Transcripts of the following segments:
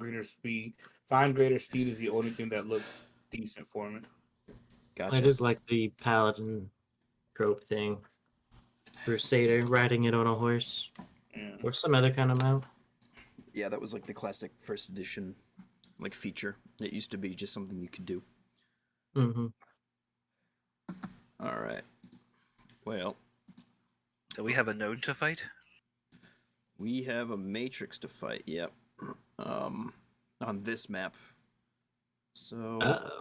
greater speed. Find greater speed is the only thing that looks decent for me. Gotcha. It is like the paladin trope thing. Crusader riding it on a horse Yeah. or some other kind of mount. Yeah, that was like the classic first edition like feature. It used to be just something you could do. Mm-hmm. All right. Well, Do we have a node to fight? we have a matrix to fight. Yep. On this map. So Uh-oh.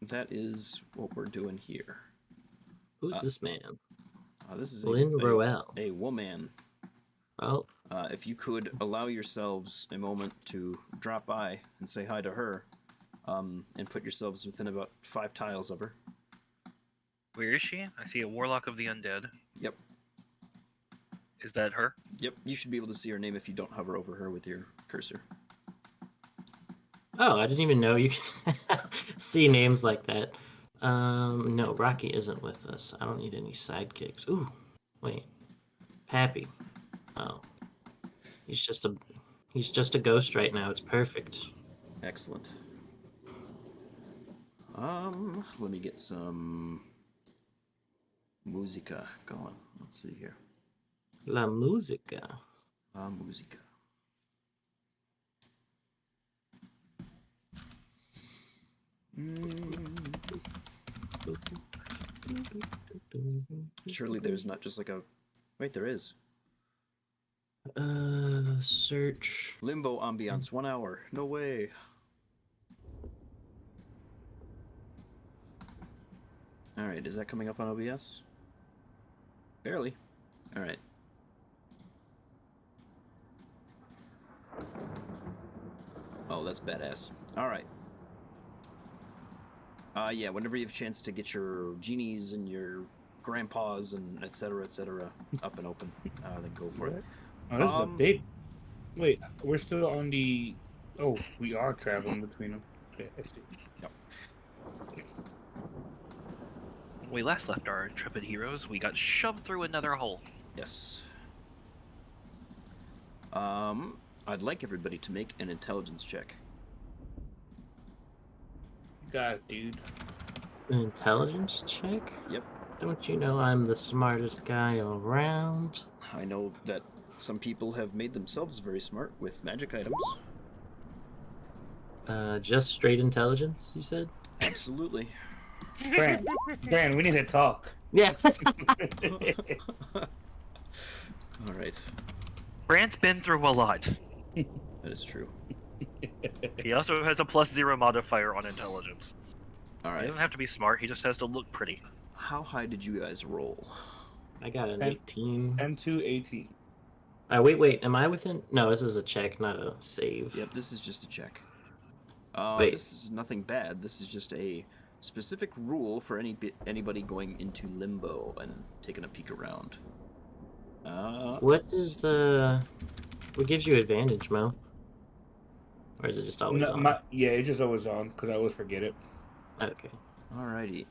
that is what we're doing here. Who's this man? This is Lynn Roel. a woman. Oh, If you could allow yourselves a moment to drop by and say hi to her, and put yourselves within about 5 tiles of her. Where is she? I see a Warlock of the Undead. Yep. Is that her? Yep, you should be able to see her name if you don't hover over her with your cursor. oh, I didn't even know you could see names like that. No, Rocky isn't with us. I don't need any sidekicks. Ooh, wait, Pappy. Oh, he's just a ghost right now. It's perfect. Excellent. Let me get some musica going. Let's see here. La música. Musica. Surely there's not just like a... Wait, there is. Search. Limbo ambiance, 1 hour. No way. Alright, is that coming up on OBS? Barely. Alright. Oh, that's badass. Alright. Yeah, whenever you have a chance to get your genies and your grandpas and etc. up and open, then go for it. Oh, this is a big. Wait, we're still on the. Oh, we are traveling between them. Okay, I see. Yep. When we last left our intrepid heroes, we got shoved through another hole. Yes. I'd like everybody to make an intelligence check. God, dude. An intelligence check? Yep. Don't you know I'm the smartest guy around? I know that some people have made themselves very smart with magic items. Just straight intelligence, you said? Absolutely. Fran, we need to talk. Yeah. All right. Brant's been through a lot. That is true. He also has a +0 modifier on intelligence. All He right. doesn't have to be smart, he just has to look pretty. How high did you guys roll? I got an 10 18. 10 to 18. Wait, am I within? No, this is a check, not a save. Yep, this is just a check. Wait. This is nothing bad. This is just a specific rule for anybody going into limbo and taking a peek around. What gives you advantage, Mo? Or is it just always on? Yeah, it's just always on because I always forget it. Okay. Alrighty.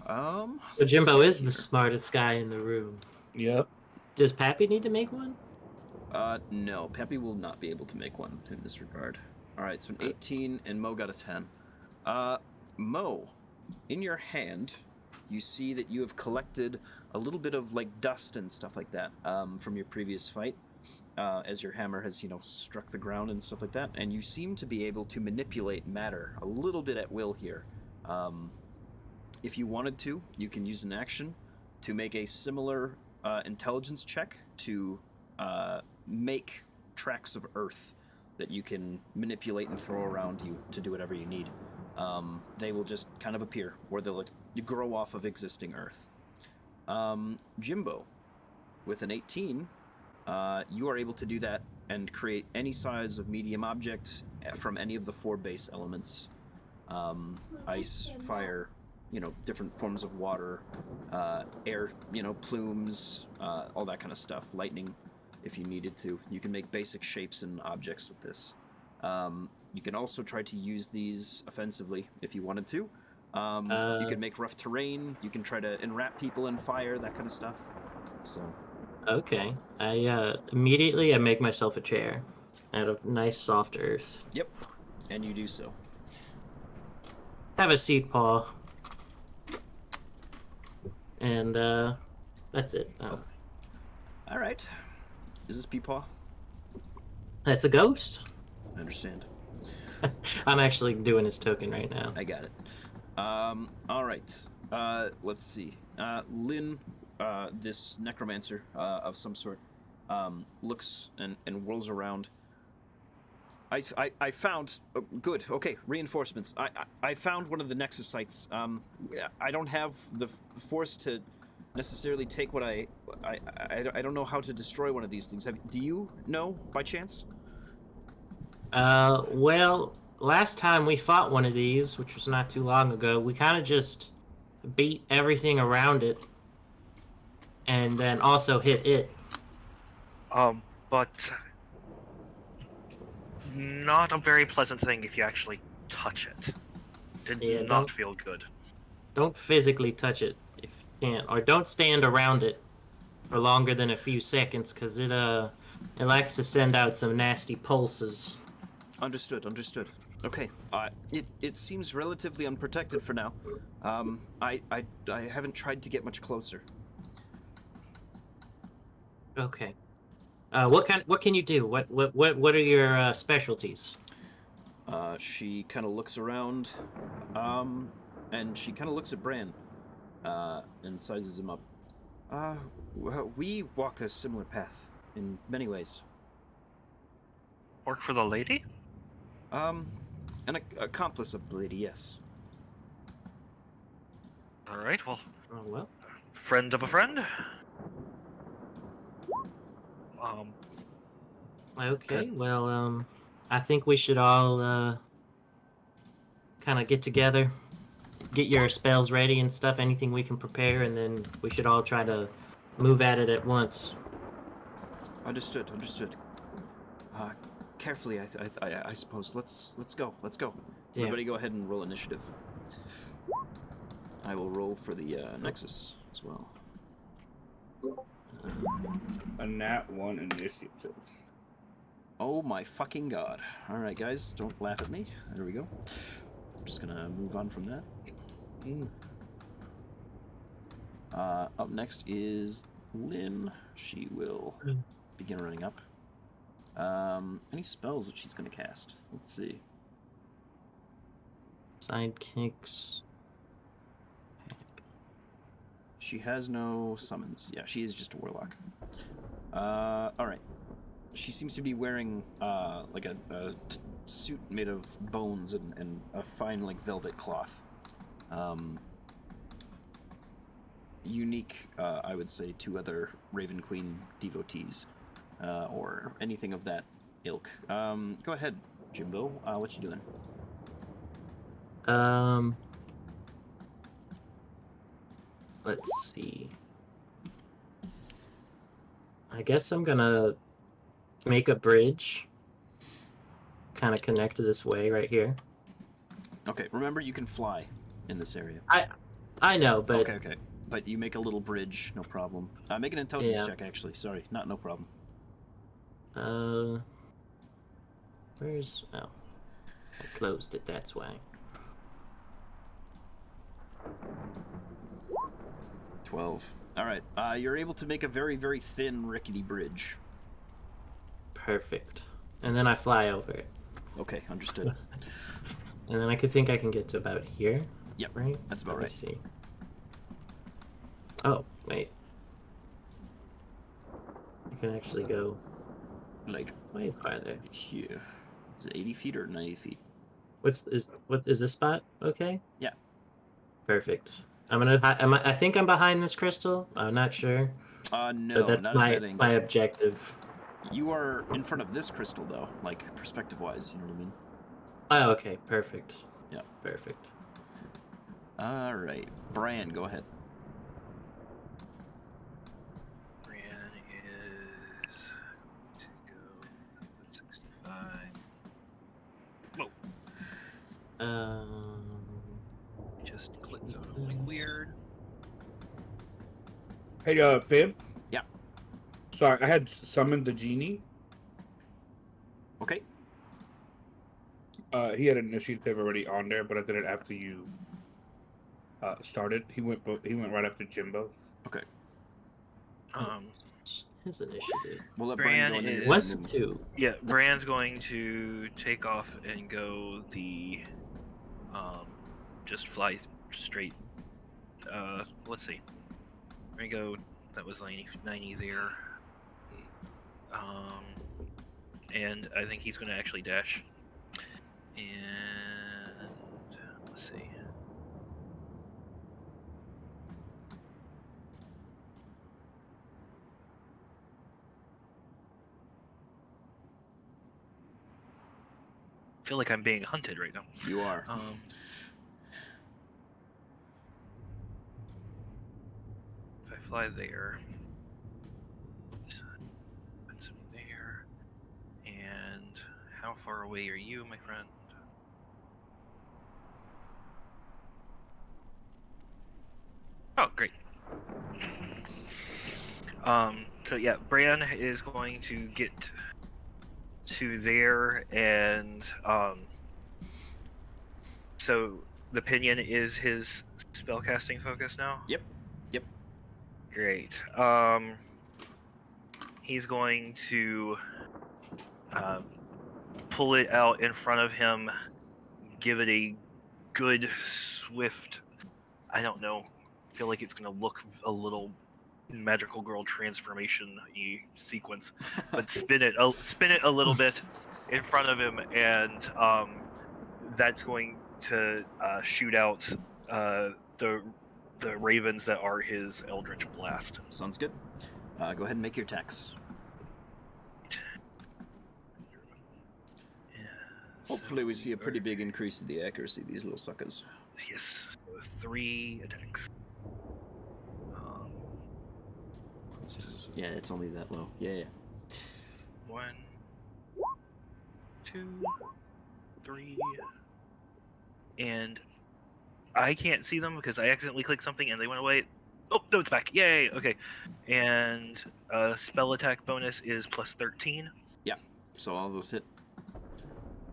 So Jimbo is the smartest guy in the room. Yep. Does Pappy need to make one? No. Peppy will not be able to make one in this regard. Alright, so an 18 and Mo got a 10. Mo, in your hand, you see that you have collected a little bit of like dust and stuff like that from your previous fight, as your hammer has, struck the ground and stuff like that, and you seem to be able to manipulate matter a little bit at will here. If you wanted to, you can use an action to make a similar intelligence check to make tracks of earth that you can manipulate and throw around you to do whatever you need. They will just kind of appear, or they'll grow off of existing earth. Jimbo, with an 18, you are able to do that and create any size of medium object from any of the 4 base elements. Ice, fire, different forms of water, air, plumes, all that kind of stuff. Lightning, if you needed to. You can make basic shapes and objects with this. You can also try to use these offensively if you wanted to. You can make rough terrain. You can try to enwrap people in fire, that kind of stuff. So. Okay. I immediately make myself a chair. out of nice soft earth. Yep, and you do so. Have a seat, Paul. And that's it. All right. Is this Peepaw? That's a ghost. I understand. I'm actually doing his token right now. I got it. All right. Let's see. Lynn, this necromancer of some sort, looks and whirls around. I found good. Okay, reinforcements. I found one of the nexus sites. I don't have the force to necessarily take what I don't know how to destroy one of these things. Do you know by chance? Well, last time we fought one of these, which was not too long ago, we kind of just beat everything around it, and then also hit it. But not a very pleasant thing if you actually touch it. Did not feel good. Don't physically touch it if you can't, or don't stand around it for longer than a few seconds, because it likes to send out some nasty pulses. Understood. Okay. It seems relatively unprotected for now. I haven't tried to get much closer. Okay. What can you do? What are your specialties? She kind of looks around, and she kind of looks at Bran, and sizes him up. Well, we walk a similar path in many ways. Work for the lady? An accomplice of the lady, yes. All right. Well, Oh well. friend of a friend. Okay. Well, I think we should all kind of get together, get your spells ready and stuff. Anything we can prepare, and then we should all try to move at it at once. Understood. Carefully, I suppose. Let's go. Yeah. Everybody, go ahead and roll initiative. I will roll for the Nexus as well. A nat 1 initiative. Oh my fucking god! All right, guys, don't laugh at me. There we go. I'm just gonna move on from that. Up next is Lynn. She will begin running up. Any spells that she's gonna cast? Let's see. Sidekicks. She has no summons. Yeah, she is just a warlock. All right. She seems to be wearing like a suit made of bones and a fine like velvet cloth. Unique, I would say, to other Raven Queen devotees or anything of that ilk. Go ahead, Jimbo. What you doing? Let's see. I guess I'm gonna make a bridge, kind of connect this way right here. Okay, remember you can fly in this area. I know, but Okay. But you make a little bridge, no problem. Make an intelligence check, actually. Sorry, no problem. Where's... Oh. I closed it, that's why. 12. Alright, you're able to make a very, very thin, rickety bridge. Perfect. And then I fly over it. Okay, understood. And then I think I can get to about here. Yep, right? that's about Let me right. see. Oh, wait. I can actually go Like, way farther. here. Is it 80 feet or 90 feet? What is this spot? Okay. Yeah. Perfect. I think I'm behind this crystal. I'm not sure. No, But that's not my at that angle. my objective. You are in front of this crystal, though, like, perspective-wise, you know what I mean? Oh, okay. Perfect. Yeah. Perfect. Alright. Bran, go ahead. Brian is to go 165. Whoa. Just clicked on something weird. Hey, Fib? Yeah. Sorry, I had summoned the genie. Okay. He had initiative already on there, but I did it after you started. He went right after Jimbo. Okay. His initiative. We'll let Bran Bran go and is- then What's 2? Yeah, Bran's going to take off and go just fly straight. Let's see. We're gonna go. That was 90 there. And I think he's gonna actually dash. And let's see. I feel like I'm being hunted right now. You are. If I fly there, put some there, and how far away are you, my friend? Oh, great. So yeah, Bran is going to get to there, and so the pinion is his spellcasting focus now. Yep. Great. He's going to pull it out in front of him, give it a good, swift, I don't know, feel like it's going to look a little magical girl transformation-y sequence, but spin it a little bit in front of him, and that's going to shoot out the ravens that are his Eldritch Blast. Sounds good. Go ahead and make your attacks. Yeah, Hopefully so we see a pretty are- big increase in the accuracy of these little suckers. Yes, so 3 attacks. Yeah, it's only that low. Yeah. 1, 2, 3, and I can't see them because I accidentally clicked something and they went away. Oh no, it's back! Yay! Okay, and spell attack bonus is plus 13. So all those hit.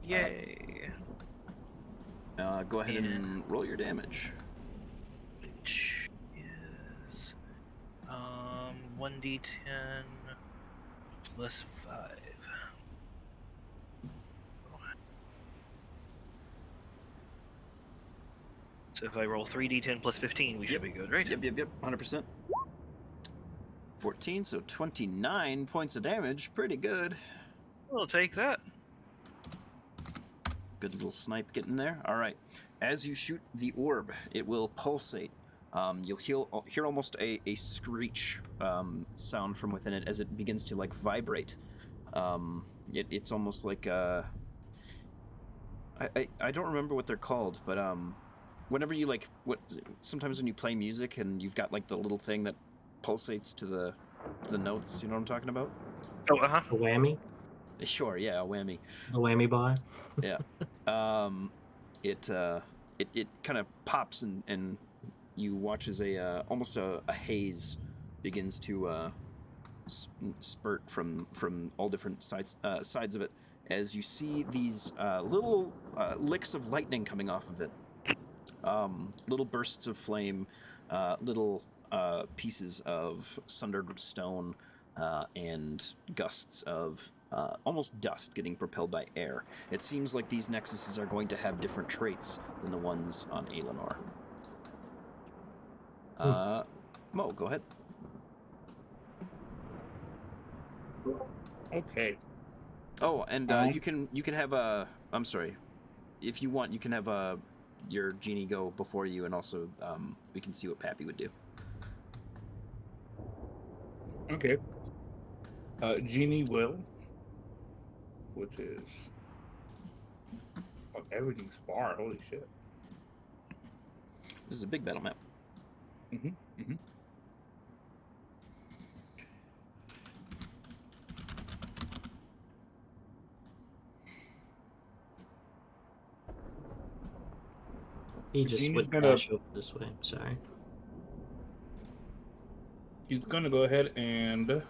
Yay! Go ahead And- and roll your damage. Which is 1d10 plus 5. So if I roll 3d10 plus 15, we should be good, right? Yep. 100%. 14, so 29 points of damage. Pretty good. We'll take that. Good little snipe getting there. All right. As you shoot the orb, it will pulsate. You'll hear almost a screech sound from within it as it begins to like vibrate. It's almost like I don't remember what they're called, but whenever you sometimes when you play music and you've got like the little thing that pulsates to the notes, you know what I'm talking about? Oh, uh-huh. A whammy? Sure, yeah, a whammy. The whammy bar? Yeah. It kind of pops and you watch as almost a haze begins to spurt from all different sides of it as you see these little licks of lightning coming off of it. Little bursts of flame, little pieces of sundered stone, and gusts of almost dust getting propelled by air. It seems like these nexuses are going to have different traits than the ones on Aelinor. Mo, go ahead. Okay. Oh, and you can have I'm sorry. If you want, you can have your genie go before you, and also we can see what Pappy would do. Okay. Genie will, which is everything's far. Holy shit. This is a big battle map. Mm-hmm. He just Genie's would gonna- dash over this way. Sorry. He's gonna go ahead and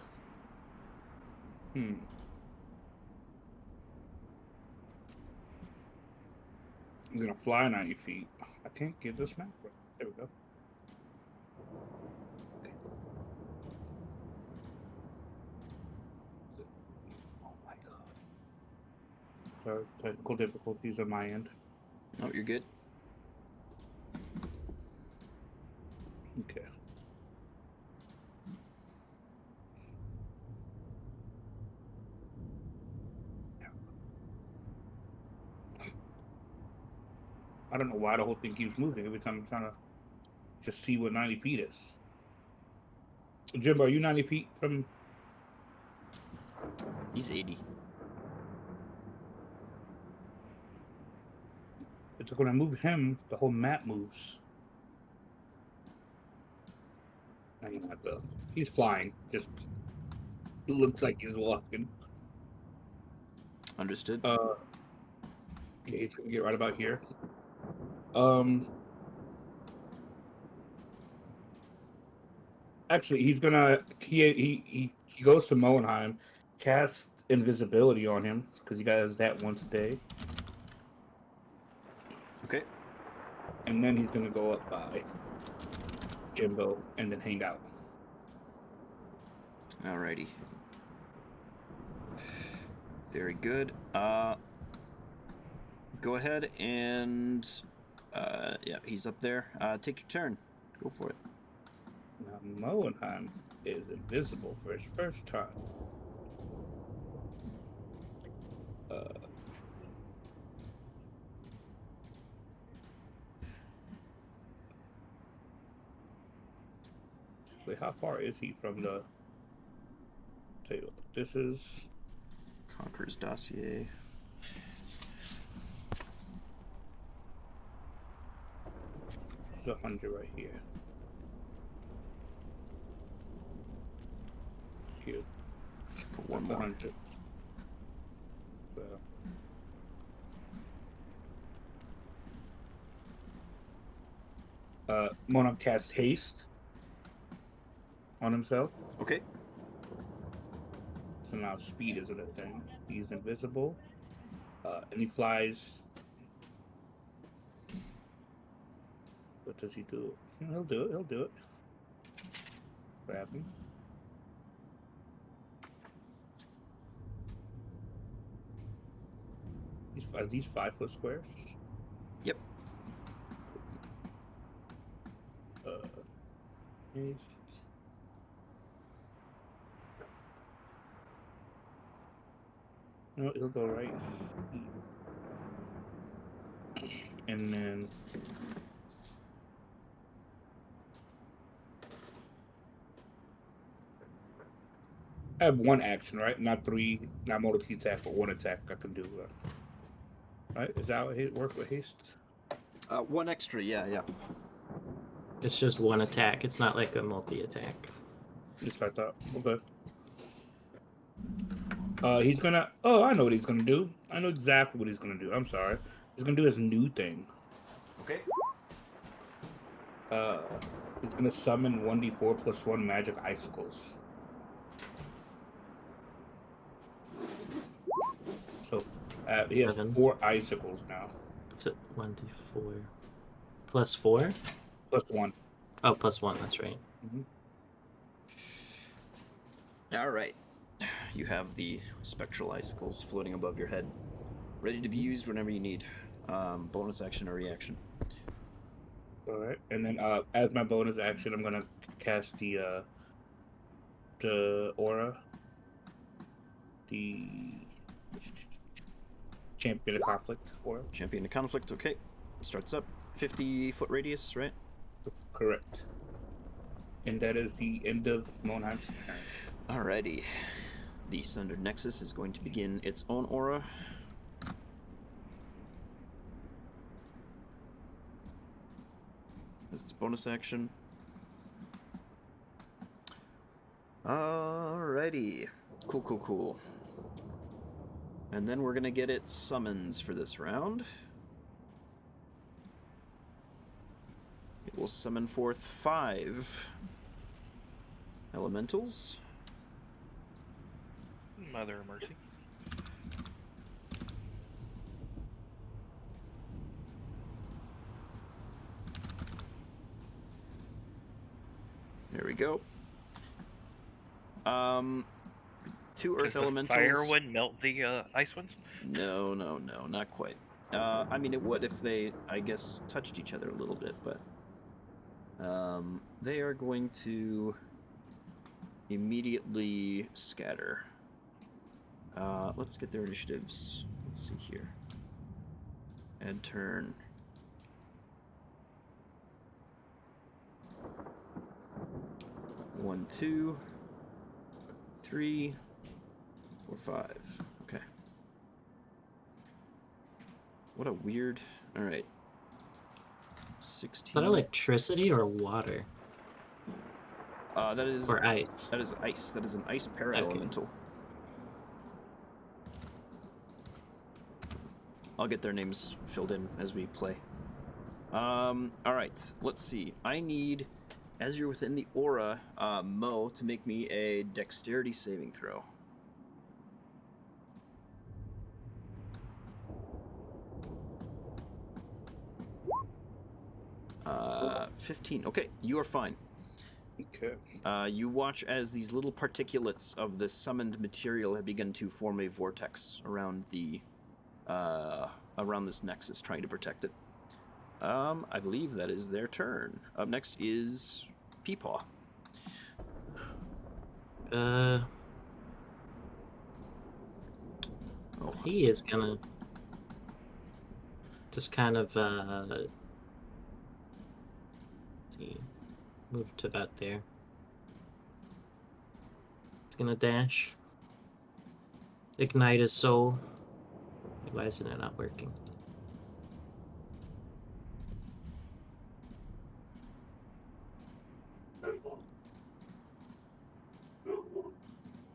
I'm gonna fly 90 feet. I can't get this map right. There we go. Okay. Oh my god. Sorry, technical difficulties on my end. No, you're good. Okay. I don't know why the whole thing keeps moving every time I'm trying to just see what 90 feet is. Jimbo, are you 90 feet from... He's 80. It's when I move him, the whole map moves. Now you have to... He's flying. Just looks like he's walking. Understood. Okay, he's gonna get right about here. Actually, he's gonna he goes to Moenheim, cast invisibility on him because he has that once a day, Okay. and then he's gonna go up by Jimbo and then hang out. Alrighty. Very good. Go ahead and yeah, he's up there. Take your turn. Go for it. Now Moenheim is invisible for his first time. Wait, how far is he from the table? This is Conqueror's dossier. it's 100 right here. Cute. Put one That's more. 100. Monarch casts haste on himself. Okay. So now speed isn't a thing. He's invisible. And he flies. What does he do? He'll do it. He'll do it. Grab him. Are these 5-foot squares? Yep. Haste. No, he'll go right. And then I have one action, right? Not three, not multi attack, but one attack I can do. Right? Is that how it works with haste? One extra. Yeah, yeah. It's just one attack. It's not like a multi-attack. Just like that. Okay. He's gonna. Oh, I know what he's gonna do. I know exactly what he's gonna do. I'm sorry. He's gonna do his new thing. Okay. He's gonna summon 1d4 plus 1 magic icicles. So he has 7. 4 icicles now. It's at 1d4. Plus 4? Plus 1. Oh, plus 1, that's right. Mm-hmm. All right. You have the spectral icicles floating above your head, ready to be used whenever you need. Bonus action or reaction. Alright. And then as my bonus action, I'm gonna cast the aura. The Champion of Conflict aura. Champion of conflict. Okay. Starts up. 50-foot radius, right? Correct. And that is the end of Monheim's turn. Alrighty. The Sundered Nexus is going to begin its own aura. This is its bonus action. Alrighty. Cool, cool, cool. And then we're gonna get its summons for this round. It will summon forth 5 elementals. Mother of mercy. There we go. Two Does earth the elementals. fire one melt the ice ones? No, not quite. I mean, it would if they, I guess, touched each other a little bit, but they are going to immediately scatter. Let's get their initiatives. Let's see here. End turn. One, 2, 3, 4, 5. Okay. What a weird. All right. 16. Is that electricity or water? That is. Or ice? That is ice. That is an ice para-elemental. I'll get their names filled in as we play. All right. Let's see. I need, as you're within the aura, Mo, to make me a dexterity saving throw. 15. Okay, you are fine. Okay. You watch as these little particulates of the summoned material have begun to form a vortex around the around this nexus, trying to protect it. I believe that is their turn. Up next is Peepaw. He is gonna just kind of see, move to about there. He's gonna dash. Ignite his soul. Why isn't it not working?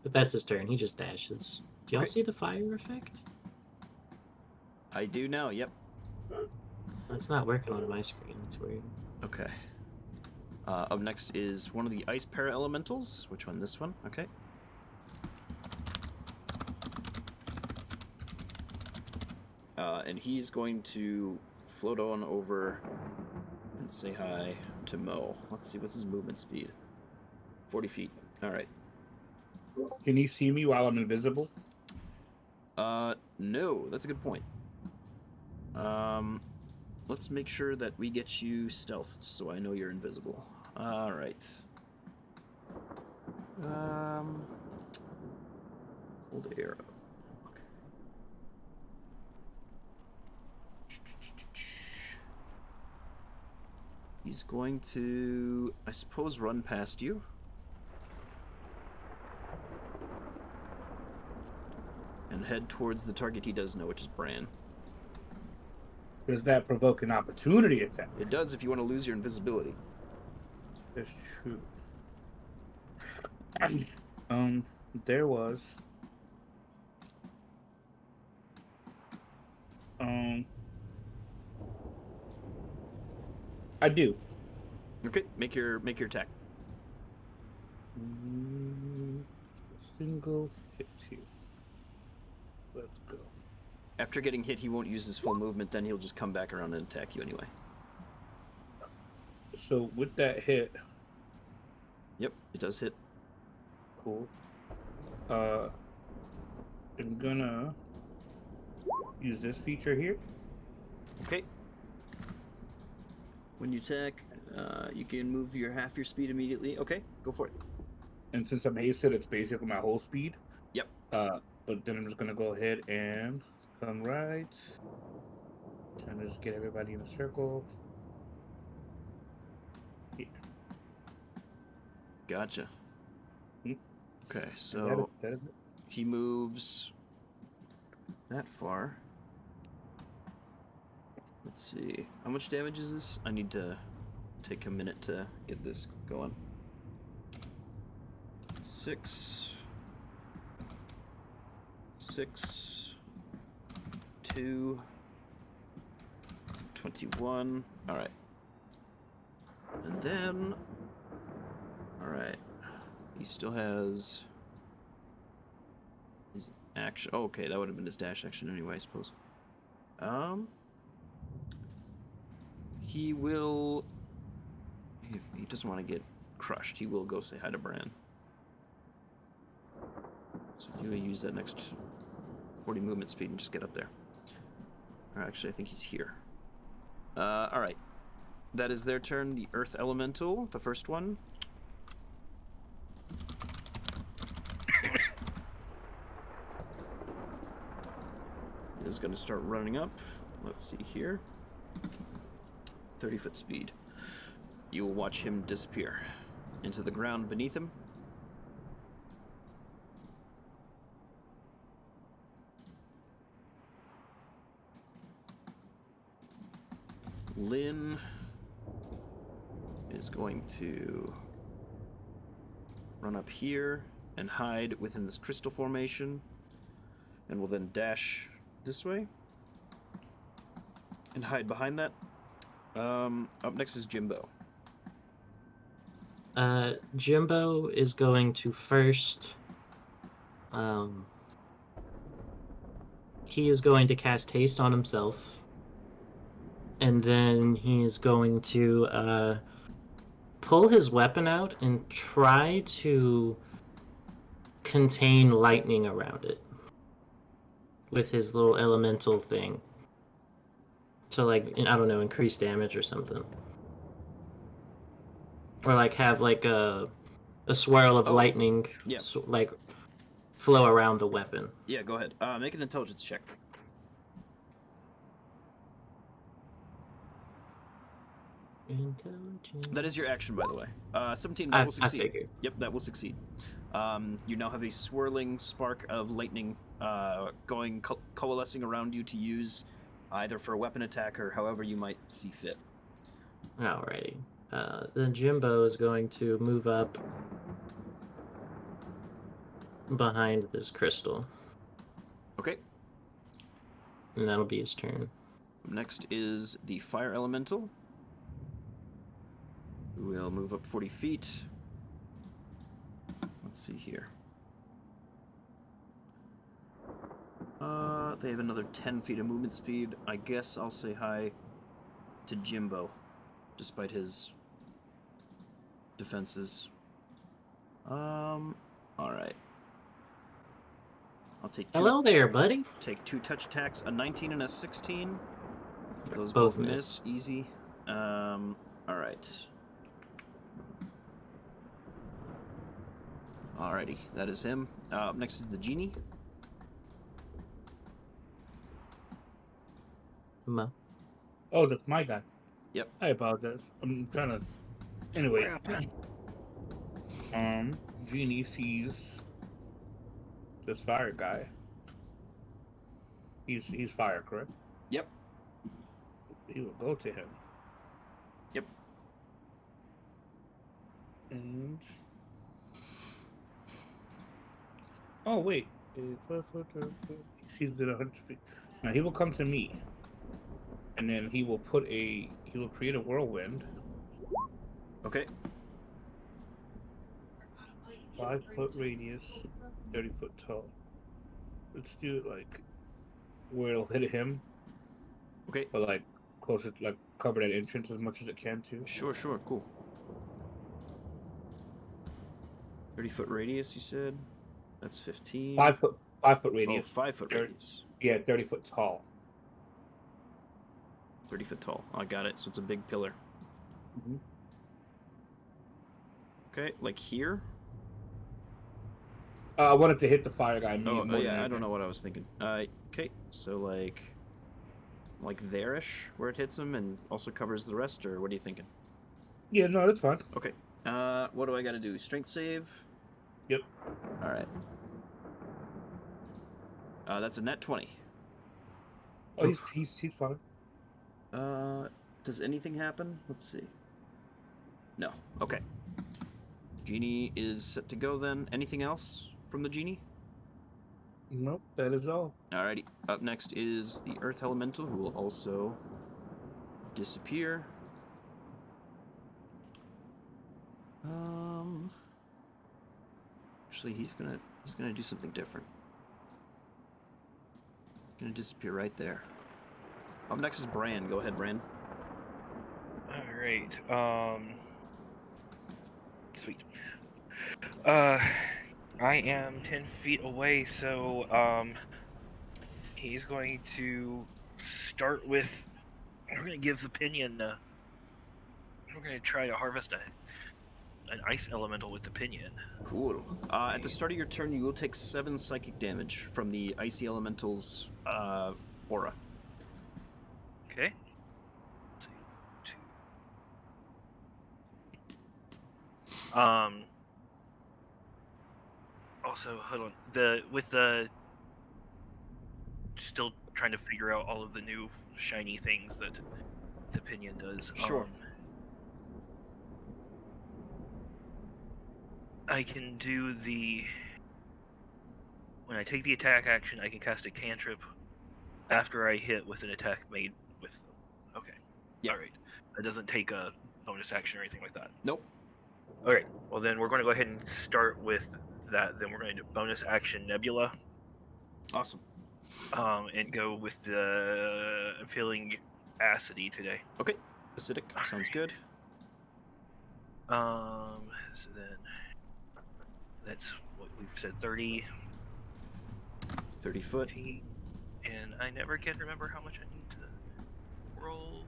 But that's his turn. He just dashes. Do y'all Okay. see the fire effect? I do now, yep. It's not working on my screen. It's weird. Okay. Up next is one of the ice para-elementals. Which one? This one? Okay. And he's going to float on over and say hi to Mo. Let's see, what's his movement speed? 40 feet. All right. Can he see me while I'm invisible? No, that's a good point. Let's make sure that we get you stealthed so I know you're invisible. All right. Hold arrow. Okay. He's going to, I suppose, run past you. And head towards the target he does know, which is Bran. Does that provoke an opportunity attack? It does if you want to lose your invisibility. That's true. There was. I do. Okay, make your attack. Single hit you. Let's go. After getting hit, he won't use his full movement, then he'll just come back around and attack you anyway. So with that hit, Yep, it does hit. cool. I'm gonna use this feature here. Okay. When you attack, you can move your half your speed immediately. Okay, go for it. And since I'm hasted, it's basically my whole speed. Yep. But then I'm just gonna go ahead and come right. And just get everybody in a circle. Here. Gotcha. Hmm. Okay, And so that is it. he moves that far. Let's see. How much damage is this? I need to take a minute to get this going. 6, 2, 21. All right. And then, all right. He still has his action. Oh, okay, that would have been his dash action anyway, I suppose. He will. He doesn't want to get crushed. He will go say hi to Bran. So he'll use that next 40 movement speed and just get up there. Or actually, I think he's here. All right. That is their turn. The Earth Elemental, the first one. Is going to start running up. Let's see here. 30-foot speed. You will watch him disappear into the ground beneath him. Lynn is going to run up here and hide within this crystal formation, and will then dash this way and hide behind that. Up next is Jimbo. Jimbo is going to first. He is going to cast haste on himself, and then he is going to pull his weapon out and try to contain lightning around it with his little elemental thing to, like, I don't know, increase damage or something, or like have like a swirl of lightning, yeah. like flow around the weapon. Yeah, go ahead. Make an intelligence check. Intelligence. That is your action, by the way. 17, that will succeed. I figured. Yep, that will succeed. You now have a swirling spark of lightning coalescing around you to use either for a weapon attack or however you might see fit. Alrighty. Then Jimbo is going to move up behind this crystal. Okay. And that'll be his turn. Next is the Fire Elemental. We'll move up 40 feet. Let's see here. They have another 10 feet of movement speed. I guess I'll say hi to Jimbo, despite his defenses. Alright. I'll take two. Hello there, buddy. Take 2 touch attacks, a 19 and a 16. Those Both both miss. easy. Alright. Alrighty, that is him. Up next is the genie. Mo. Oh, that's my guy. Yep. I apologize. I'm trying to. Anyway. Genie sees this fire guy. He's fire, correct? Yep. He will go to him. Yep. And oh wait, he's been 100 feet. Now he will come to me, and then he will create a whirlwind. Okay. 5-foot radius, 30-foot tall. Let's do it like where it'll hit him, Okay. but like closer, like cover that entrance as much as it can too. Sure, cool. 30-foot radius, you said? That's 15. 5-foot Oh, radius. 5-foot Thir- radius. Yeah, 30-foot tall. 30-foot tall. I got it. So it's a big pillar. Mhm. Okay, like here? I wanted to hit the fire guy. Oh, yeah, I don't know what I was thinking. Okay, so like there-ish, where it hits him and also covers the rest, or what are you thinking? Yeah, no, that's fine. Okay. What do I got to do? Strength save? Yep. All right. That's a net 20. Oh, he's fine. Does anything happen? Let's see. No. Okay. Genie is set to go then. Anything else from the genie? Nope, that is all. Alrighty. Up next is the Earth Elemental, who will also disappear. Actually, he's gonna do something different. He's gonna disappear right there. Up next is Bran. Go ahead, Bran. All right. sweet. I am 10 feet away, so he's going to start with. We're going to give the pinion. We're going to try to harvest an ice elemental with the pinion. Cool. At the start of your turn, you will take 7 psychic damage from the icy elemental's aura. Okay. Also, hold on. Still trying to figure out all of the new shiny things that the pinion does. Sure. I can do when I take the attack action, I can cast a cantrip after I hit with an attack made with them. Okay. Yeah. All right. That doesn't take a bonus action or anything like that. Nope. All right. Well, then we're going to go ahead and start with that. Then we're going to do bonus action Nebula. Awesome. And go with the. I'm feeling acidy today. Okay. Acidic. Sounds good. So then that's what we've said, 30. 30 foot. And I never can remember how much I need to roll.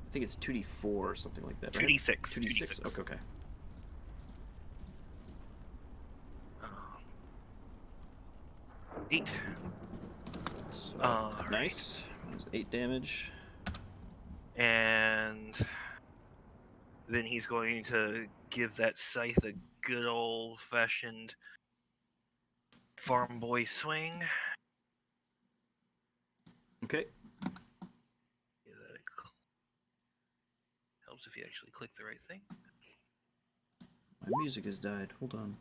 I think it's 2d4 or something like that, right? 2d6. 2d6. Okay, okay. 8. So, nice. That's 8 damage. And then he's going to give that scythe a good old-fashioned farm boy swing. Okay. Yeah, that helps if you actually click the right thing. My music has died. Hold on.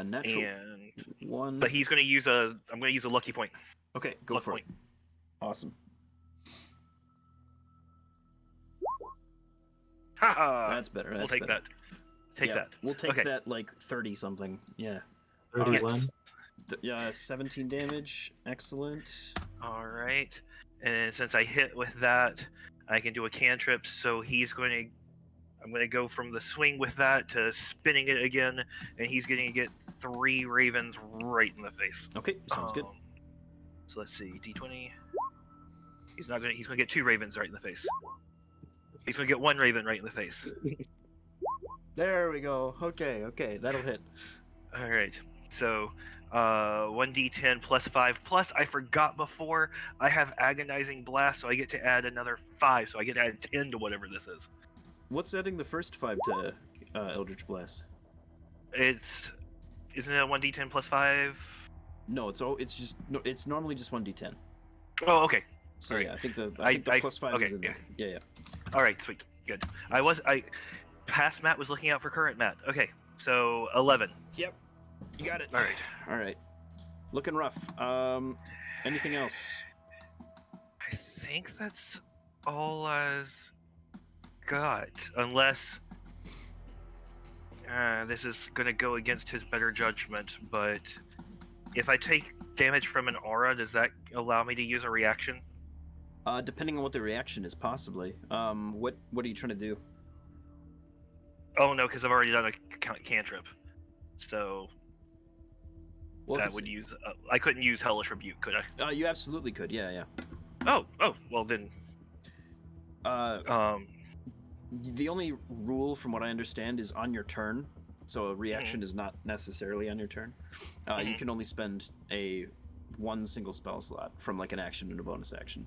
Natural And 1. but he's going to use I'm going to use a lucky point. Okay, go for it. Awesome. Haha! That's better. That's We'll take better. that. Take that. We'll take Okay. that like 30 something. Yeah. 31. Yeah, 17 damage. Excellent. All right. And since I hit with that, I can do a cantrip. So I'm going to go from the swing with that to spinning it again, and he's going to get 3 ravens right in the face. Okay, sounds good. So let's see, D20. He's going to get 2 ravens right in the face. He's going to get 1 raven right in the face. There we go. Okay, okay, that'll hit. All right. So 1d10 plus 5 plus I forgot before I have agonizing blast, so I get to add another 5, so I get to add 10 to whatever this is. What's adding the first 5 to Eldritch Blast? Isn't it a 1d10 plus 5? No, it's normally just 1d10. Oh, okay. So All right. yeah, I think the plus 5 okay, is in there. Yeah. All right, sweet, good. Past Matt was looking out for current Matt. Okay, so 11. Yep. You got it. All right. All right. Looking rough. Anything else? I think that's all I've got, unless this is gonna go against his better judgment. But if I take damage from an aura, does that allow me to use a reaction? Depending on what the reaction is, possibly. What are you trying to do? Oh no, because I've already done a cantrip, so Well, that would use. I couldn't use Hellish Rebuke, could I? You absolutely could. Yeah. Oh, well then. The only rule, from what I understand, is on your turn. So a reaction is not necessarily on your turn. You can only spend one single spell slot from like an action and a bonus action.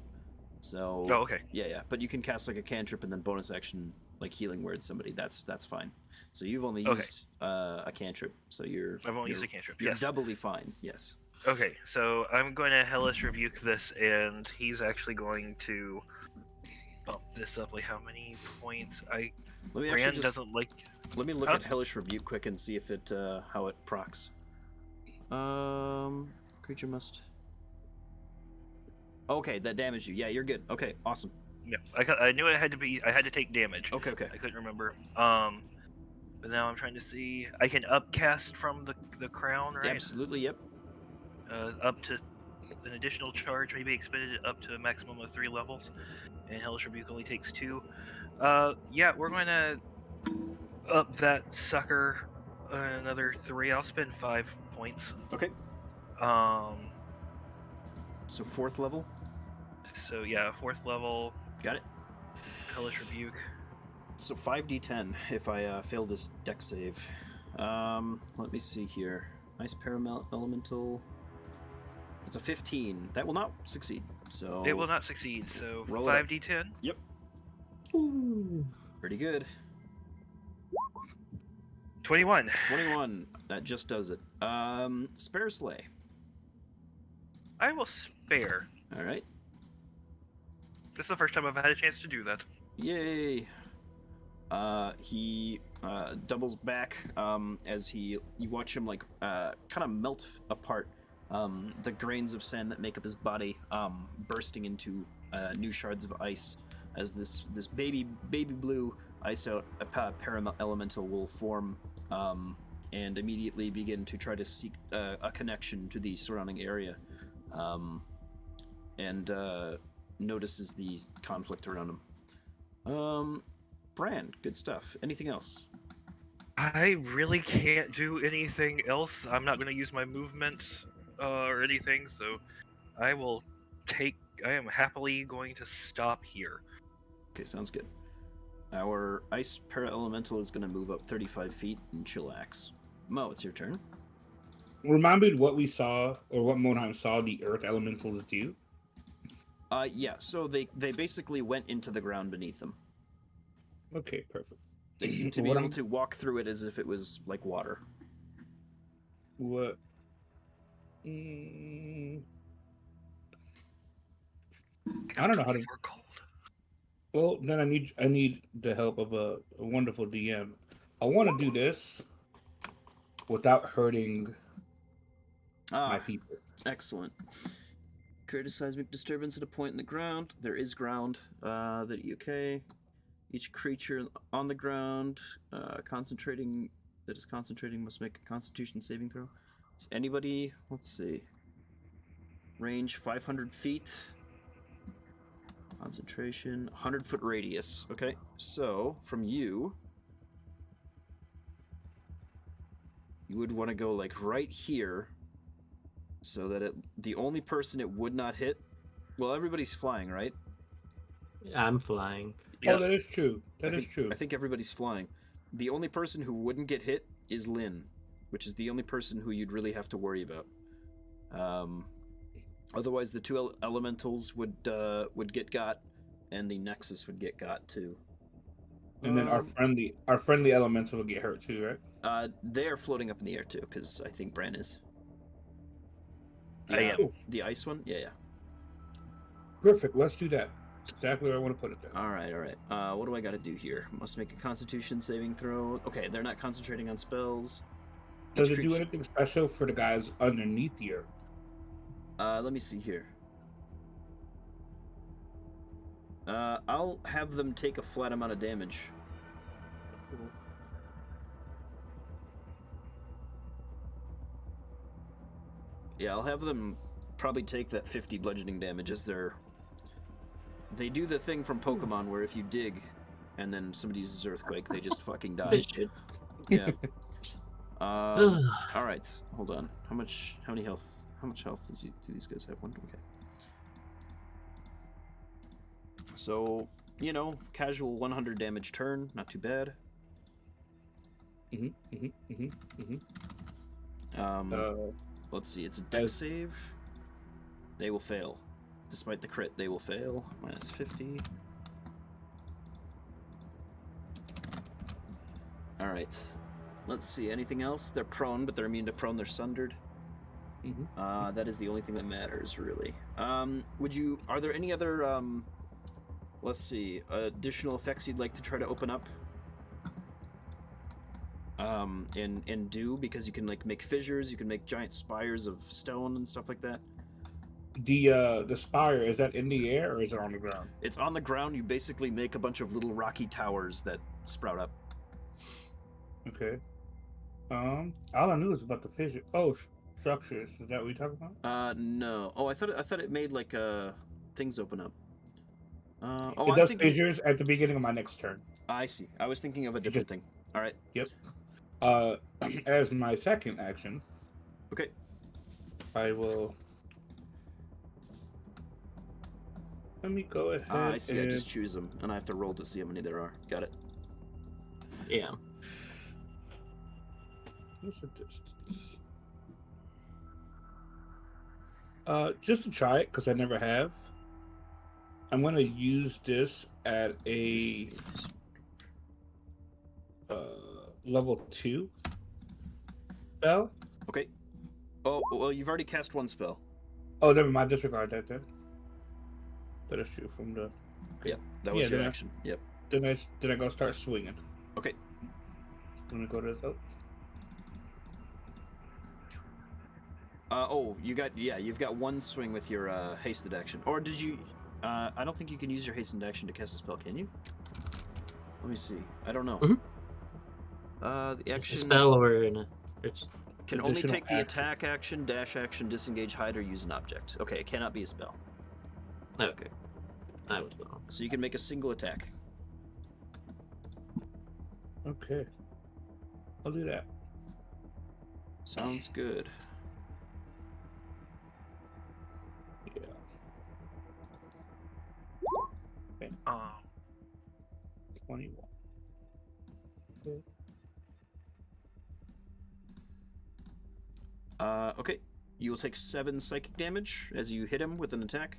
So. Oh, okay. Yeah. But you can cast like a cantrip and then bonus action, like healing word somebody. That's fine. So you've only used a cantrip. So I've only used a cantrip. You're yes. doubly fine. Yes. Okay, so I'm going to Hellish Rebuke this, and he's actually going to bump this up. Like how many points? Rand doesn't like. Let me look at Hellish Rebuke quick and see if it how it procs. Creature must. Okay, that damaged you. Yeah, you're good. Okay, awesome. Yeah, I knew it had to be. I had to take damage. Okay. I couldn't remember. But now I'm trying to see. I can upcast from the crown, right? Absolutely. Yep. Up to an additional charge may be expended up to a maximum of 3 levels, and Hellish Rebuke only takes 2. Yeah, we're going to up that sucker another 3. I'll spend 5 points. Okay. Um, So 4th level. so yeah, 4th level, Got it. Hellish Rebuke. So 5d10 if I fail this deck save. Let me see here. Nice Elemental. It's a 15. That will not succeed. So It will not succeed, so Roll it up. 5d10. Yep. Ooh. Pretty good. 21. 21. That just does it. Spare Slay. I will spare. All right. This is the first time I've had a chance to do that. Yay. He doubles back as you watch him like kind of melt apart the grains of sand that make up his body, bursting into new shards of ice as this baby blue ice out para-elemental will form and immediately begin to try to seek a connection to the surrounding area, and notices the conflict around him. Brand, good stuff. Anything else? I really can't do anything else. I'm not going to use my movement or anything, so I am happily going to stop here. Okay, sounds good. Our ice para-elemental is going to move up 35 feet and chillax. Mo, it's your turn. Remind me what we saw, or what Monheim saw the earth elementals do. Yeah, so they basically went into the ground beneath them. Okay, perfect. They seem to be able to walk through it as if it was like water. What? I don't know how to. Cold. Well, then I need the help of a wonderful DM. I want to do this without hurting my people. Excellent. Create a seismic disturbance at a point in the ground. There is ground. Okay. Each creature on the ground that is concentrating must make a Constitution saving throw. Is anybody? Let's see. Range 500 feet. Concentration 100-foot radius. Okay, so from you would want to go like right here, so that the only person it would not hit. Well, everybody's flying, right? I'm flying. Yep. Oh, that is true. That is true. I think everybody's flying. The only person who wouldn't get hit is Lynn, which is the only person who you'd really have to worry about. Otherwise, the two elementals would get got, and the Nexus would get got too. And then our friendly elemental would get hurt too, right? They are floating up in the air too, because I think Bran is. I am. The ice one? Yeah. Perfect. Let's do that. That's exactly where I want to put it then. All right. What do I got to do here? Must make a Constitution saving throw. Okay, they're not concentrating on spells. Does it do anything special for the guys underneath the earth? Let me see here. I'll have them take a flat amount of damage. Yeah, I'll have them probably take that 50 bludgeoning damage as they do the thing from Pokemon where if you dig and then somebody uses Earthquake, they just fucking die. Yeah. All right, hold on. How much health do these guys have? One. Okay. So, casual 100 damage turn, not too bad. Let's see, it's a dex save. They will fail. Despite the crit, they will fail. Minus 50. Alright. Let's see, anything else? They're prone, but they're immune to prone, they're sundered. That is the only thing that matters, really. Are there any other, let's see, additional effects you'd like to try to open up? And do, because you can, like, make fissures, you can make giant spires of stone and stuff like that. The spire, is that in the air or is it on the ground? It's on the ground. You basically make a bunch of little rocky towers that sprout up. Okay. All I knew was about the fissure. Oh, structures. Is that what you're talking about? No. Oh, I thought it made like things open up. Oh, It I'm does thinking. fissures at the beginning of my next turn. I see. I was thinking of a You different just- thing. All right. Yep. As my second action, Okay. I will. Let me go ahead. Ah, I see. I and... just choose them, and I have to roll to see how many there are. Got it. Yeah. What's the distance? Just to try it, because I never have. I'm gonna use this at a level 2 spell. Okay. Oh, well, you've already cast one spell. Oh, never mind. Disregard that then. That is true from the. Okay. Yep, that was your then action. Yep. Then I go start swinging. Okay. Let me go to oh. You've got one swing with your hasted action. Or did you? I don't think you can use your hastened action to cast a spell, can you? Let me see. I don't know. Mhm. The It's a action spell or it's can only additional take the action. attack action, dash action, disengage, hide, or use an object. Okay, it cannot be a spell. okay. I was wrong. So you can make a single attack. Okay. I'll do that. Sounds good. Yeah. Okay. 21. Okay. Okay. You will take 7 psychic damage as you hit him with an attack.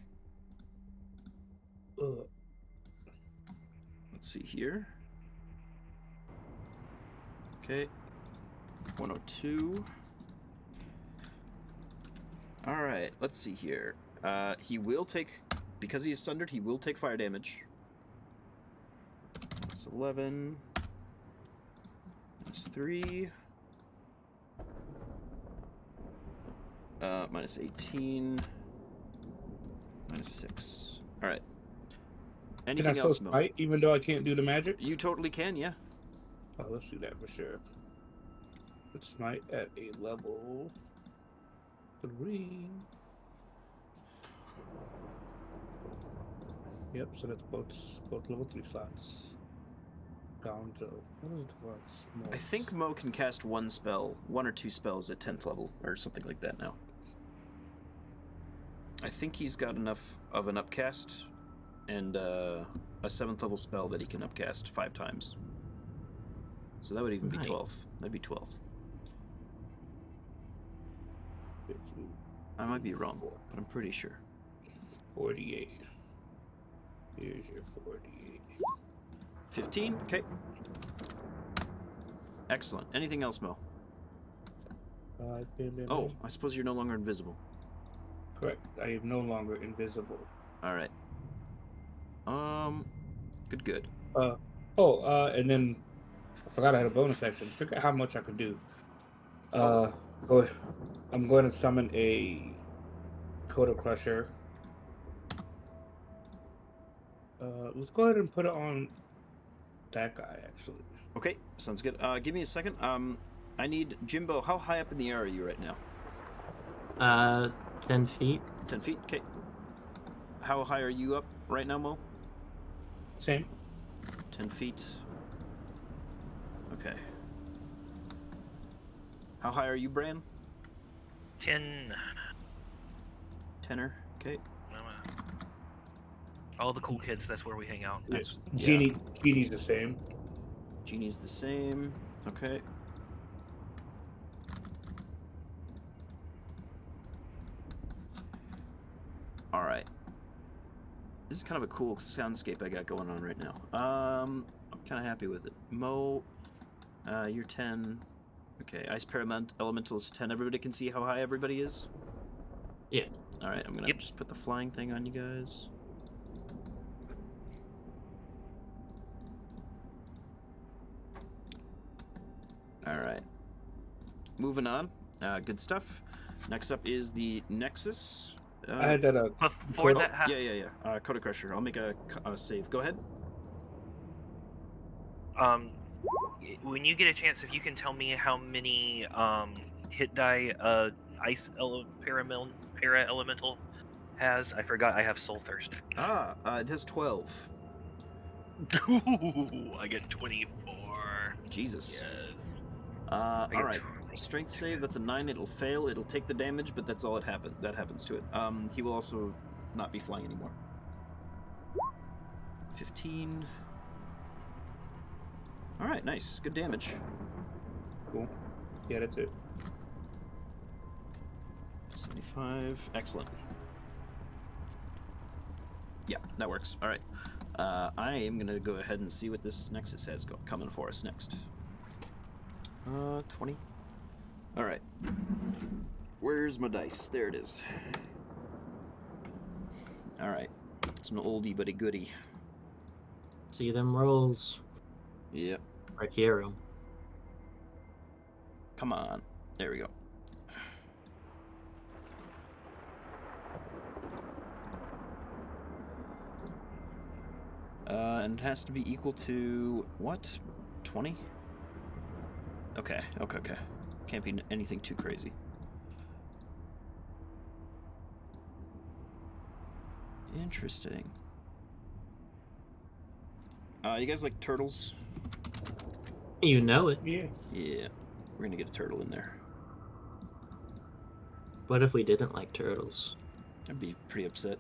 Let's see here. Okay. 102. Alright, let's see here. He will take, because he is sundered, he will take fire damage. That's 11. Minus 3. Minus 18. Minus 6. Alright. Can I Anything still else, Mo? smite even though I can't do the magic? You totally can, yeah. Oh, let's do that for sure. Let's smite at a level 3. Yep, so that's both level 3 slots. Down to what is the word? I think Mo can cast one spell, 1 or 2 spells at 10th level, or something like that now. I think he's got enough of an upcast and a 7th level spell that he can upcast 5 times. So that would even be Nice. 12. That'd be 12. I might be wrong, but I'm pretty sure. 48. Here's your 48. 15? Okay. Excellent. Anything else, Mo? Oh, I suppose you're no longer invisible. Correct. I am no longer invisible. Alright. Good. And then I forgot I had a bonus action. Figure out how much I could do. I'm going to summon a Coda Crusher. Let's go ahead and put it on that guy, actually. Okay, sounds good. Give me a second. I need Jimbo. How high up in the air are you right now? 10 feet. 10 feet. Okay. How high are you up right now, Mo? Same. 10 feet. Okay. How high are you, Bran? 10. Tenor. Okay. All the cool kids, that's where we hang out. That's Genie's the same. Genie's the same. Okay. All right. This is kind of a cool soundscape I got going on right now. I'm kind of happy with it. Mo, you're 10. Okay, Ice Paramount Elemental is 10. Everybody can see how high everybody is? Yeah. All right, I'm gonna just put the flying thing on you guys. All right. Moving on. Good stuff. Next up is the Nexus. I had that. Before that happens, Yeah. Coda Crusher. I'll make a save. Go ahead. when you get a chance, if you can tell me how many hit die ice para elemental has? I forgot I have soul thirst. It has 12. Ooh, I get 24. Jesus. Yes. All right. Strength save. That's a 9. It'll fail. It'll take the damage, but that's all that happens to it. He will also not be flying anymore. 15. All right. Nice. Good damage. Cool. Yeah, that's it. 75. Excellent. Yeah, that works. All right. I am gonna go ahead and see what this Nexus has coming for us next. 20. All right. Where's my dice? There it is. All right. It's an oldie but a goodie. See them rolls. Yep. Right hero. Come on. There we go. And it has to be equal to what? 20? Okay. Can't be anything too crazy. Interesting. You guys like turtles? You know it. Yeah. Yeah. We're gonna get a turtle in there. What if we didn't like turtles? I'd be pretty upset.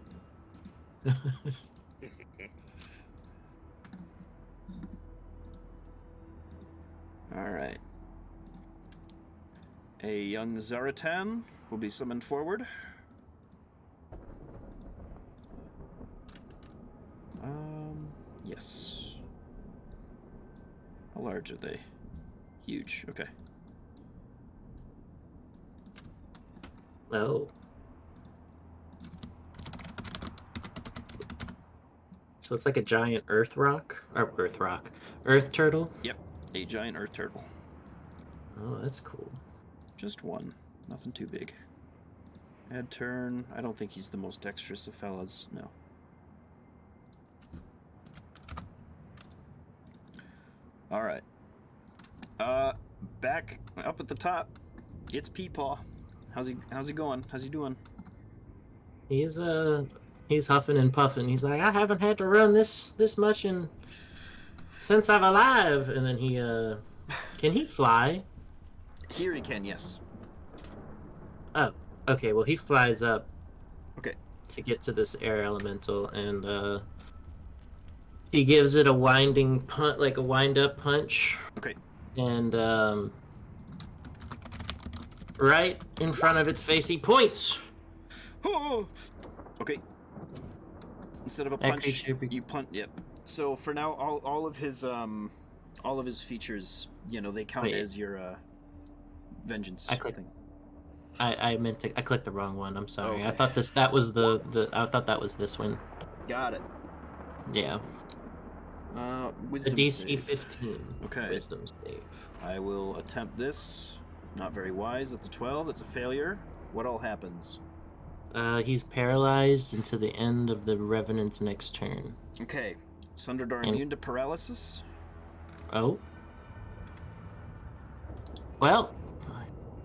Alright. A young Zaratan will be summoned forward. Yes. How large are they? Huge, okay. Oh. So it's like a giant earth turtle? Yep, a giant earth turtle. Oh, that's cool. Just one, nothing too big. Add turn, I don't think he's the most dexterous of fellas, no. Alright. Back up at the top, it's Peepaw. How's he going? How's he doing? He's huffing and puffing. He's like, I haven't had to run this much since I'm alive. And then he can he fly? Here he can, yes. Oh, okay. Well, he flies up. Okay. To get to this air elemental, and he gives it a winding punch, like a wind-up punch. Okay. And right in front of its face, he points. Oh! Okay. Instead of a That punch, creature you punch. Yep. So for now, all of his features, you know, they count Wait. as your vengeance. I clicked. Thing. I meant to. I clicked the wrong one. I'm sorry. Okay. I thought that was the. I thought that was this one. Got it. Yeah. Wisdom A DC save. 15. Okay. Wisdom save. I will attempt this. Not very wise. That's a 12. That's a failure. What all happens? He's paralyzed until the end of the Revenant's next turn. Okay. Sundered are And- immune to paralysis. Oh. Well,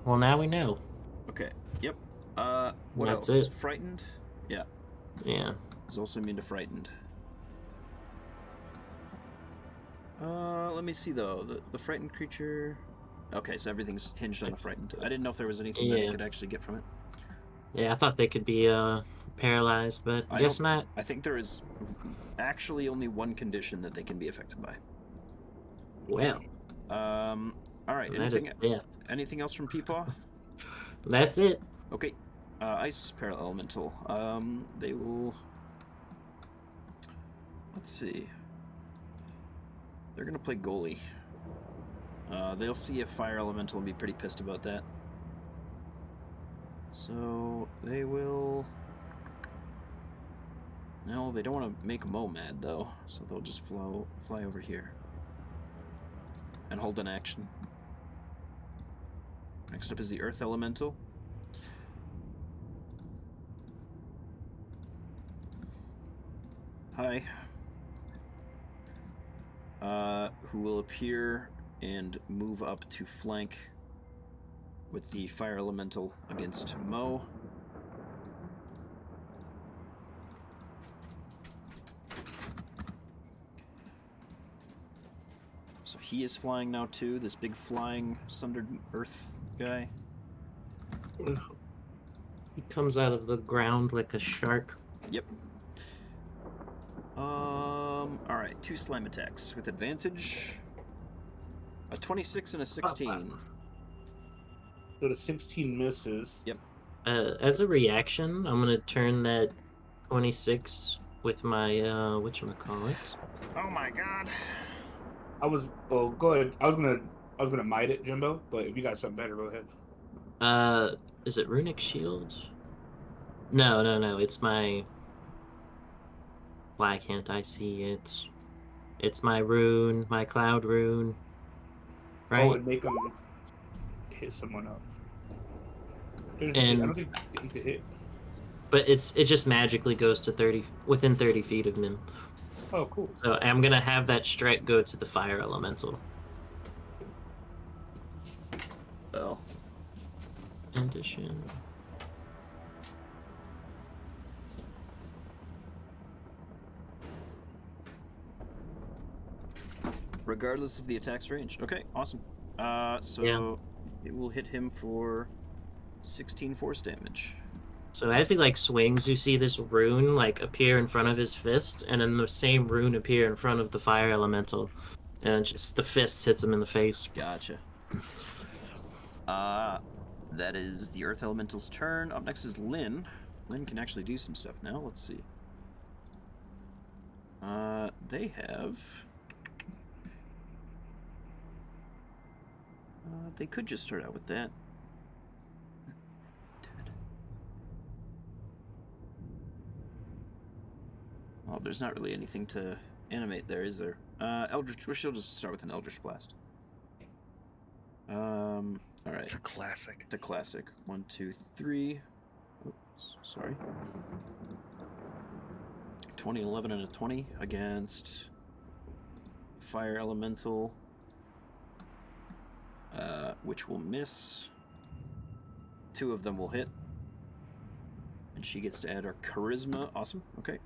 now we know. Okay. Yep. What That's else? it. Frightened? Yeah. Yeah. He's also immune to frightened. Let me see though. The frightened creature. Okay, so everything's hinged on the frightened. I didn't know if there was anything that I Yeah. could actually get from it. Yeah, I thought they could be paralyzed, but I guess don't- not. I think there is actually only one condition that they can be affected by. Well, All right. that is death. Anything else from Peepaw? That's it. Okay. Ice Parallel Elemental. They will. Let's see. They're gonna play goalie. They'll see a Fire Elemental and be pretty pissed about that. So they will. No, they don't want to make Mo mad though, so they'll just fly over here and hold an action. Next up is the Earth Elemental. Hi. Who will appear and move up to flank with the fire elemental against Mo. So he is flying now too, this big flying sundered earth guy. He comes out of the ground like a shark. Yep. Alright, 2 slime attacks with advantage. A 26 and a 16. So the 16 misses. Yep. As a reaction, I'm gonna turn that 26 with my whatchamacallit. Oh my god. Go ahead. I was gonna might it, Jimbo, but if you got something better, go ahead. Is it Runic Shield? No, it's my... Why can't I see it? It's my rune, my cloud rune. Right? Oh, and make him hit someone else. I don't think he could hit. But it just magically goes to within 30 feet of him. Oh, cool. So I'm gonna have that strike go to the fire elemental. Oh. Addition. Regardless of the attack's range. Okay, awesome. It will hit him for 16 force damage. So as he swings, you see this rune appear in front of his fist, and then the same rune appear in front of the fire elemental, and just the fist hits him in the face. Gotcha. That is the earth elemental's turn. Up next is Lynn. Lynn can actually do some stuff now. Let's see. They have... they could just start out with that. Well, there's not really anything to animate there, is there? Eldritch... She'll just start with an Eldritch Blast. Alright. It's a classic. The classic. 1, 2, 3. Oops, sorry. 20, 11, and a 20 against Fire Elemental, which will miss. 2 of them will hit. And she gets to add her Charisma. Awesome. Okay.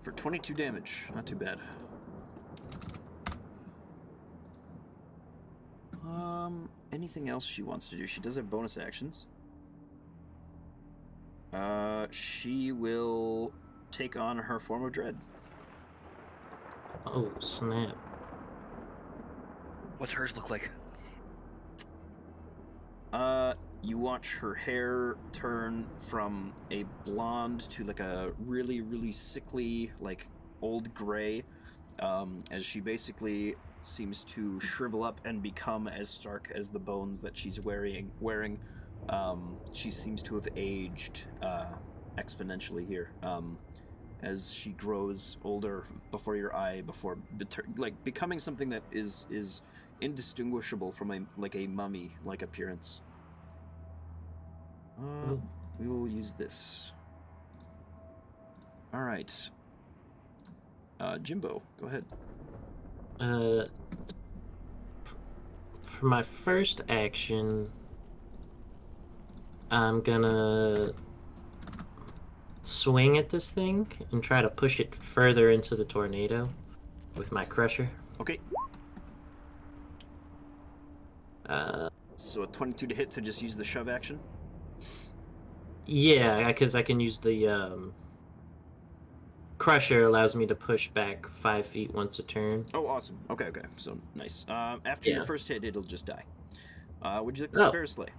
For 22 damage. Not too bad. Anything else she wants to do? She does have bonus actions. She will take on her form of dread. Oh, snap. What's hers look like? You watch her hair turn from a blonde to a really, really sickly, old gray, as she basically seems to shrivel up and become as stark as the bones that she's wearing. She seems to have aged exponentially here, as she grows older before your eye, becoming something that is indistinguishable from a mummy-like appearance. We will use this. All right. Jimbo, go ahead. For my first action, I'm gonna swing at this thing and try to push it further into the tornado with my crusher. Okay. So a 22 to hit to just use the shove action? Yeah, because I can use the crusher allows me to push back 5 feet once a turn. Oh, awesome. Okay. So, nice. After your first hit, it'll just die. Would you like to spare Slay?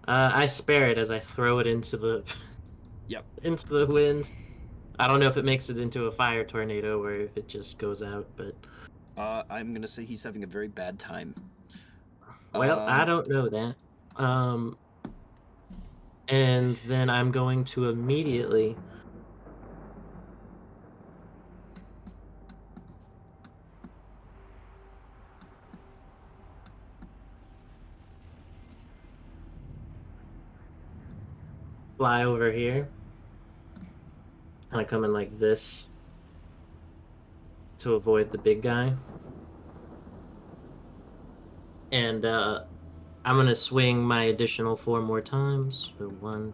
I spare it as I throw it into the... Yep. into the wind. I don't know if it makes it into a fire tornado or if it just goes out, but... I'm gonna say he's having a very bad time. Well, I don't know that. And then I'm going to immediately... fly over here. Kind of come in like this to avoid the big guy. And I'm gonna swing my additional 4 more times. So 1.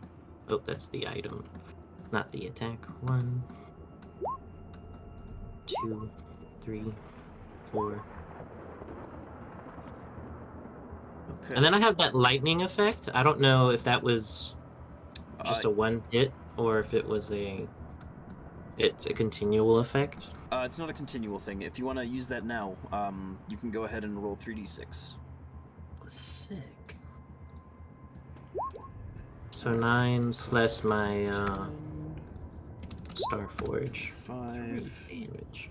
Oh, that's the item, not the attack. 1, 2, 3, 4. Okay. And then I have that lightning effect. I don't know if that was just a one hit or if it was it's a continual effect. It's not a continual thing. If you want to use that now, you can go ahead and roll 3d6. Sick. So 9 plus my Starforge. 5 damage.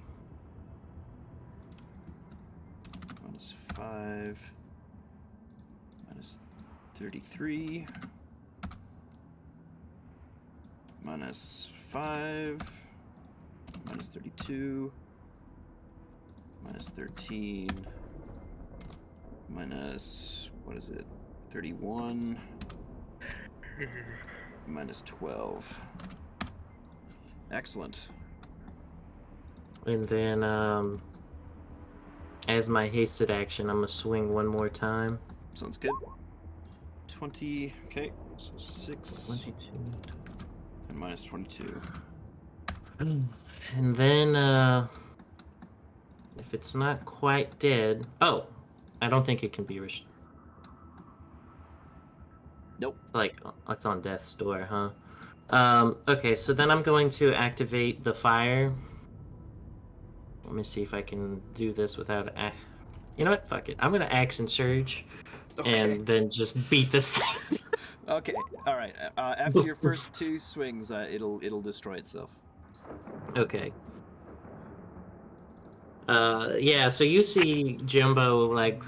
minus 5 minus 33 minus 5 minus 32 minus 13 minus, what is it, 31 minus 12. Excellent. And then as my hasted action, I'm gonna swing one more time. Sounds good. 20, okay, so 6 22. and minus 22. And then if it's not quite dead, oh, I don't think it can be restored. Nope. Like it's on death's door, huh? Okay, so then I'm going to activate the fire. Let me see if I can do this without you know what? Fuck it. I'm gonna action surge, and then just beat this thing. Okay. All right. After your first 2 swings, it'll destroy itself. Okay. Yeah. So you see Jimbo like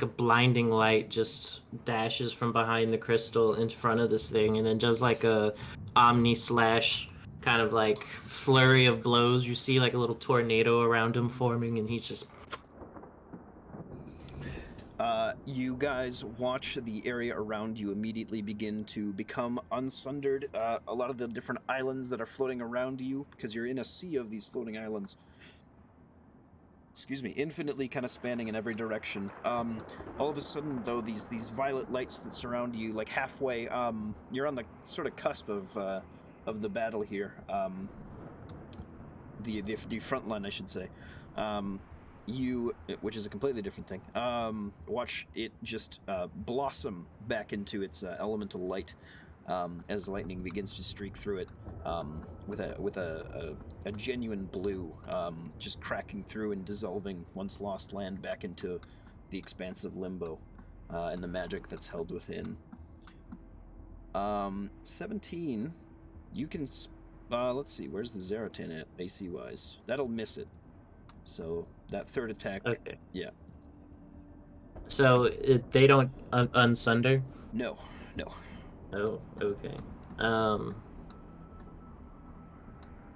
a blinding light just dashes from behind the crystal in front of this thing, and then does like a omni slash kind of like flurry of blows. You see like a little tornado around him forming, and he's just. You guys watch the area around you immediately begin to become unsundered. A lot of the different islands that are floating around you, because you're in a sea of these floating islands, excuse me, infinitely kind of spanning in every direction. All of a sudden, though, these violet lights that surround you, like halfway, you're on the sort of cusp of the battle here. The front line, I should say. You, which is a completely different thing, watch it just blossom back into its elemental light as lightning begins to streak through it with a genuine blue, just cracking through and dissolving once lost land back into the expanse of limbo and the magic that's held within. 17, you can, let's see, where's the Zaratan at AC-wise? That'll miss it. So that third attack. Okay. Yeah. So they don't unsunder? No. Oh, okay.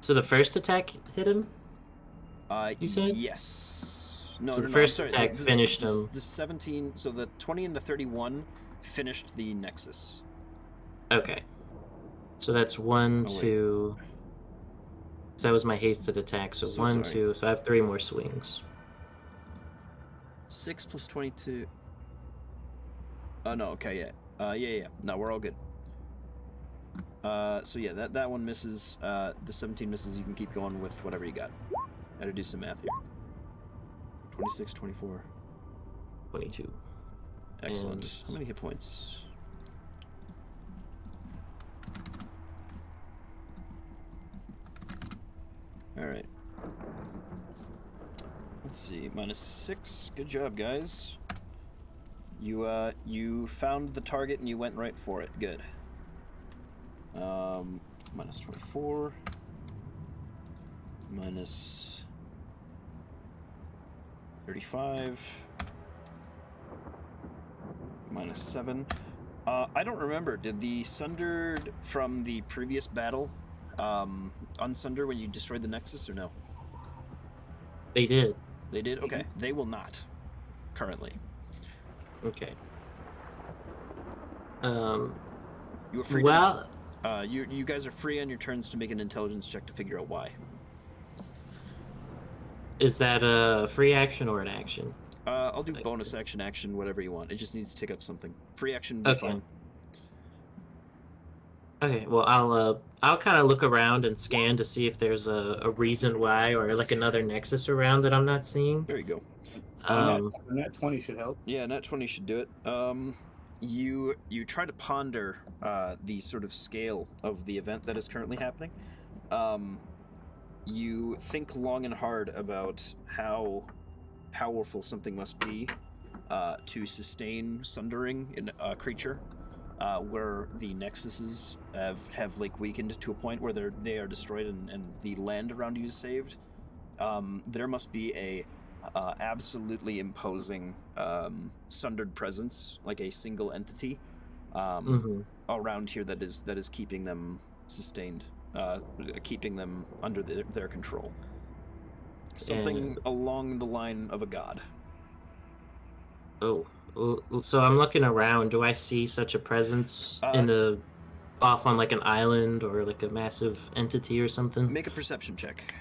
So the first attack hit him? You said? Yes. No, so no, the no, first sorry. attack finished him. The 17, so the 20 and the 31 finished the Nexus. Okay. So that's 1, 2... So that was my hasted attack, so 1, 2, so I have 3 more swings. 6 plus 22... Oh, no, okay, yeah. Yeah. No, we're all good. So yeah, that one misses. The 17 misses. You can keep going with whatever you got. Gotta do some math here. 26, 24. 22. Excellent. And... How many hit points? Alright. Let's see. -6. Good job, guys. You found the target and you went right for it. Good. -24. -35. -7. I don't remember. Did the Sundered from the previous battle unsunder when you destroyed the Nexus, or no? They did. They did? Okay. They will not. Currently. Okay. You were free well... you guys are free on your turns to make an intelligence check to figure out why. Is that a free action or an action? I'll do bonus action, whatever you want. It just needs to take up something. Free action would be fine. Okay, well, I'll kind of look around and scan to see if there's a reason why or like another nexus around that I'm not seeing. There you go. Nat 20 should help. Yeah, nat 20 should do it. You try to ponder the sort of scale of the event that is currently happening. You think long and hard about how powerful something must be to sustain sundering in a creature, where the nexuses have like weakened to a point where they are destroyed and the land around you is saved. There must be a absolutely imposing sundered presence, like a single entity around here that is keeping them sustained, keeping them under their control. Something along the line of a god. Oh, so I'm looking around. Do I see such a presence off on like an island or like a massive entity or something? Make a perception check.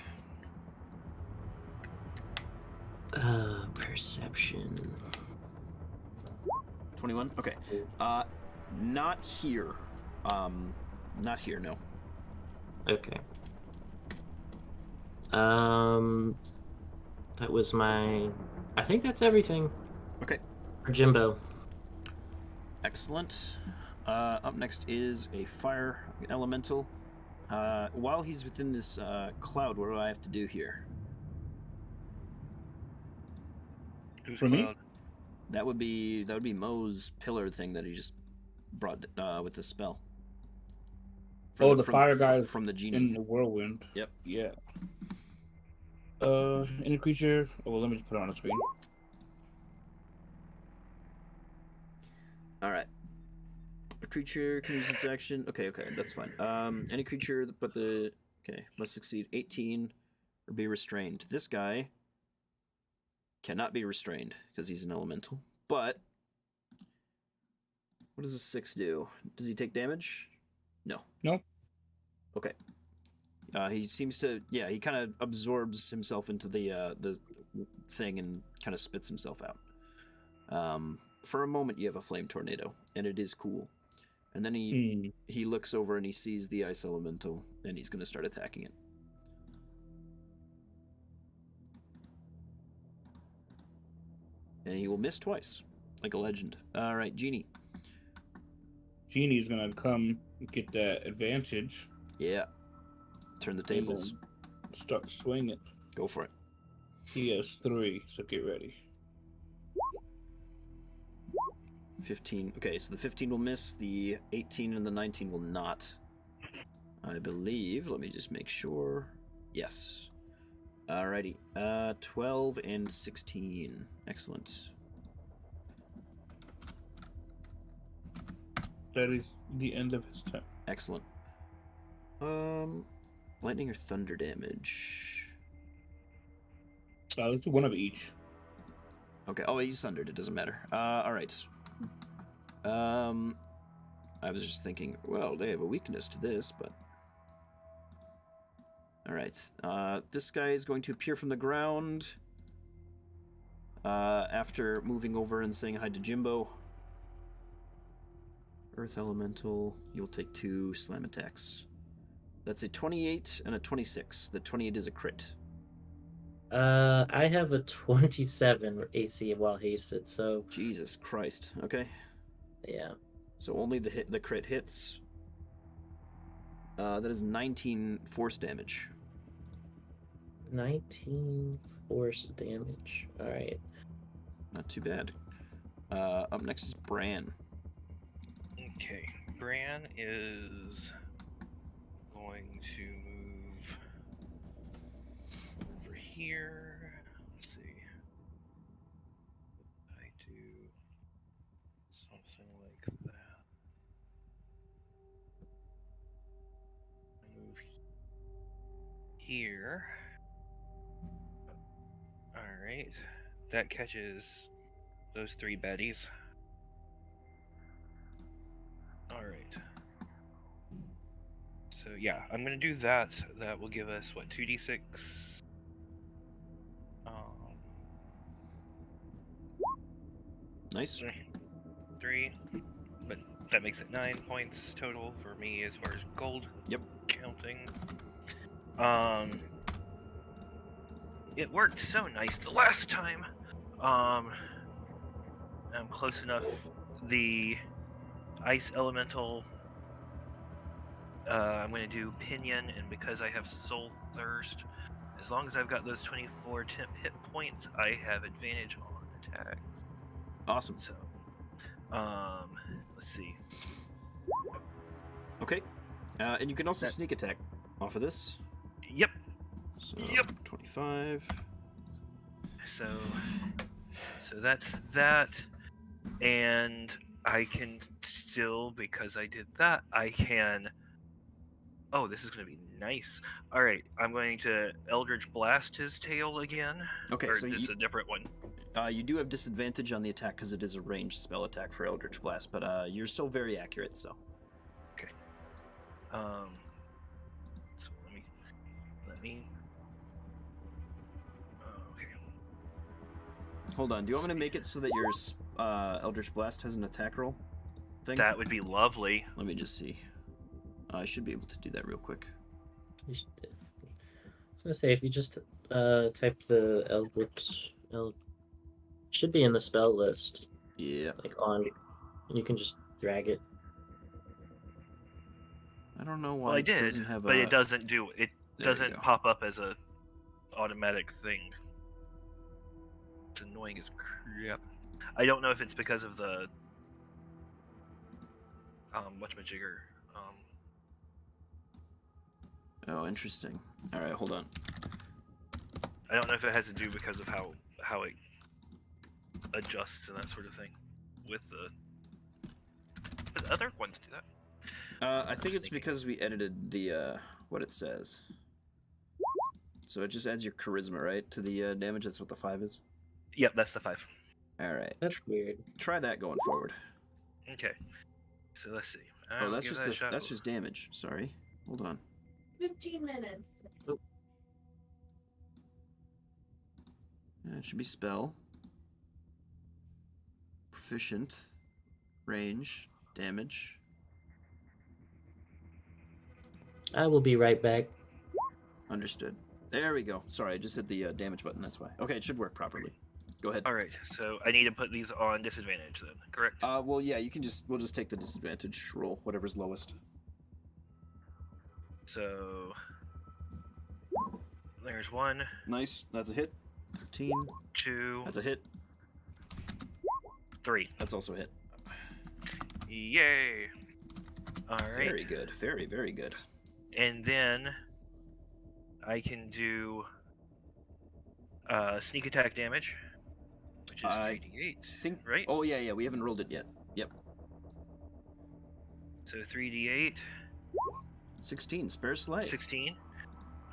Perception. 21? Okay. Not here. Not here, no. Okay. That was my... I think that's everything. Okay. For Jimbo. Excellent. Up next is a fire elemental. While he's within this cloud, what do I have to do here? Who's For me? cloud? That would be Mo's pillar thing that he just brought with the spell. The fire guys from the genie in the whirlwind. Yep. Yeah. Any creature. Oh, well, let me just put it on the screen. All right. A creature can use its action. Okay, that's fine. Any creature must succeed 18 or be restrained. This guy cannot be restrained because he's an elemental. But what does a 6 do? Does he take damage? No. No. Okay. He seems to, he kind of absorbs himself into the thing and kind of spits himself out. For a moment, you have a flame tornado, and it is cool. And then he looks over and he sees the ice elemental, and he's going to start attacking it. And he will miss twice, like a legend. All right, Genie. Genie's gonna come get that advantage. Yeah. Turn the tables. Start swinging. Go for it. He has 3, so get ready. 15. Okay, so the 15 will miss. The 18 and the 19 will not. I believe. Let me just make sure. Yes. Alrighty. 12 and 16. Excellent. That is the end of his turn. Excellent. Lightning or thunder damage? Let's do one of each. Okay. Oh, he's thundered. It doesn't matter. Alright. I was just thinking, well, they have a weakness to this, but... Alright. This guy is going to appear from the ground after moving over and saying hi to Jimbo. Earth Elemental, you'll take 2 slam attacks. That's a 28 and a 26. The 28 is a crit. I have a 27 AC while hasted, so... Jesus Christ. Okay. Yeah. So only the crit hits. That is 19 force damage. 19 force damage. Alright. Not too bad. Up next is Bran. Okay, Bran is going to move over here. Let's see. I do something like that. I move here. Alright. That catches those 3 baddies. Alright. So yeah, I'm gonna do that. That will give us, what, 2d6? Nice. 3, but that makes it 9 points total for me as far as gold Yep. counting. It worked so nice the last time. I'm close enough. The ice elemental, I'm going to do Pinion, and because I have Soul Thirst, as long as I've got those 24 temp hit points, I have advantage on attacks. Awesome. So, let's see. Okay. And you can also sneak attack off of this. Yep. So, Yep. 25. So that's that, and I can still, because I did that, I can. Oh, this is going to be nice. All right, I'm going to Eldritch Blast his tail again. Okay, or so it's a different one. You do have disadvantage on the attack because it is a ranged spell attack for Eldritch Blast, but you're still very accurate, so. Okay. So let me. Okay. Hold on. Do you want me to make it so that your Eldritch Blast has an attack roll thing? That would be lovely. Let me just see. I should be able to do that real quick. I was gonna say, if you just type the Eldritch, should be in the spell list. Yeah. Like on, and you can just drag it. I don't know why Well, I it did, doesn't have but a... it doesn't do it. There you Doesn't go. pop up as a automatic thing. It's annoying as crap. I don't know if it's because of the whatchamajigger. Oh, interesting. All right, hold on. I don't know if it has to do because of how it adjusts and that sort of thing with but other ones do that. I think it's because we edited the what it says. So it just adds your charisma, right, to the damage. That's what the 5 is. Yep, that's the 5. All right. That's weird. Try that going forward. Okay, so let's see. Oh, I'll that's give just that a shot. that's just damage. Sorry. Hold on. 15 minutes. It should be spell. Proficient. Range. Damage. I will be right back. Understood. There we go. Sorry, I just hit the damage button. That's why. Okay, it should work properly. Go ahead. All right, so I need to put these on disadvantage then, correct? Well, yeah, we'll just take the disadvantage roll, whatever's lowest. So there's 1, Nice. That's a hit. 13. 2, That's a hit. 3. That's also a hit. Yay! All right. Very good. Very, very good. And then I can do sneak attack damage, which is 3d8. Right? Oh, yeah, we haven't rolled it yet. Yep. So 3d8. 16. Spare slay. 16.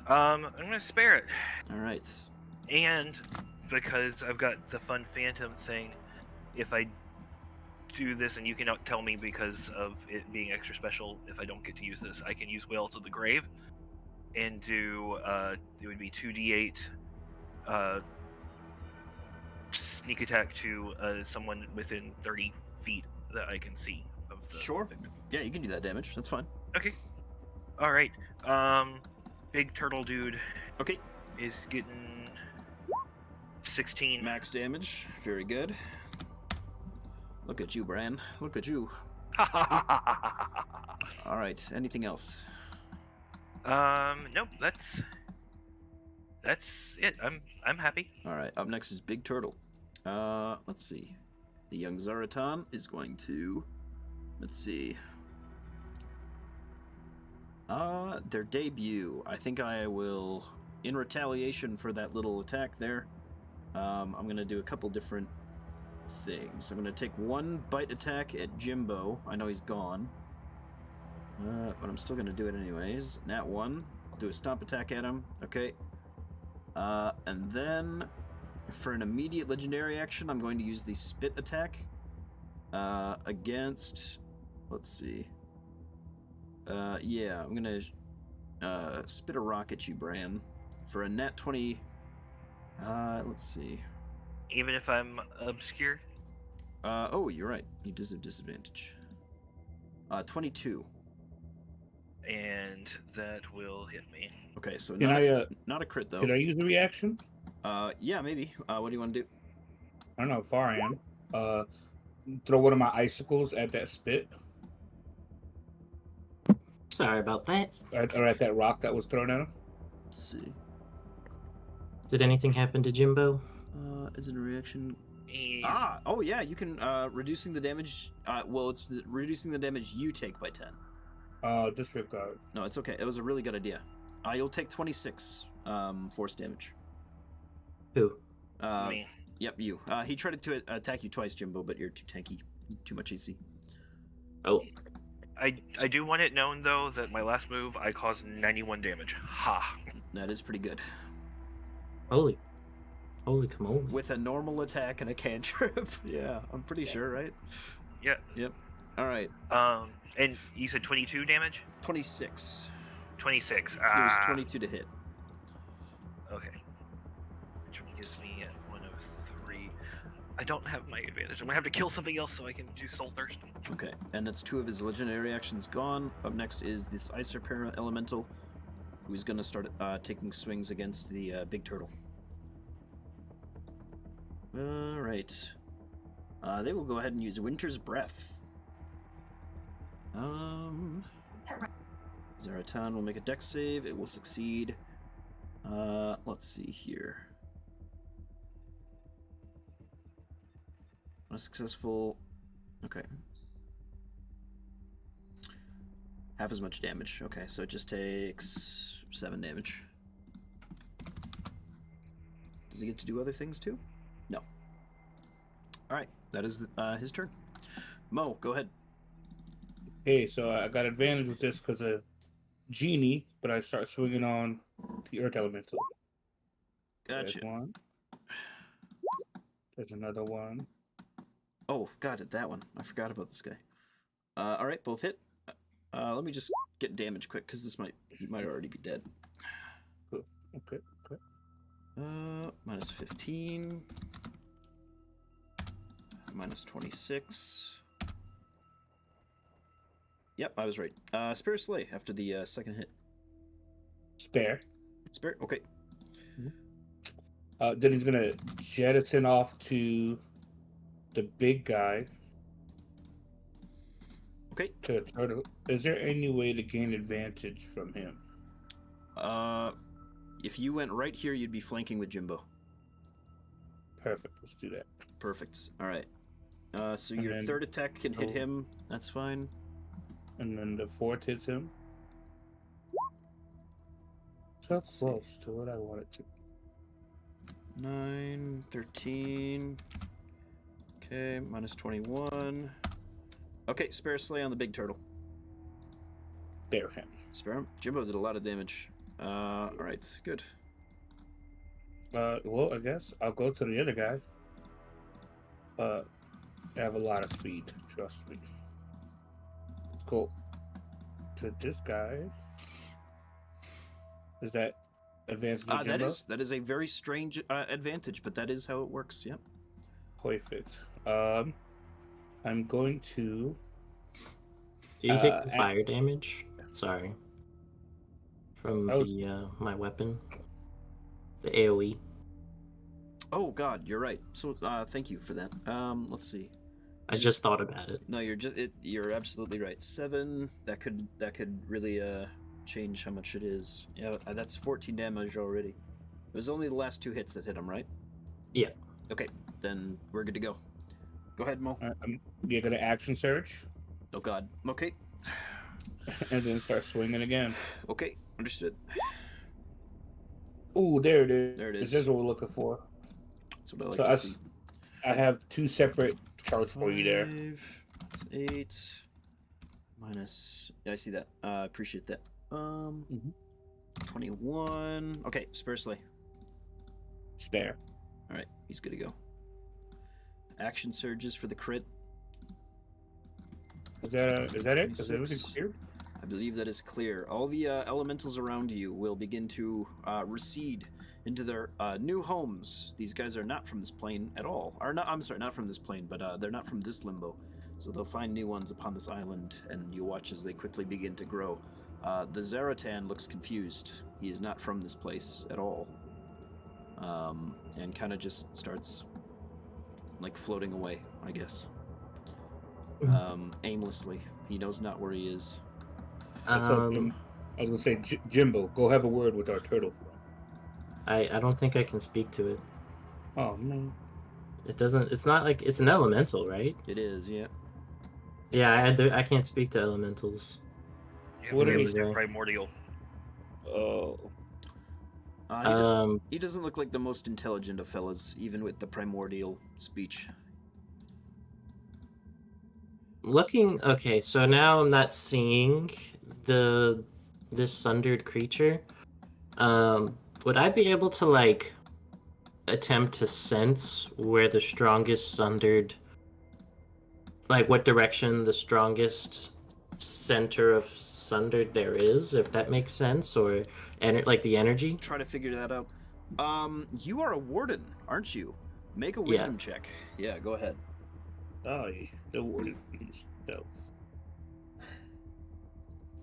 I'm gonna spare it, All right. and because I've got the fun phantom thing, if I do this, and you can tell me because of it being extra special, if I don't get to use this, I can use Wails of the Grave, and do it would be 2d8 sneak attack to someone within 30 feet that I can see of the Sure. victim. Yeah, you can do that damage. That's fine. Okay. All right. Big turtle dude Okay. is getting 16. Max damage. Very good. Look at you, Bran. Look at you. All right. Anything else? Nope. That's it. I'm happy. All right. Up next is Big Turtle. Let's see. The young Zaratan is going to. Let's see. Their debut. I think I will, in retaliation for that little attack there, I'm gonna do a couple different things. I'm gonna take one bite attack at Jimbo. I know he's gone, but I'm still gonna do it anyways. Nat 1. I'll do a stomp attack at him. Okay. And then for an immediate legendary action, I'm going to use the spit attack against. Let's see. Yeah, I'm gonna spit a rock at you, Bran, for a nat 20. Let's see. Even if I'm obscure. Oh, you're right. He does have disadvantage. 22. And that will hit me. Okay, so Can not a crit though. Can I use the reaction? Yeah, maybe. What do you want to do? I don't know how far I am. Throw one of my icicles at that spit, Sorry about that. or at that rock that was thrown at him. Let's see. Did anything happen to Jimbo? Is it a reaction? He's- Oh yeah, you can reducing the damage. Well, it's reducing the damage you take by 10. Disregard. No, it's okay. It was a really good idea. You'll take 26 force damage. Who? me. Yep, you. He tried to attack you twice, Jimbo, but you're too tanky. Too much AC. Oh, I do want it known though that my last move I caused 91 damage. Ha! That is pretty good. holy camole. With a normal attack and a cantrip. Yeah, I'm pretty sure, right? Yeah. Yep. All right. And you said 22 damage? 26. 26. So it was 22 to hit. Okay. Which gives me 1 of 3. I don't have my advantage. I'm gonna have to kill something else so I can do Soul Thirst. Okay, and that's 2 of his legendary actions gone. Up next is this Ice Repair Elemental, who's gonna start taking swings against the big turtle. Alright. They will go ahead and use Winter's Breath. Zaratan will make a dex save. It will succeed. Let's see here. Unsuccessful. Okay. Half as much damage. Okay, so it just takes 7 damage. Does he get to do other things too? No. Alright, that is his turn. Mo, go ahead. Hey, so I got advantage with this because of Genie, but I start swinging on the Earth Elemental. Gotcha. There's one. There's another one. Oh, got it, that one. I forgot about this guy. Alright, both hit. Let me just get damage quick, because he might already be dead. Cool. Okay. Minus 15. Minus 26. Yep, I was right. Spare Slay after the second hit. Spare. Spare? Okay. Then he's gonna jettison off to the big guy. Okay. To the turtle. Is there any way to gain advantage from him? If you went right here, you'd be flanking with Jimbo. Perfect. Let's do that. Perfect. Alright. So And your then- third attack can hit him. That's fine. And then the fourth hits him. So Let's see. close to what I wanted to. 9, 13. Okay, minus 21. Okay, Spare Slay on the big turtle. Spare him. Spare him. Jimbo did a lot of damage. Alright, good. Well, I guess I'll go to the other guy. I have a lot of speed. Trust me. Go to this guy. Is that advantage? That is a very strange advantage, but that is how it works. Yep. Perfect. I'm going to. Do you take the fire damage? Sorry. From I was- my weapon. The AoE. Oh God, you're right. So thank you for that. Let's see. I just thought about it. No, you're absolutely right. 7. That could really change how much it is. Yeah, that's 14 damage already. It was only the last 2 hits that hit him, right? Yeah. Okay, then we're good to go. Go ahead, Mo. You're gonna action surge, Oh God. Okay. and then start swinging again. Okay, understood. Ooh, there it is. There it is. This is what we're looking for. That's what I like So to see. I have 2 separate charts for you there. 5, minus 8. Minus. Yeah, I see that. Appreciate that. 21. Okay, Spare Slay. Spare. All right, he's good to go. Action surges for the crit. Is that it? Is 26. everything cleared? I believe that is clear. All the elementals around you will begin to recede into their new homes. These guys are not from this plane at all. Or not, I'm sorry, not from this plane, but they're not from this limbo. So they'll find new ones upon this island, and you watch as they quickly begin to grow. The Zaratan looks confused. He is not from this place at all. And kind of just starts, like, floating away, I guess. Aimlessly. He knows not where he is. What's up, Jim? I was gonna say, Jimbo, go have a word with our turtle friend. I don't think I can speak to it. Oh man, It doesn't. It's not like it's an elemental, right? It is, yeah. Yeah, I can't speak to elementals. You What have are to you- use primordial. oh, He doesn't look like the most intelligent of fellas, even with the primordial speech. Okay, so now I'm not seeing this sundered creature. Would I be able to like attempt to sense where the strongest sundered, like what direction the strongest center of sundered there is, if that makes sense, or like the energy? Try to figure that out. You are a warden, aren't you? Make a wisdom check. Yeah, go ahead. the warden himself.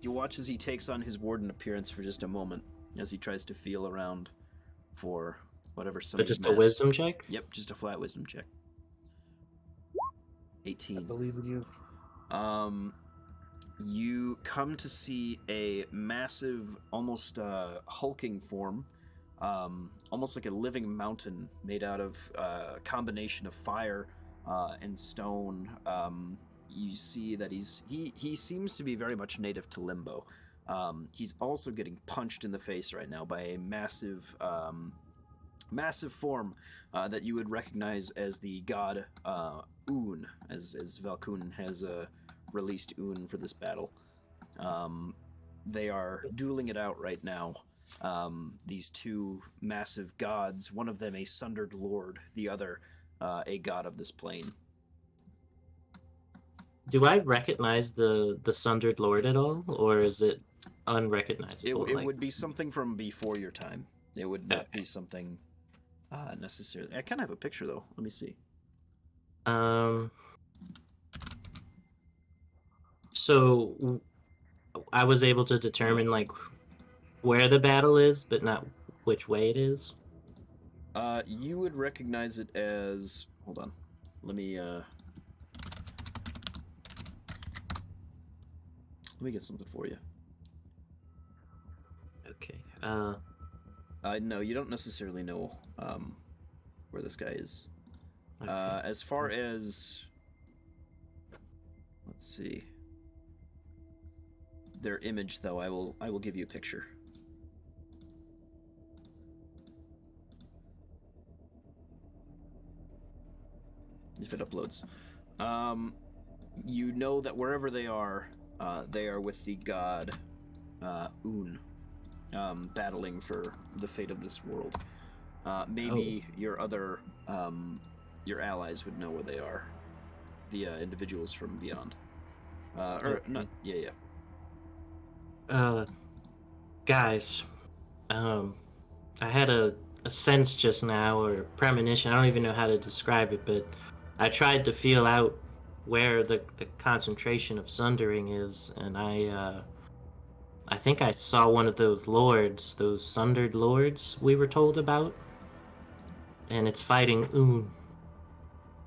You watch as he takes on his warden appearance for just a moment, as he tries to feel around for whatever But somebody's just a wisdom check? Yep, just a flat wisdom check. I 18. believe in you. You come to see a massive, almost hulking form, almost like a living mountain made out of a combination of fire and stone. You see that he seems to be very much native to Limbo. He's also getting punched in the face right now by a massive form that you would recognize as the god Un, as Valkun has released Un for this battle. They are dueling it out right now. These two massive gods, one of them a sundered lord, the other a god of this plane. Do I recognize the sundered lord at all, or is it unrecognizable? It would be something from before your time. It would not be something necessarily. I kind of have a picture though. Let me see. So I was able to determine like where the battle is, but not which way it is. You would recognize it as. Hold on. Let me get something for you. Okay. No, you don't necessarily know where this guy is. Okay. As far as, let's see, their image though, I will give you a picture. If it uploads. You know that wherever they are with the god Un, battling for the fate of this world. Maybe your other your allies would know where they are. The individuals from beyond. Not. Yeah. Guys, I had a sense just now, or premonition. I don't even know how to describe it, but I tried to feel out where the concentration of sundering is, and I think I saw one of those lords, those sundered lords we were told about, and it's fighting Un,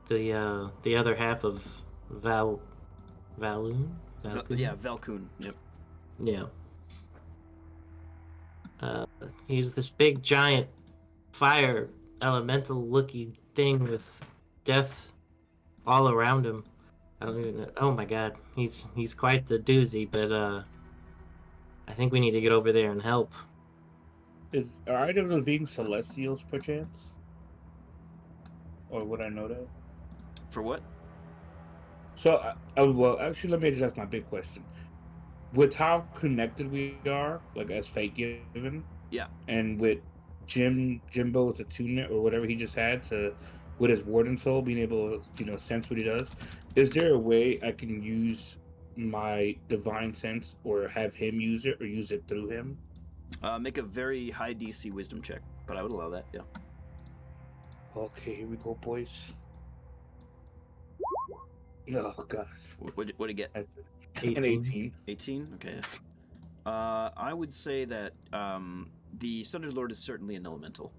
the other half of Valun. Yeah, Valkun. Yep. Yeah. He's this big giant fire elemental looking thing with death all around him. I don't even know. Oh my god, he's quite the doozy, but I think we need to get over there and help. Are either of those being celestials, perchance? Or would I know that? For what? So, well, actually, let me just ask my big question. With how connected we are, like as fate given, Yeah. and with Jimbo's attunement or whatever he just had with his warden soul being able to, sense what he does, is there a way I can use my divine sense, or have him use it, or use it through him? Make a very high DC wisdom check, but I would allow that. Yeah. Okay, here we go, boys. Oh gosh, What do you get? that's an 18. 18. 18. Okay. I would say that the Thunder Lord is certainly an elemental.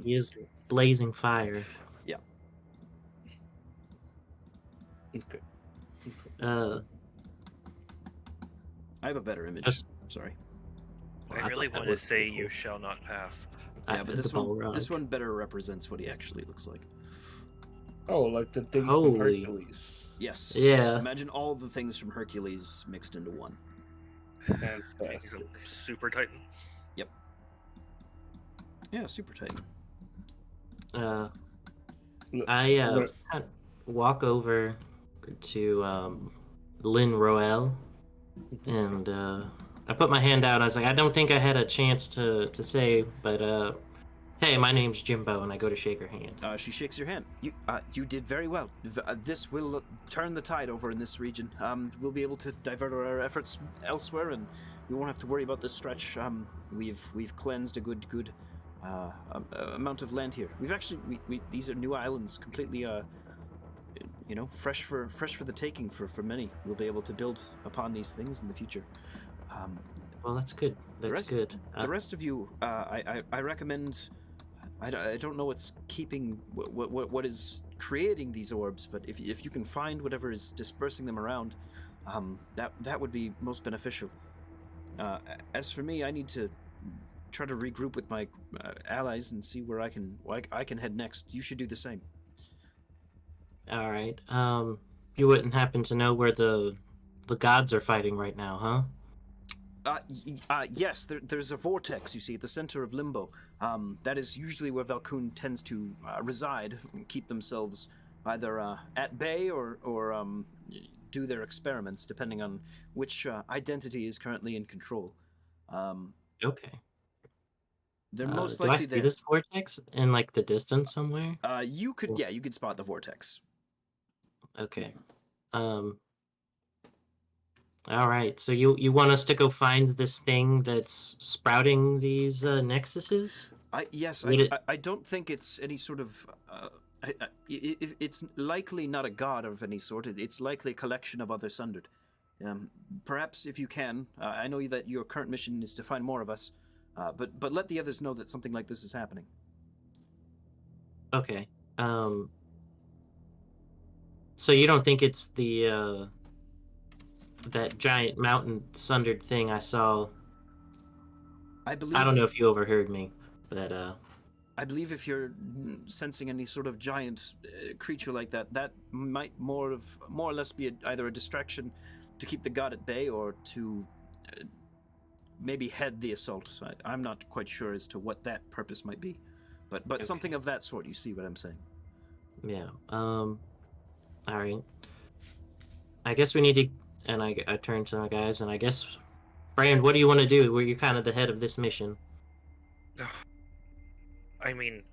He is blazing fire. Yeah. Okay. I have a better image. Just- Sorry. Well, I really thought that want to was say pretty you cool. shall not pass. Yeah, but The this Balrog. one better represents what he actually looks like. Oh, like the thing Holy. from Hercules. Yes. Yeah. Imagine all the things from Hercules mixed into one. He's a Fantastic. super titan. Yeah, Super Titan. I What- kind of walk over to Lynn Roel, and I put my hand out. I was like, I don't think I had a chance to say, but hey, my name's Jimbo, and I go to shake her hand. She shakes your hand. You did very well. This will turn the tide over in this region. We'll be able to divert our efforts elsewhere, and we won't have to worry about this stretch. We've cleansed a good amount of land here. We've actually these are new islands, completely fresh for the taking for many. We'll be able to build upon these things in the future. Well, that's good. That's good. The rest of you, I recommend. I don't know what's keeping what is creating these orbs, but if you can find whatever is dispersing them around, that would be most beneficial. As for me, I need to try to regroup with my allies and see where I can head next. You should do the same. All right. You wouldn't happen to know where the gods are fighting right now, huh? Yes, there's a vortex, you see, at the center of Limbo. That is usually where Valkun tends to reside and keep themselves either at bay or do their experiments, depending on which identity is currently in control. Okay. They're most do I likely see there. this vortex in like the distance somewhere? You could spot the vortex. Okay. All right. So you want us to go find this thing that's sprouting these nexuses? Yes, Would it- I don't think it's any sort of. It's likely not a god of any sort. It's likely a collection of other sundered. Perhaps if you can, I know that your current mission is to find more of us, but let the others know that something like this is happening. Okay. So you don't think it's the that giant mountain sundered thing I saw? I believe. I don't know if you overheard me, but I believe if you're sensing any sort of giant creature like that, that might more or less be either a distraction to keep the god at bay or to maybe head the assault. I'm not quite sure as to what that purpose might be, but Okay. something of that sort. You see what I'm saying? yeah. All right. I guess we need to. And I turn to my guys, and I guess, Brand, what do you want to do? You're kind of the head of this mission. I mean,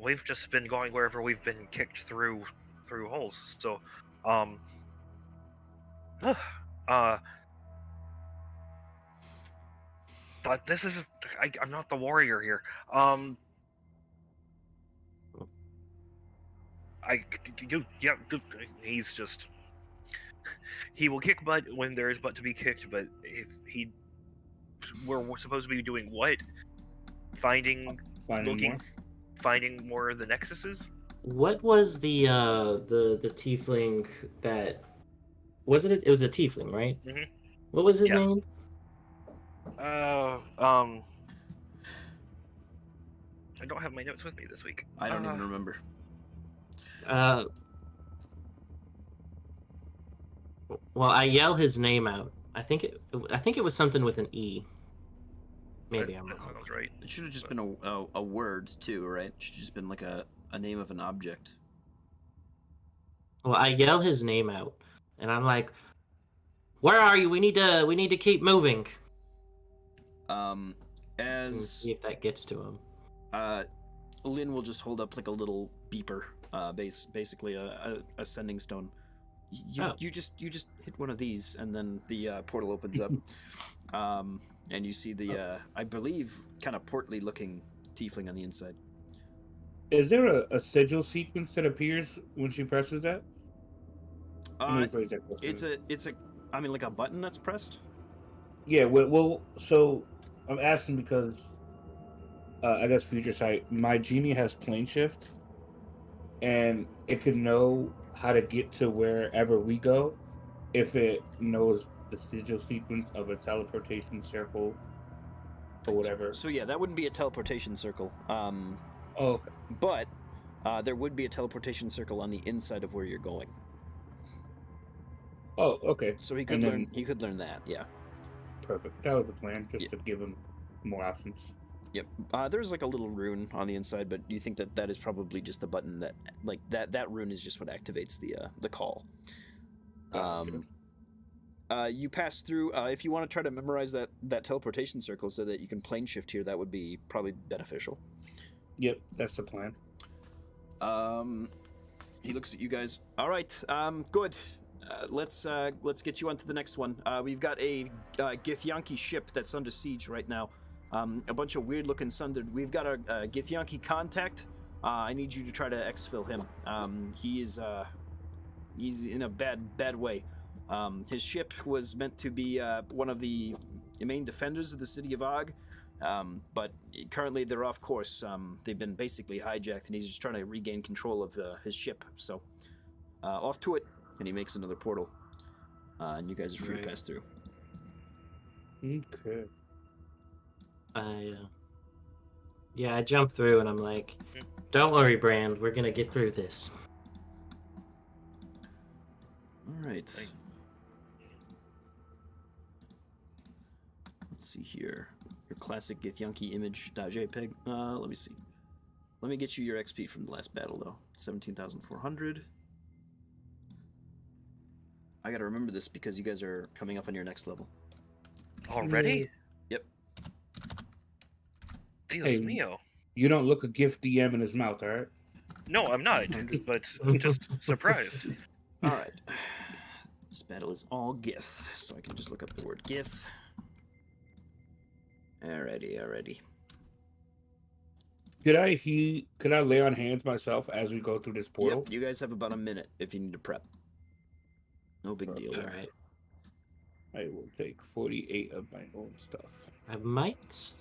we've just been going wherever we've been kicked through holes. So, but this is I'm not the warrior here. He's just he will kick butt when there is butt to be kicked. But if we're supposed to be doing what? Finding more of the nexuses. What was the tiefling that was it? It was a tiefling, right? Mhm. What was his Yeah. name? I don't have my notes with me this week. I don't even remember. Well, I yell his name out. I think it was something with an E. Maybe I'm that wrong. sounds right. It should have just been a word too, right? It should have just been like a name of an object. Well, I yell his name out, and I'm like, "Where are you? We need to keep moving." And see if that gets to him. Lynn will just hold up like a little beeper, basically a sending stone. You just hit one of these, and then the portal opens up, and you see the I believe kind of portly looking tiefling on the inside. Is there a sigil sequence that appears when she presses that? Let me rephrase that question. It's a I mean like a button that's pressed. Yeah. Well, so I'm asking because I guess future sight. My genie has plane shift, and it can know how to get to wherever we go if it knows the sigil sequence of a teleportation circle or whatever. So yeah, that wouldn't be a teleportation circle. Oh, okay. But there would be a teleportation circle on the inside of where you're going. Oh, okay. So he And could learn. then- He could learn that. Yeah. Perfect. That was the plan, just Yeah. to give him more options. Yep. There's like a little rune on the inside, but you think that that is probably just the button that, like that rune is just what activates the call. Gotcha. You pass through. If you want to try to memorize that teleportation circle so that you can plane shift here, that would be probably beneficial. Yep, that's the plan. He looks at you guys. All right. Good. Let's get you on to the next one. We've got a Githyanki ship that's under siege right now. A bunch of weird-looking sundered. We've got a Githyanki contact. I need you to try to exfil him. He's in a bad way. His ship was meant to be one of the main defenders of the city of Og, but currently they're off course. They've been basically hijacked, and he's just trying to regain control of his ship. So, off to it, and he makes another portal, and you guys are free to pass through. Okay. I jump through, and I'm like, "Don't worry, Brand. We're gonna get through this." All right. Let's see here. Your classic Githyanki image.jpg. Let me see. Let me get you your XP from the last battle, though. 17,400. I gotta remember this because you guys are coming up on your next level. Already? Yep. Dios Hey. mío. You don't look a gift DM in his mouth, all right? No, I'm not, but I'm just surprised. All right. This battle is all Gith, so I can just look up the word Gith. Alrighty. Could I lay on hands myself as we go through this portal? Yep, you guys have about a minute if you need to prep. No big deal All there. right. I will take 48 of my own stuff. I might.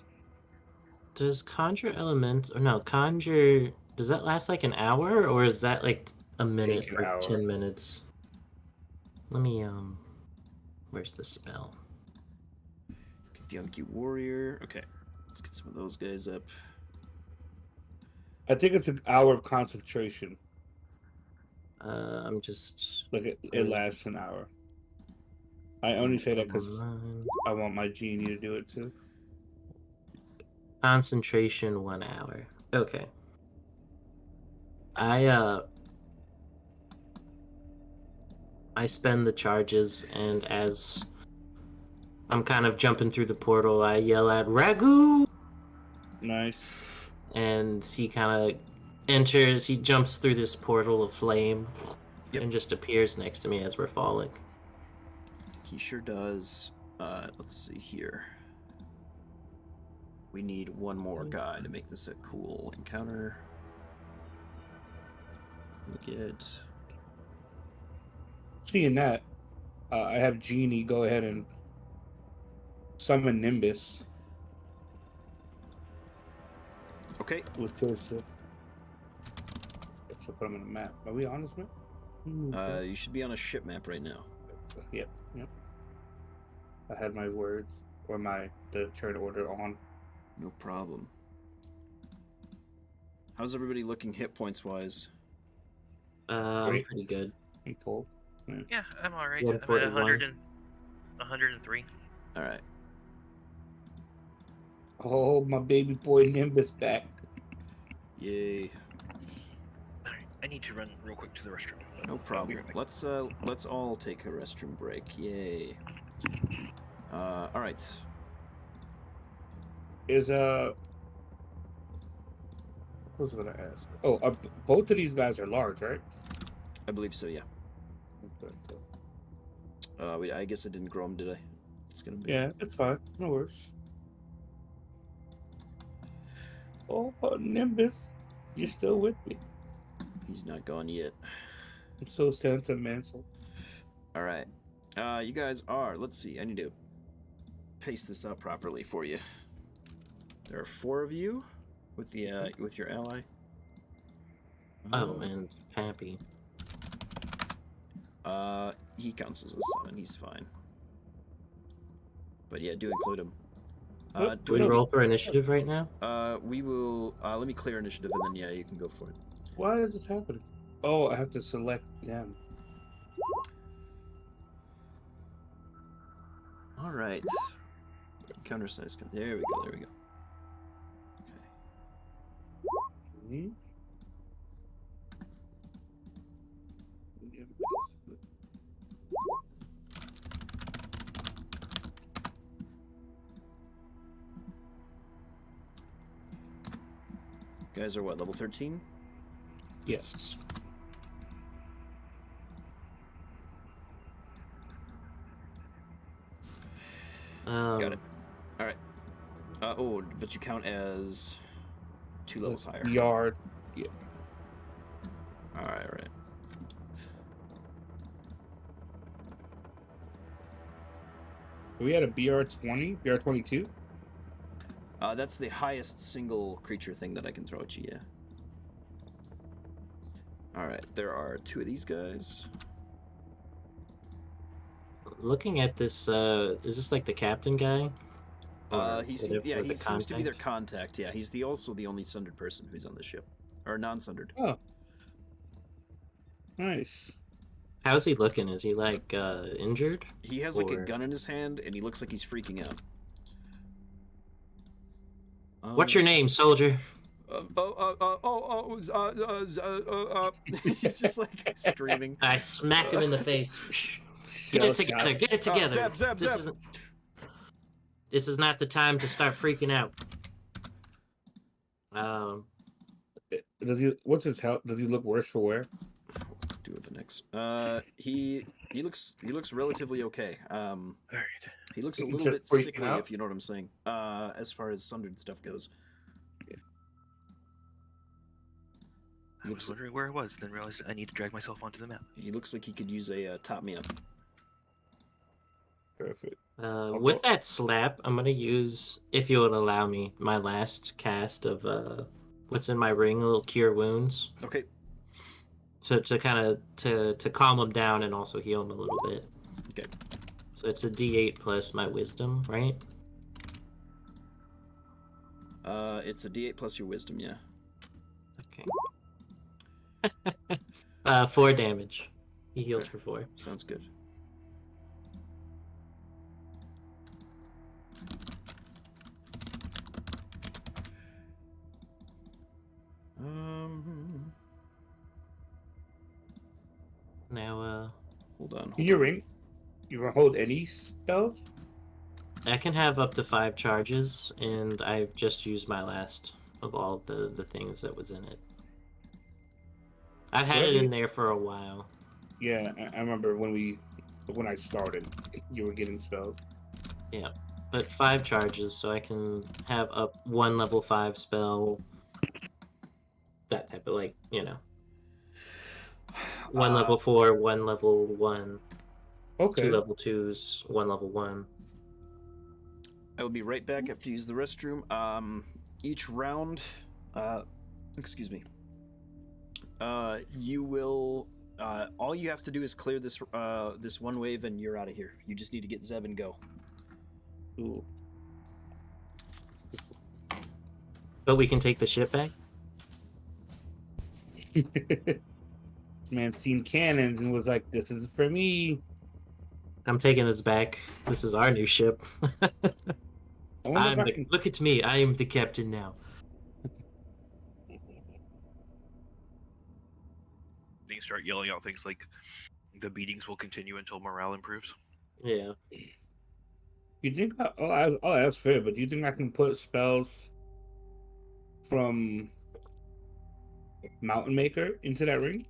Does conjure element or no conjure? Does that last like an hour or is that like a minute Take an or hour. 10 minutes? Let me Where's the spell? Githyanki Warrior. Okay, let's get some of those guys up. I think it's an hour of concentration. I'm just. Like it lasts an hour. I only say that because I want my genie to do it too. Concentration 1 hour. Okay. I spend the charges, and as I'm kind of jumping through the portal, I yell at Ragu, Nice. and he kind of enters. He jumps through this portal of flame, Yep. and just appears next to me as we're falling. He sure does. Let's see here. We need one more guy to make this a cool encounter. Look at. Seeing that, I have Genie go ahead and summon Nimbus Okay. with Tilsa. So put him on the map. Are we on this map? You should be on a ship map right now. Yep. I had my words or the turn order on. No problem. How's everybody looking hit points wise? I'm Great. pretty good. I'm full. Yeah, I'm alright. Yeah, I'm at 41. 103. All right. Oh, my baby boy Nimbus back. Yay. Alright, I need to run real quick to the restroom. No I'll be problem. right back. Let's all take a restroom break. Yay. All right. Is what was I gonna ask? Oh, both of these guys are large, right? I believe so. Yeah. I guess I didn't grow him, did I? It's gonna be. Yeah, it's fine. No worries. Oh, Nimbus, you're still with me. He's not gone yet. I'm so sentimental. All right. You guys are. Let's see. I need to pace this out properly for you. There are 4 of you with the with your ally. Oh, and Pappy. He counts as a summon. He's fine. But yeah, do include him. Do we roll for initiative right now? We will. Let me clear initiative, and then yeah, you can go for it. Why is this happening? Oh, I have to select them. All right. Counter size. There we go. There we go. Okay. Hmm? You guys are what, level 13? Yes. Got it. All right. Oh, but you count as 2 levels higher. Yard. Yeah. All right. All right. We had a BR20, BR22. That's the highest single creature thing that I can throw at you. Yeah. All right. There are 2 of these guys. Looking at this, is this like the captain guy? He seems to be their contact. Yeah, he's also the only sundered person who's on the ship, or non-sundered. Oh, nice. How's he looking? Is he like injured? He has like a gun in his hand, and he looks like he's freaking out. What's your name, soldier? He's just like screaming. I smack him in the face. Get it together. Get it together. This is not the time to start freaking out. Does he? What's his health? Does he look worse for wear? Do with the next. He looks relatively okay. All right. He looks a little Just bit freaking sickly, out? if you know what I'm saying. As far as sundered stuff goes. I was wondering where I was, then realized I need to drag myself onto the map. He looks like he could use a top me up. Perfect. With that slap, I'm gonna use, if you would allow me, my last cast of what's in my ring, a little cure wounds. Okay. So to kind of to calm him down and also heal him a little bit. Okay. So it's a D8 plus my wisdom, right? It's a D8 plus your wisdom, yeah. Okay. 4 damage. He heals for 4. Sounds good. Now, hold on. In your ring, you can hold any spell. I can have up to 5 charges, and I've just used my last of all the things that was in it. I've had it in there for a while. Yeah, I remember when I started, you were getting spells. Yeah, but 5 charges, so I can have up 1 level 5 spell. That type of, like, you know. 1 level 4, 1 level 1. Okay. 2 level 2s, 1 level 1. I will be right back after you use the restroom. Each round, excuse me. You will. All you have to do is clear this this one wave, and you're out of here. You just need to get Zeb and go. Ooh. But we can take the ship back? Man seen cannons and was like, "This is for me." I'm taking this back. This is our new ship. Look at me. I am the captain now. They start yelling out things like, "The beatings will continue until morale improves." Yeah. You think? I'll ask fair, but do you think I can put spells from Mountain Maker into that ring?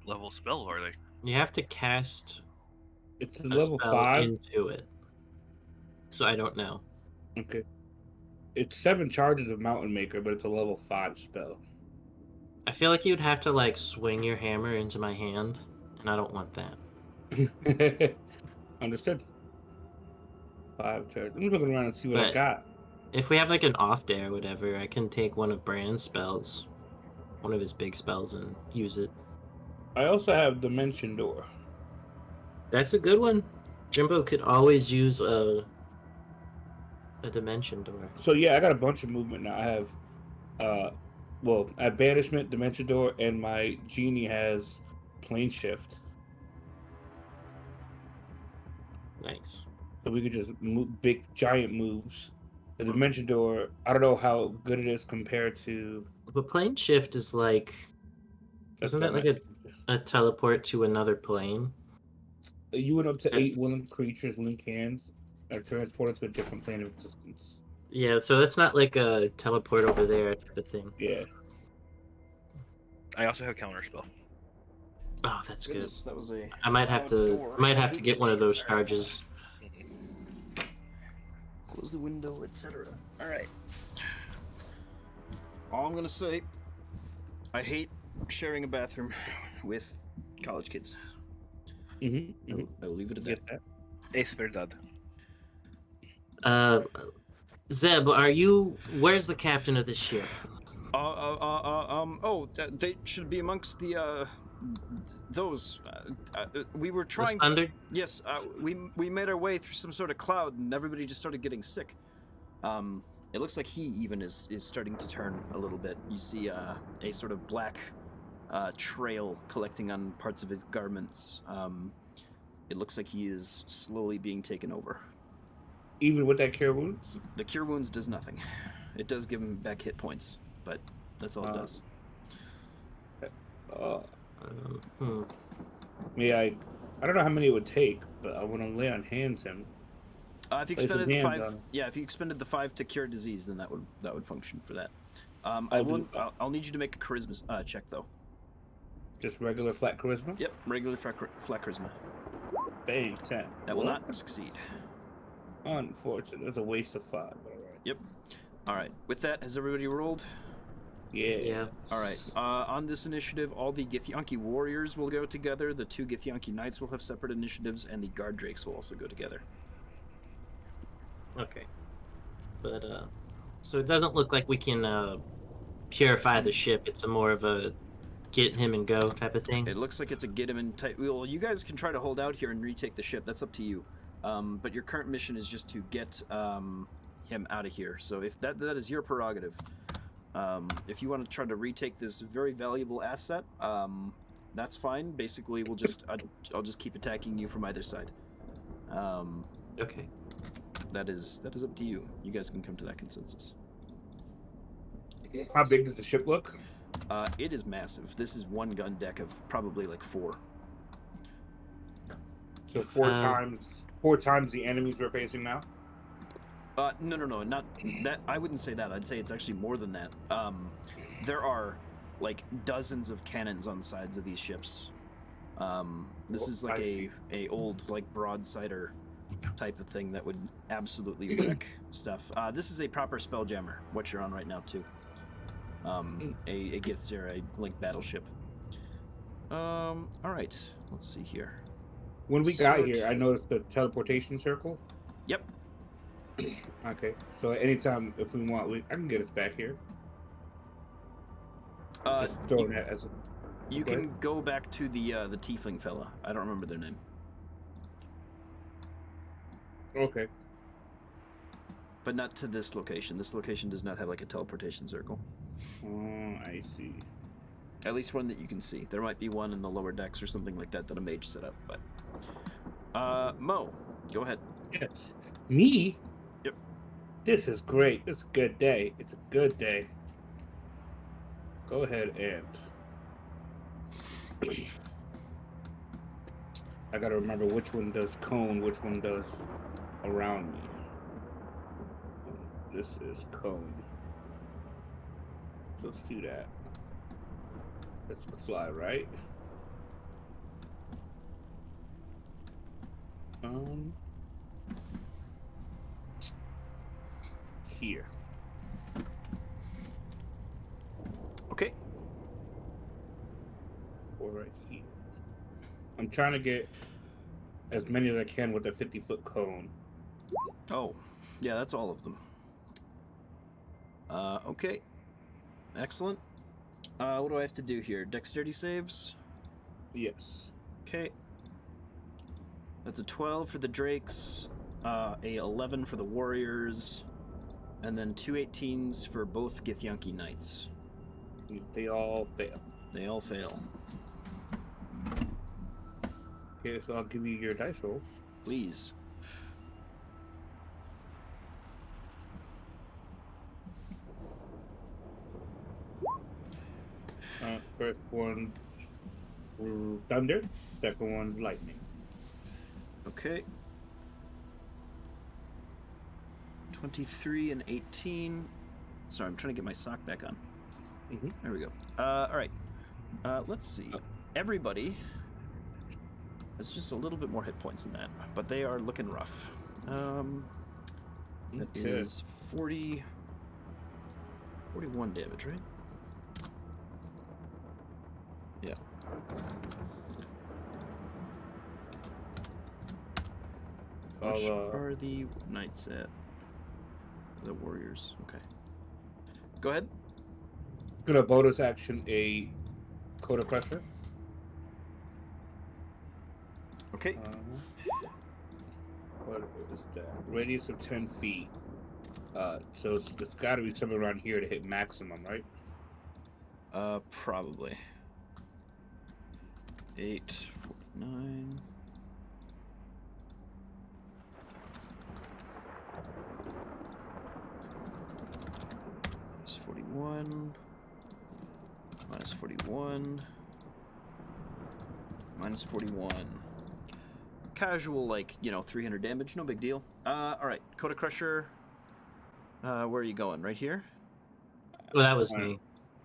level spell are they? You have to cast It's a a level spell 5. into it. So I don't know. Okay. It's 7 charges of Mountain Maker, but it's a level 5 spell. I feel like you'd have to like swing your hammer into my hand, and I don't want that. Understood. 5 charges. I'm looking around and see what I But got. if we have like an off day or whatever, I can take one of Brand's spells, one of his big spells, and use it. I also have Dimension Door. That's a good one. Jimbo could always use a dimension door. So yeah, I got a bunch of movement now. I have I have Banishment, Dimension Door, and my genie has Plane Shift. Nice. So we could just move big giant moves. The Dimension Door, I don't know how good it is compared to But plane shift is like, isn't that like a teleport to another plane? you went up to That's- 8 willing creatures, link hands, are transported to a different plane of existence. Yeah, so that's not like a teleport over there type of thing. Yeah. I also have counterspell. Oh, that's good. Goodness, that was a. I might have to get one of those charges. Close the window, etc. All right. All I'm gonna say, I hate sharing a bathroom with college kids. Mm-hmm. I will leave it at that. Get that. Es verdad. Zeb, where's the captain of this ship? They should be amongst the those. We were The trying. Thunder? Yes, we made our way through some sort of cloud, and everybody just started getting sick. It looks like he even is starting to turn a little bit. You see a sort of black trail collecting on parts of his garments. It looks like he is slowly being taken over. Even with that cure wounds? The cure wounds does nothing. It does give him back hit points, but that's all it does. I don't know how many it would take, but I want to lay on hands him. If you Place some expended the hands 5, on him. if you expended the 5 to cure disease, then that would function for that. I'll need you to make a charisma check though. Just regular flat charisma? Yep, regular flat charisma. Bang, 10. That will not succeed. Unfortunate. That's a waste of 5. But all right. Yep. All right. With that, has everybody rolled? Yeah. All right. On this initiative, all the Githyanki warriors will go together. The 2 Githyanki knights will have separate initiatives, and the guard drakes will also go together. Okay. But, so it doesn't look like we can, purify the ship. It's more of a get him and go type of thing. It looks like it's a get him in type. Well, you guys can try to hold out here and retake the ship. That's up to you. But your current mission is just to get him out of here. So if that is your prerogative. If you want to try to retake this very valuable asset, that's fine. Basically, I'll just keep attacking you from either side. Okay. That is up to you. You guys can come to that consensus. How big does the ship look? It is massive. This is one gun deck of probably like 4. So 4 times the enemies we're facing now? No, not that. I wouldn't say that. I'd say it's actually more than that. There are like dozens of cannons on the sides of these ships. This is like a old like broadsider type of thing that would absolutely wreck stuff. This is a proper spelljammer. What you're on right now too. A Githzera like battleship. All right. Let's see here. When we got here, I noticed the teleportation circle. Yep. Okay, so anytime if we want, I can get us back here. Just throw that as a... You can go back to the tiefling fella. I don't remember their name. Okay. But not to this location. This location does not have like a teleportation circle. Oh, I see. At least one that you can see. There might be one in the lower decks or something like that a mage set up. But Mo, go ahead. Yes. Me? Yep. This is great. It's a good day. It's a good day. Go ahead and... I gotta remember which one does cone, which one does around me. This is cone. So let's do that. Let's fly, right? Um, here. Okay. Or right here. I'm trying to get as many as I can with a 50-foot cone. Oh, yeah, that's all of them. Okay. Excellent. What do I have to do here? Dexterity saves? Yes. Okay. That's a 12 for the Drakes, a 11 for the Warriors, and then 2 18s for both Githyanki Knights. They all fail. They all fail. Okay, so I'll give you your dice rolls. Please. First one, thunder. Second one, lightning. Okay. 23 and 18. Sorry, I'm trying to get my sock back on. Mm-hmm. There we go. All right. Let's see. Everybody has just a little bit more hit points than that, but they are looking rough. That is 41 damage, right? Yeah. Which are the knights at? The warriors. Okay. Go ahead. Gonna bonus action a Coda Crusher. Okay. What is that? Radius of 10 feet. So it's got to be somewhere around here to hit maximum, right? Probably. 8, 49. Minus 41. Minus 41. Minus 41. Casual, like, 300 damage, no big deal. Alright, Coda Crusher. Where are you going? Right here? Well, that was me.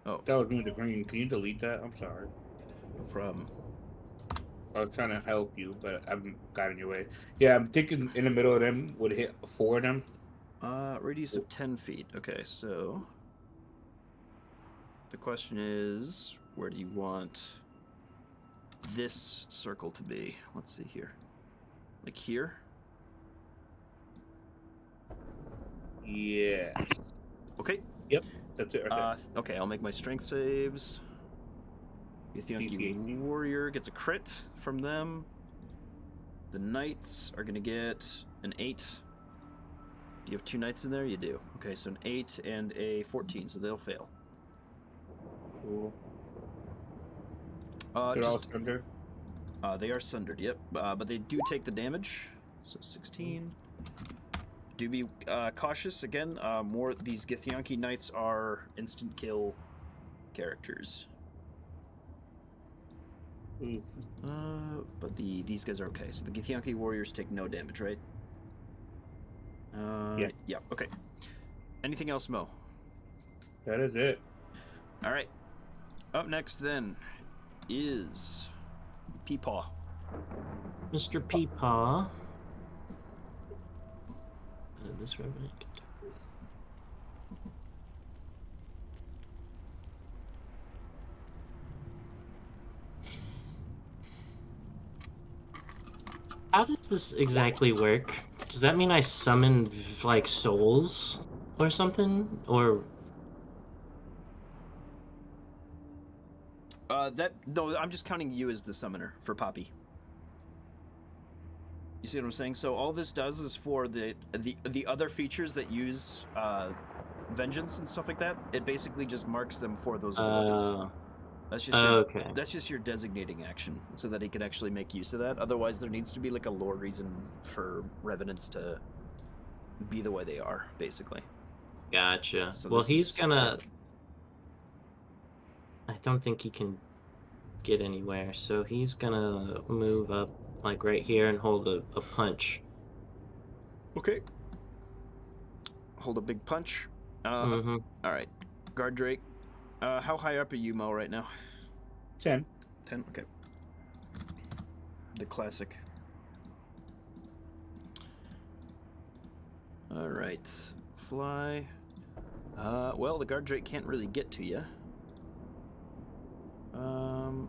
Oh, That was me with the green. Can you delete that? I'm sorry. no problem. I was trying to help you, but I've got in your way. Yeah, I'm thinking in the middle of them would hit 4 of them. Radius of 10 feet. Okay, so the question is, where do you want this circle to be? Let's see here. Like here? Yeah. Okay. Yep. That's it. Okay. Okay, I'll make my strength saves. Githyanki Warrior gets a crit from them. The Knights are going to get an 8. Do you have 2 Knights in there? You do. Okay, so an 8 and a 14, so they'll fail. Cool. They're all sundered. They are sundered, yep. But they do take the damage. So 16. Do be cautious. Again, more these Githyanki Knights are instant kill characters. But these guys are okay. So the Githyanki Warriors take no damage, right? Yeah. Yeah, okay. Anything else, Mo? That is it. All right. Up next, then, is Peepaw. Mr. Peepaw. This revenant. How does this exactly work? Does that mean I summon like souls or something, or? No, I'm just counting you as the summoner for Poppy. You see what I'm saying? So all this does is for the other features that use vengeance and stuff like that. It basically just marks them for those abilities. That's just okay. That's just your designating action, so that he can actually make use of that. Otherwise, there needs to be like a lore reason for revenants to be the way they are, basically. Gotcha. So well, this he's is- gonna. I don't think he can get anywhere, so he's gonna move up like right here and hold a punch. Okay. Hold a big punch. Mm-hmm. All right. Guard Drake. How high up are you, Mo, right now? 10. 10? Okay. The classic. All right. Fly. Well, the guard drake can't really get to you.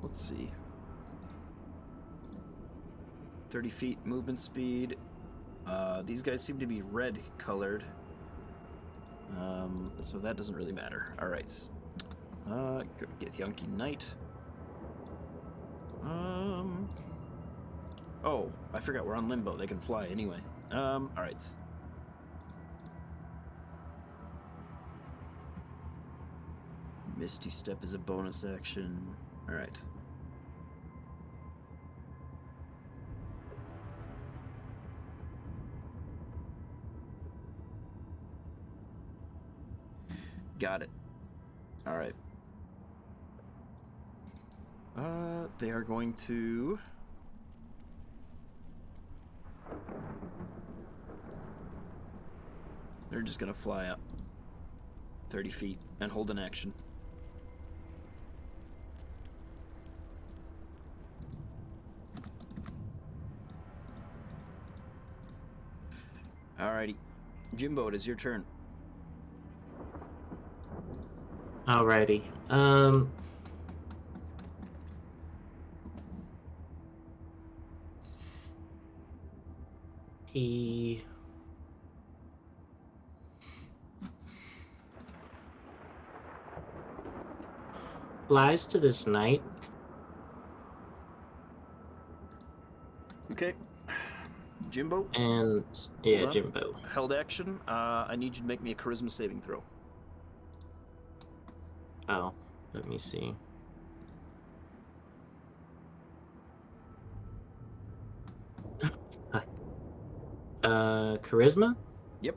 Let's see. 30 feet movement speed. These guys seem to be red colored. So that doesn't really matter. All right. Get Yankee Knight. Oh, I forgot we're on Limbo. They can fly anyway. All right. Misty Step is a bonus action. All right. Got it. All right. They are going to... They're just going to fly up 30 feet and hold an action. Alrighty. Jimbo, it is your turn. Alrighty. He flies to this knight. Okay. Jimbo, And yeah, Hold on. Jimbo. held action. I need you to make me a charisma saving throw. Oh, let me see. Charisma? Yep.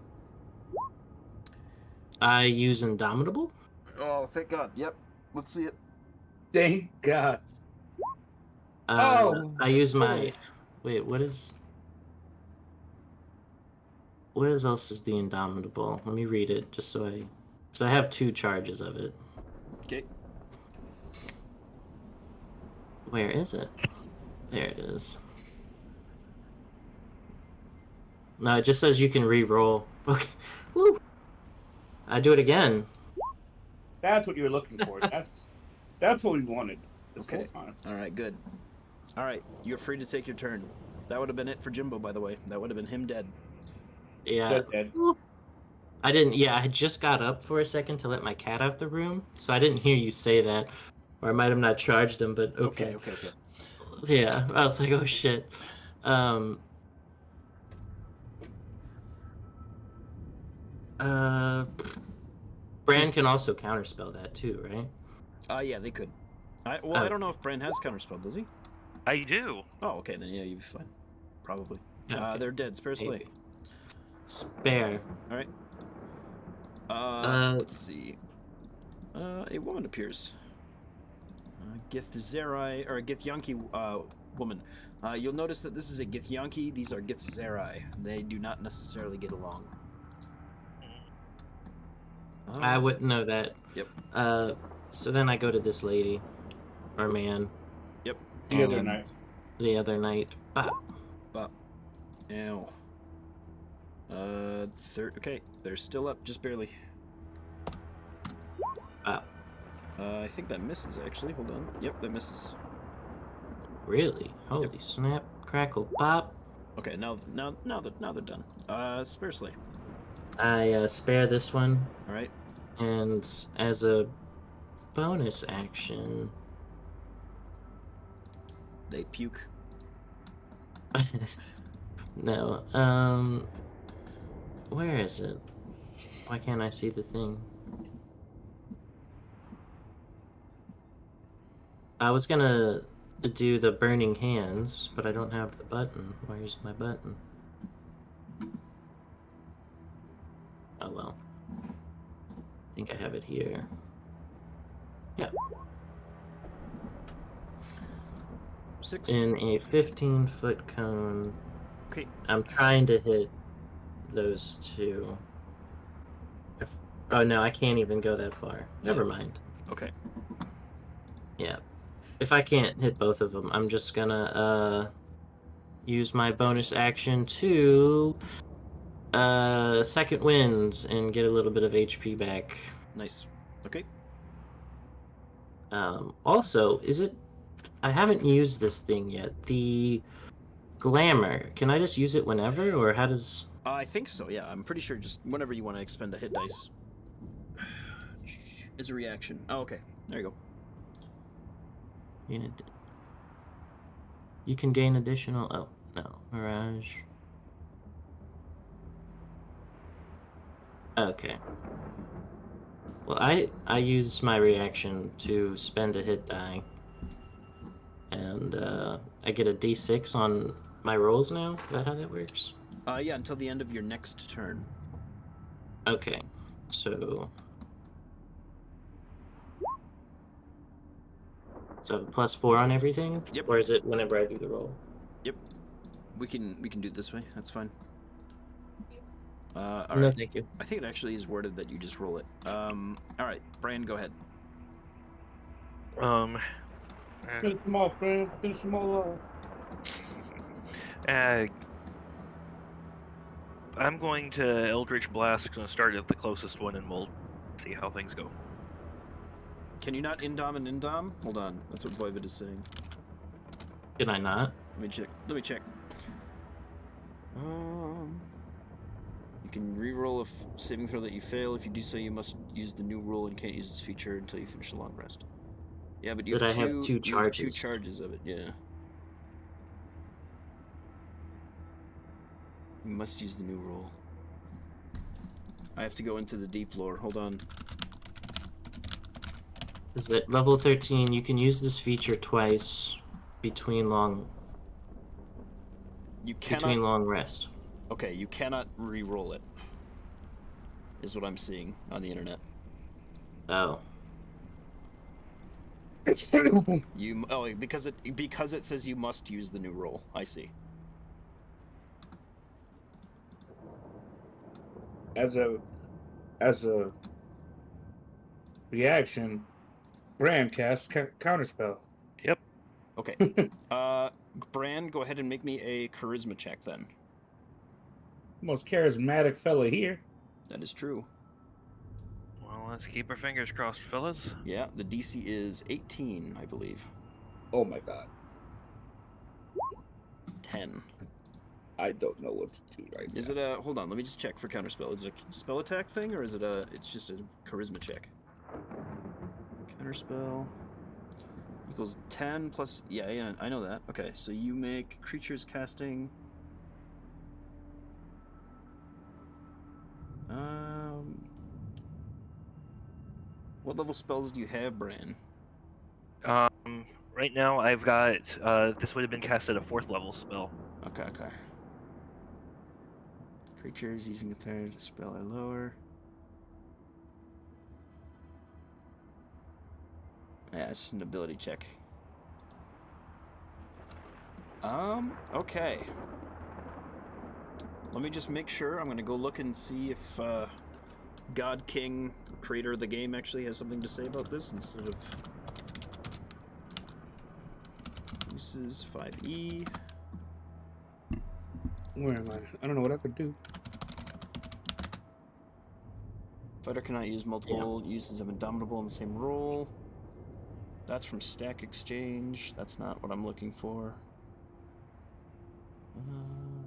I use Indomitable. Oh, thank God. Yep. Let's see it. Thank God. I use my. boy. Wait, what is? What else is the Indomitable? Let me read it just so I. So I have 2 charges of it. Okay. Where is it? There it is. No, it just says you can re-roll. Okay. Woo! I do it again. That's what you were looking for. That's what we wanted this Okay. whole time. All right, good. All right, you're free to take your turn. That would have been it for Jimbo, by the way. That would have been him dead. Yeah. Dead. I didn't. Yeah, I just got up for a second to let my cat out the room, so I didn't hear you say that, or I might have not charged him. But okay. Okay. Yeah, I was like, oh shit. Bran can also counterspell that too, right? Yeah, they could. I Oh. don't know if Bran has counterspell, does he? I do. Oh, okay, then yeah, you'd be fine. Probably. Okay. They're dead. Spare Slay. Maybe. Spare. All right. Let's see. A woman appears. Githzerai, or Githyanki woman. You'll notice that this is a Githyanki. These are Githzerai. They do not necessarily get along. I wouldn't know that. Yep. So then I go to this lady, or man. Yep. The other and night. The other night. Bop. Bop. Ow. Okay, they're still up, just barely. Bop. I think that misses, actually. Hold on. Yep, that misses. Really? Holy snap! Crackle! Pop! Okay, now they're done. Spare Slay. I spare this one, All right. and as a bonus action, They puke. no. Where is it? Why can't I see the thing? I was gonna do the burning hands, but I don't have the button. Where's my button? Oh well. I think I have it here. Yeah. 6. In a 15-foot cone. Okay. I'm trying to hit those 2. Oh no, I can't even go that far. Never mind. Okay. Yeah. If I can't hit both of them, I'm just gonna use my bonus action to Second wind and get a little bit of HP back. Nice. Okay. Also, is it? I haven't used this thing yet. The glamour. Can I just use it whenever, or how does? I think so. Yeah, I'm pretty sure. Just whenever you want to expend a hit dice, is a reaction. Oh, okay. There you go. You can gain additional. Oh no, mirage. Okay. Well, I use my reaction to spend a hit die, and I get a D6 on my rolls now. Is that how that works? Yeah, until the end of your next turn. Okay, so +4 on everything. Yep. Or is it whenever I do the roll? Yep. We can do it this way. That's fine. All No, right. thank you. I think it actually is worded that you just roll it. All right, Brian, go ahead. Finish them off, man. Finish them all off. I'm going to Eldritch Blast. Going to start at the closest one, and we'll see how things go. Can you not indom and indom? Hold on. That's what Voivod is saying. Can I not? Let me check. You can re-roll a saving throw that you fail. If you do so, you must use the new rule and can't use this feature until you finish the long rest. Yeah, but you But have I have two you have two charges. charges of it. Yeah. You must use the new rule. I have to go into the deep lore. Hold on. Is it level 13? You can use this feature twice between long You cannot. rest. Okay, you cannot re-roll it. Is what I'm seeing on the internet. Oh. Because it says you must use the new roll. I see. As a reaction, Bran casts counterspell. Yep. Okay. Bran, go ahead and make me a charisma check then. Most charismatic fella here. That is true. Well, let's keep our fingers crossed, fellas. Yeah, the DC is 18, I believe. Oh my god. 10. I don't know what to do right now. Is it a... Hold on, let me just check for counterspell. Is it a spell attack thing, or is it a... It's just a charisma check. Counterspell... Equals 10 plus... Yeah, I know that. Okay, so you make creatures casting... What level spells do you have, Bran? Right now I've got this would have been cast at a 4th level spell. Okay. Creatures using a third spell or lower. Yeah, it's just an ability check. Okay. Let me just make sure. I'm gonna go look and see if God King, creator of the game, actually has something to say about this instead of uses 5e. Where am I? I don't know what I could do. Fighter cannot use multiple uses of Indomitable in the same roll. That's from Stack Exchange. That's not what I'm looking for.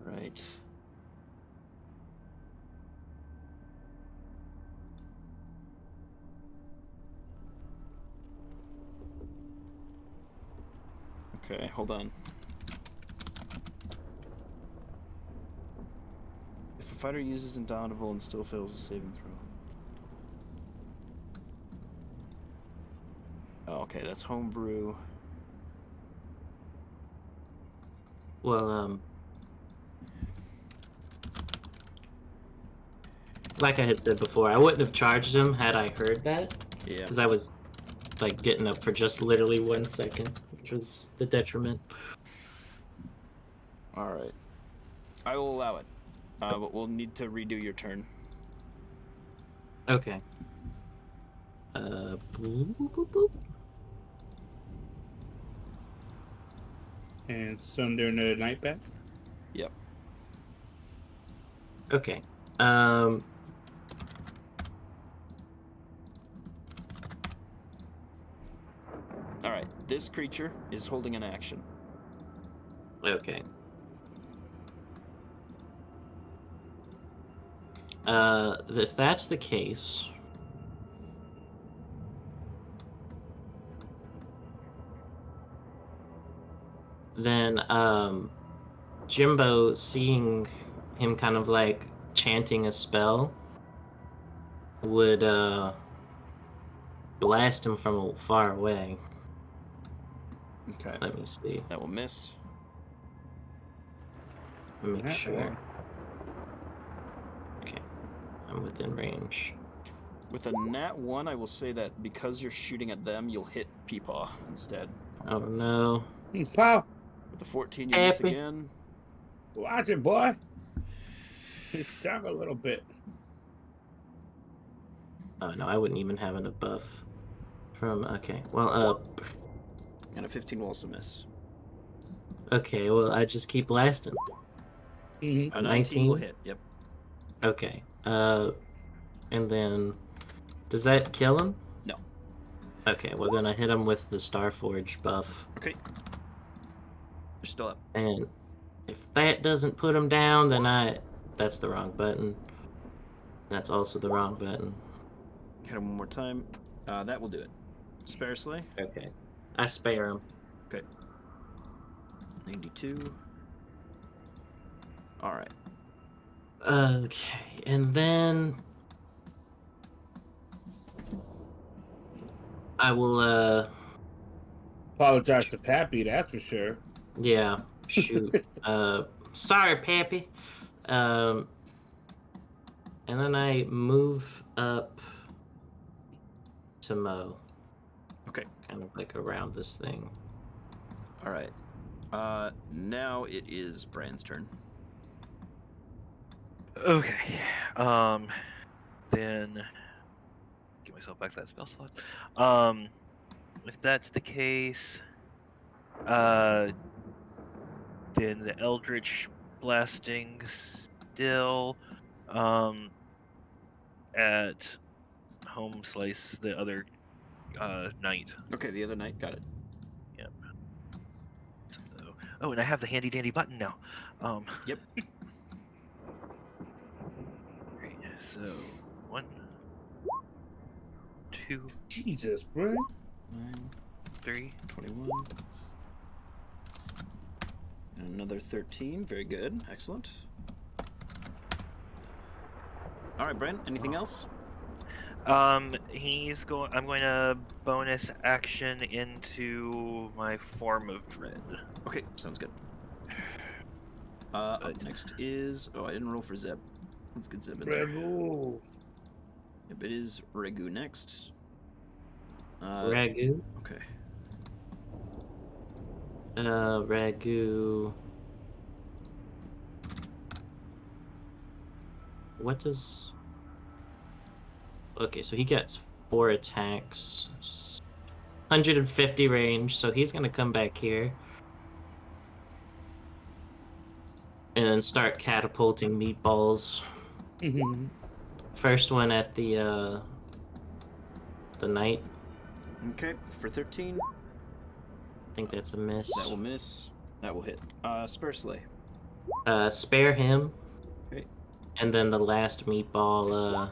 Right. Okay, hold on. If a fighter uses Indomitable and still fails a saving throw. Oh, okay, that's homebrew. Well, like I had said before, I wouldn't have charged him had I heard that. Yeah. Because I was, like, getting up for just literally 1 second, which was the detriment. Alright. I will allow it. But we'll need to redo your turn. Okay. Boop, boop, boop, boop. And Sunder and the Night back. Yep. Okay. Um. All right, this creature is holding an action. Okay. If that's the case, then Jimbo, seeing him kind of like chanting a spell, would blast him from far away. Okay, Let me see. that will miss. Make Yeah, sure. well. Okay, I'm within range. With a nat 1, I will say that because you're shooting at them, you'll hit Peepaw instead. Oh no. Pow! With the 14, you miss Happy. again. Watch it, boy. He's stung a little bit. Oh no, I wouldn't even have a buff from. Okay, well, And a 15 will also miss. okay, well, I just keep blasting. Mm-hmm. A 19 will 19? hit, yep. Okay, and then does that kill him? No. Okay, well then I hit him with the Starforge buff, Okay. You're still up. and if that doesn't put him down, then that's the wrong button. That's also the wrong button. Hit him one more time. That will do it. Spare Slay. Okay, I spare him. Okay. 92. All right. Okay, and then I will Apologize to Pappy, that's for sure. yeah, shoot. Sorry, Pappy. And then I move up to Mo. Okay. Kind of like around this thing. All right. Now it is Bran's turn. Okay. Then get myself back to that spell slot. If that's the case, then the Eldritch blasting still, at home slice the other knight. Okay, the other knight got it. So, oh, and I have the handy dandy button now. Yep. Great. So 1, 2, Jesus, bro. 9, 3. 21. And another 13. Very good. Excellent. All right, Bran. Anything else? He's going. I'm going to bonus action into my form of dread. Okay, sounds good. Up next is... Oh, I didn't roll for Zeb. Let's get Zeb in there. Rebel. Yep, it is Regu next. Ragu. Okay. Ragu. What does... Okay, so he gets 4 attacks. 150 range, so he's gonna come back here. And then start catapulting meatballs. Mm-hmm. First one at the knight. Okay, for 13. I think that's a miss. That will miss. That will hit. Spare Slay. Spare him. Okay. And then the last meatball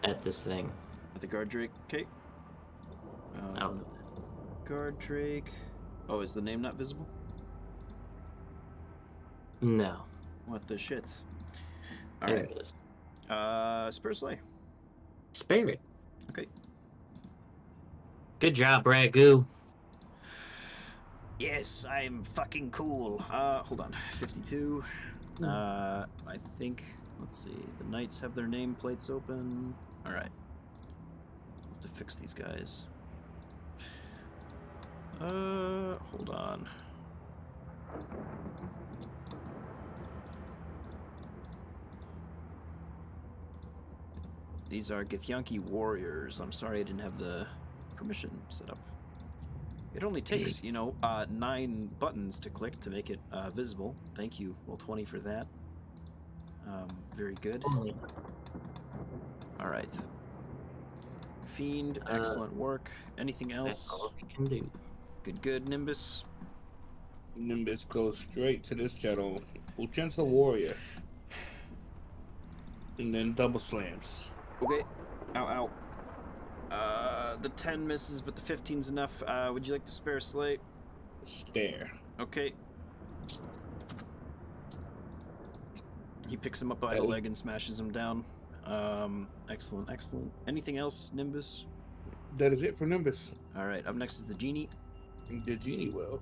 at this thing. At the Guard Drake. Okay. I don't know. Guard Drake. Oh, is the name not visible? No. What the shit? There Alright. it is. Spare Slay. Spare it. Okay. Good job, Ragu. Yes, I'm fucking cool. Hold on. 52. I think... Let's see. The knights have their nameplates open. Alright. Have to fix these guys. Hold on. These are Githyanki warriors. I'm sorry I didn't have the permission set up. It only takes, 9 buttons to click to make it visible. Thank you, Roll20 for that. Very good. Only. All right. Fiend, excellent work. Anything That's else? all we can do. Good. Nimbus. Nimbus goes straight to this gentle, gentle warrior, and then double slams. Okay. Ow. The 10 misses, but the 15's enough. Would you like to spare a slate? Stare. Okay. He picks him up by the leg and smashes him down. Excellent. Anything else, Nimbus? That is it for Nimbus. All right. Up next is the genie. The genie will.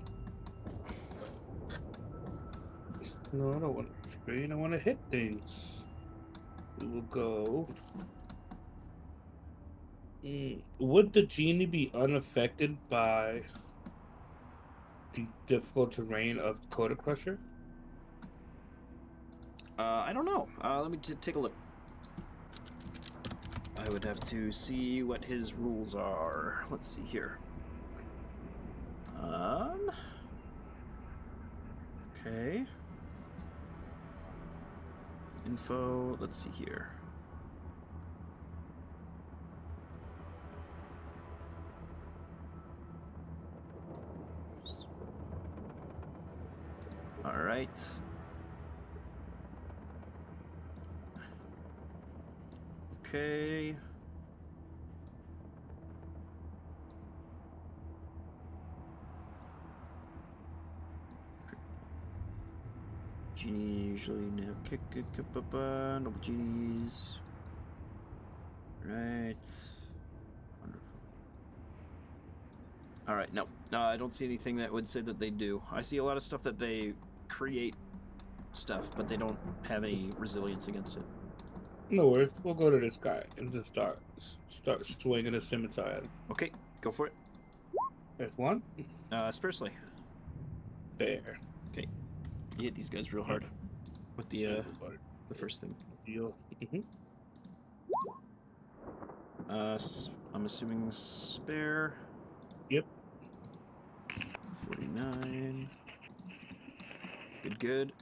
No, I don't want to strain. I want to hit things. We will go. Would the genie be unaffected by the difficult terrain of Coda Crusher? I don't know. Let me take a look. I would have to see what his rules are. Let's see here. Okay. Info. Let's see here. All right. Okay. Genie usually now kick noble genies. Right. Wonderful. All right. No, I don't see anything that would say that they do. I see a lot of stuff that they create stuff, but they don't have any resilience against it. No worries. We'll go to this guy and just start swinging a scimitar at him. Okay, go for it. There's one. Sparsely. There. Okay. You hit these guys real hard with the first thing. Deal. I'm assuming spare. Yep. 49. Good.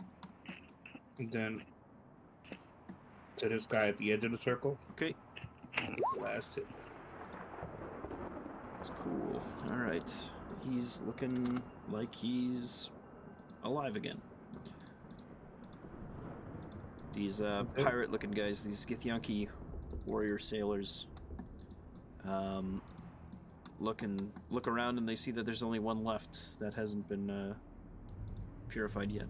And then to this guy at the edge of the circle. Okay. Last hit. That's cool. All right. He's looking like he's alive again. These pirate-looking guys, these Githyanki warrior sailors, look around and they see that there's only one left that hasn't been purified yet.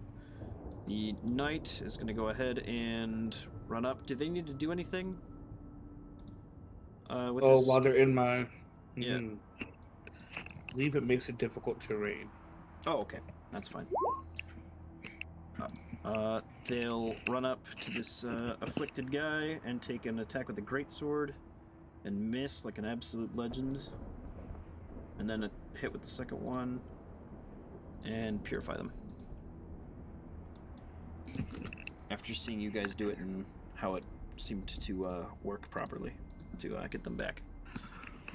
The knight is going to go ahead and run up. Do they need to do anything? With this? While they're in my... Yeah. I believe it makes it difficult terrain. Oh, okay. That's fine. They'll run up to this afflicted guy and take an attack with the greatsword and miss like an absolute legend. And then a hit with the second one and purify them. After seeing you guys do it and how it seemed to work properly to get them back.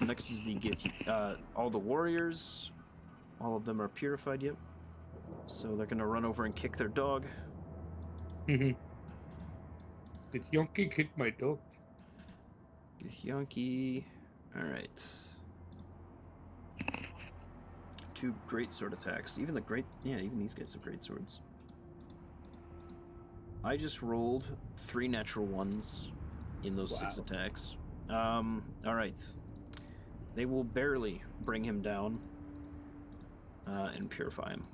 Next is the all the warriors. All of them are purified, yep. So they're gonna run over and kick their dog. Did Yonky kick my dog? Yonky. Alright. 2 great sword attacks. Even these guys have great swords. I just rolled 3 natural ones in those 6 attacks. Alright. They will barely bring him down and purify him.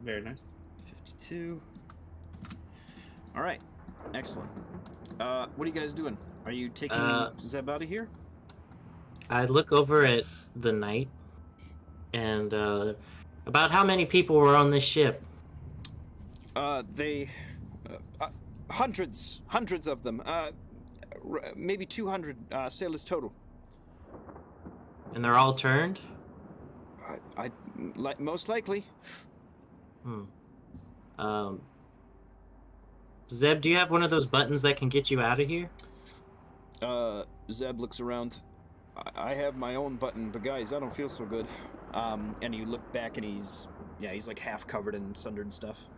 Very nice. 52. Alright. Excellent. What are you guys doing? Are you taking Zeb out of here? I look over at the knight and about how many people were on this ship? Hundreds of them. Maybe 200 sailors total. And they're all turned? Most likely. Zeb, do you have one of those buttons that can get you out of here? Zeb looks around. I have my own button, but guys, I don't feel so good. And you look back and he's like half covered in sundered stuff.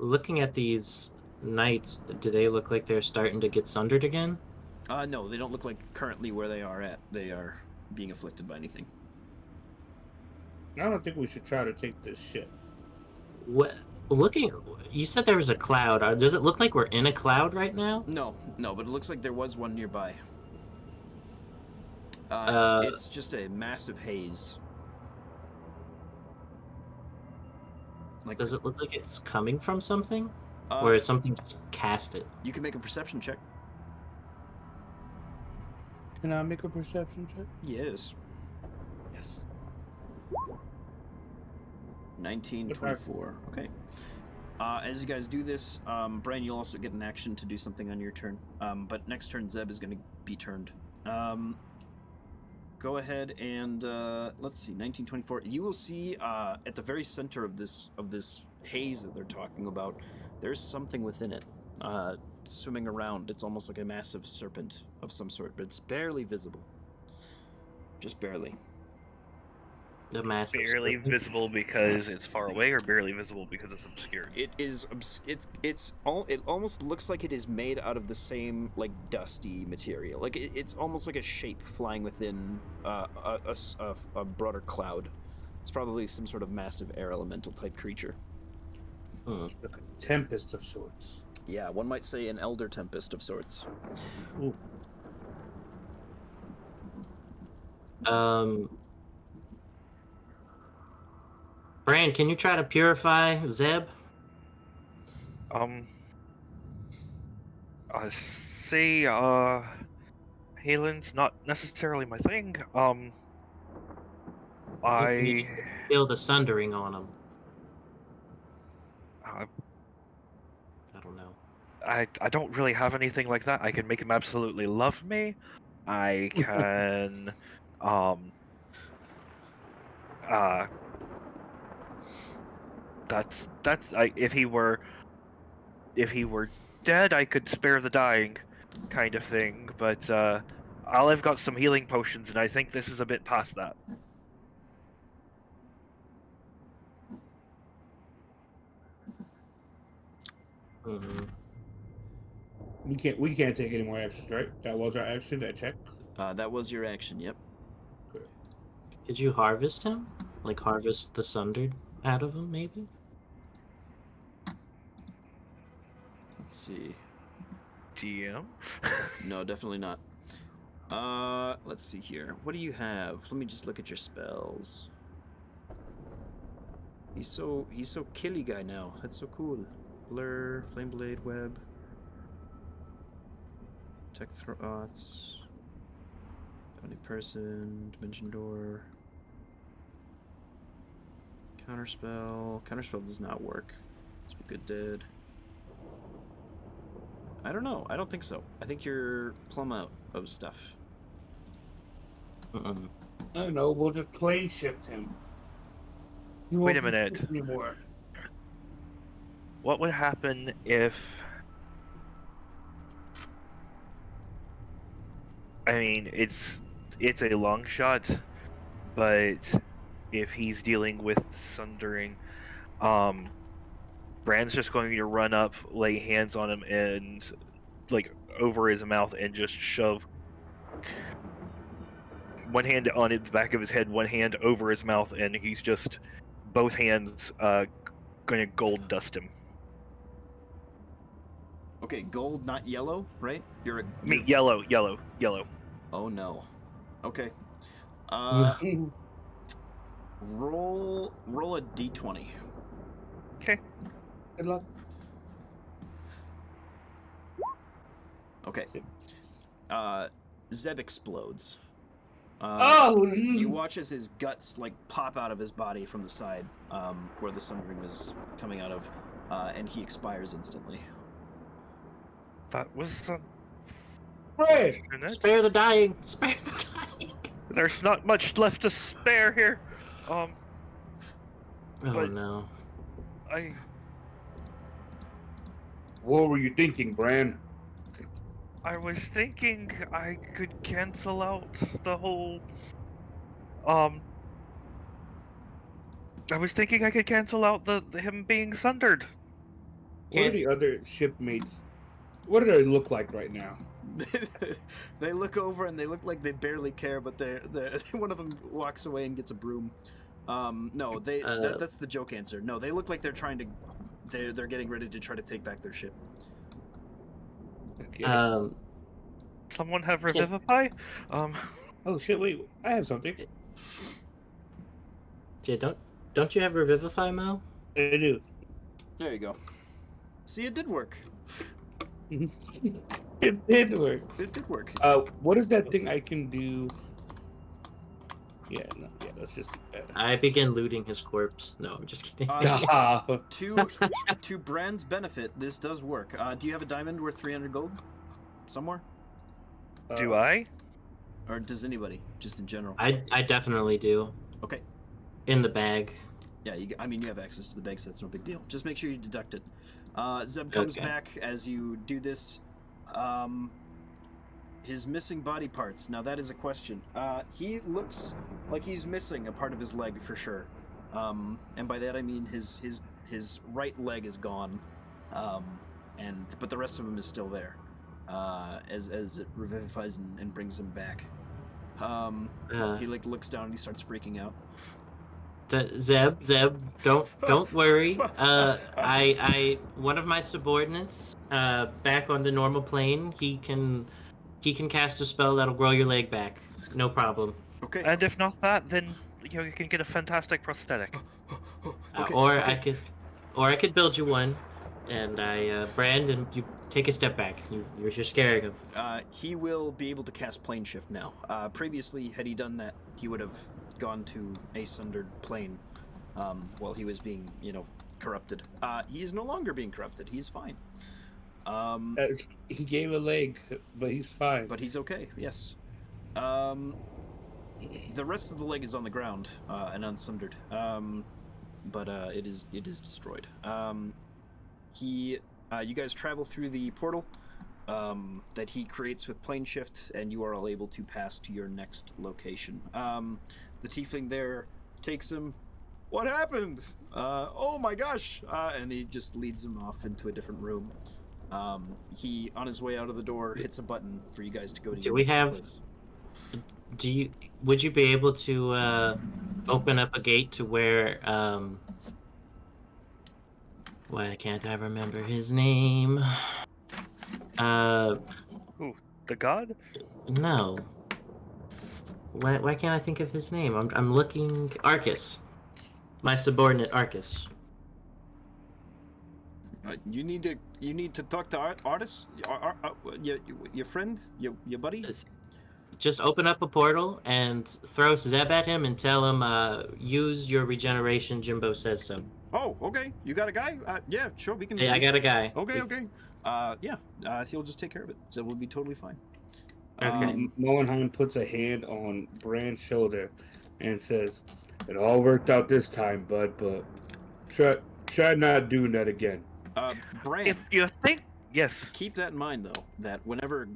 Looking at these knights, do they look like they're starting to get sundered again? No, they don't look like currently where they are at. They are being afflicted by anything. I don't think we should try to take this ship. What? Looking, you said there was a cloud. Does it look like we're in a cloud right now? No, but it looks like there was one nearby. Uh, It's just a massive haze. Like, Does it look like it's coming from something, uh, or is something just cast it? you can make a perception check. Can I make a perception check? Yes. Yes. 19, Okay. 24. Okay. As you guys do this, Brian, you'll also get an action to do something on your turn. But next turn, Zeb is going to be turned. Go ahead and let's see, 1924. You will see at the very center of this haze that they're talking about, there's something within it, swimming around. It's almost like a massive serpent of some sort, but it's barely visible. Just barely. The massive Barely serpent? visible because it's far away, or barely visible because it's obscured? It is. It's all. It almost looks like it is made out of the same like dusty material. Like it's almost like a shape flying within a broader cloud. It's probably some sort of massive air elemental type creature. Like a tempest of sorts. Yeah, one might say an elder tempest of sorts. Ooh. Bran, can you try to purify Zeb? I see, healing's not necessarily my thing. I Feel the sundering on him. uh, I don't know. I don't really have anything like that. I can make him absolutely love me. I can, if he were dead, I could spare the dying, kind of thing. But I've got some healing potions, and I think this is a bit past that. Mm-hmm. We can't take any more actions, right? That was our action, that check. That was your action. Yep. Could you harvest him? Like harvest the sundered out of him, maybe? Let's see. DM. No, definitely not. Let's see here. What do you have? Let me just look at your spells. He's so killy guy now. That's so cool. Blur, flame blade, web, tech throats, only person, dimension door, counterspell. Counterspell does not work. Speak good dead. I don't know. I don't think so. I think you're plumb out of stuff. Mm-mm. I don't know, we'll just plane shift him. He Wait won't a be minute. sick anymore. What would happen if... I mean, it's a long shot, but if he's dealing with sundering, Brand's just going to run up, lay hands on him, and like over his mouth, and just shove one hand on the back of his head, one hand over his mouth, and he's just both hands going to gold dust him. Okay, gold, not yellow, right? You're Yellow. Oh no. Okay. Mm. Roll a d20. Okay. Good luck. Okay. Zeb explodes. Oh! You watch as his guts like pop out of his body from the side, where the sundering was coming out of, and he expires instantly. That was Fred! Spare the dying! Spare the dying! There's not much left to spare here. Oh But- no. What were you thinking, Bran? I was thinking I could cancel out the whole. I was thinking I could cancel out the him being sundered. What are the other shipmates? What do they look like right now? They look over and they look like they barely care, but they one of them walks away and gets a broom. No, that's the joke answer. No, they look like they're trying to, they're getting ready to try to take back their ship. Okay. Someone have Revivify? Oh shit! Wait, I have something. Jay, don't you have Revivify, Mo? I do. There you go. See, it did work. It did work. It did work. What is that thing I can do? Yeah, no, yeah, let's just do that. I begin looting his corpse. No, I'm just kidding. To Brand's benefit, this does work. Do you have a diamond worth 300 gold? Somewhere? Do I? Or does anybody? Just in general? I definitely do. Okay. In the bag. Yeah, I mean, you have access to the bag, so that's no big deal. Just make sure you deduct it. Zeb comes back as you do this. His missing body parts. Now, that is a question. He looks like he's missing a part of his leg for sure. And by that I mean his right leg is gone. But the rest of him is still there. As it revivifies and brings him back. He looks down and he starts freaking out. Zeb, don't worry. I one of my subordinates, back on the normal plane, he can cast a spell that'll grow your leg back. No problem. Okay. And if not that, then you can get a fantastic prosthetic. Okay. I could build you one, and Brandon, you take a step back. You're scaring him. He will be able to cast plane shift now. Previously, had he done that, he would have gone to a sundered plane while he was being, corrupted. He is no longer being corrupted. He's fine. He gave a leg, but he's fine. But he's okay, yes. The rest of the leg is on the ground and unsundered. But it is destroyed. You guys travel through the portal that he creates with plane shift, and you are all able to pass to your next location. The tiefling there takes him. What happened? Oh my gosh! And he just leads him off into a different room. He, on his way out of the door, hits a button for you guys to go to. Would you be able to open up a gate to where why can't I remember his name? Who? The god? No. Why can't I think of his name? I'm looking. Arcus. My subordinate Arcus. You need to talk to Artis, your friend, your buddy. Just open up a portal and throw Zeb at him and tell him, use your regeneration. Jimbo says so. Oh, okay. You got a guy? Yeah, sure. We can. Yeah, I got a guy. Okay. He'll just take care of it. So we'll be totally fine. Okay. Mohenheim puts a hand on Brand's shoulder and says, "It all worked out this time, bud, but try not doing that again." Brand. If you think, yes. Keep that in mind, though, that whenever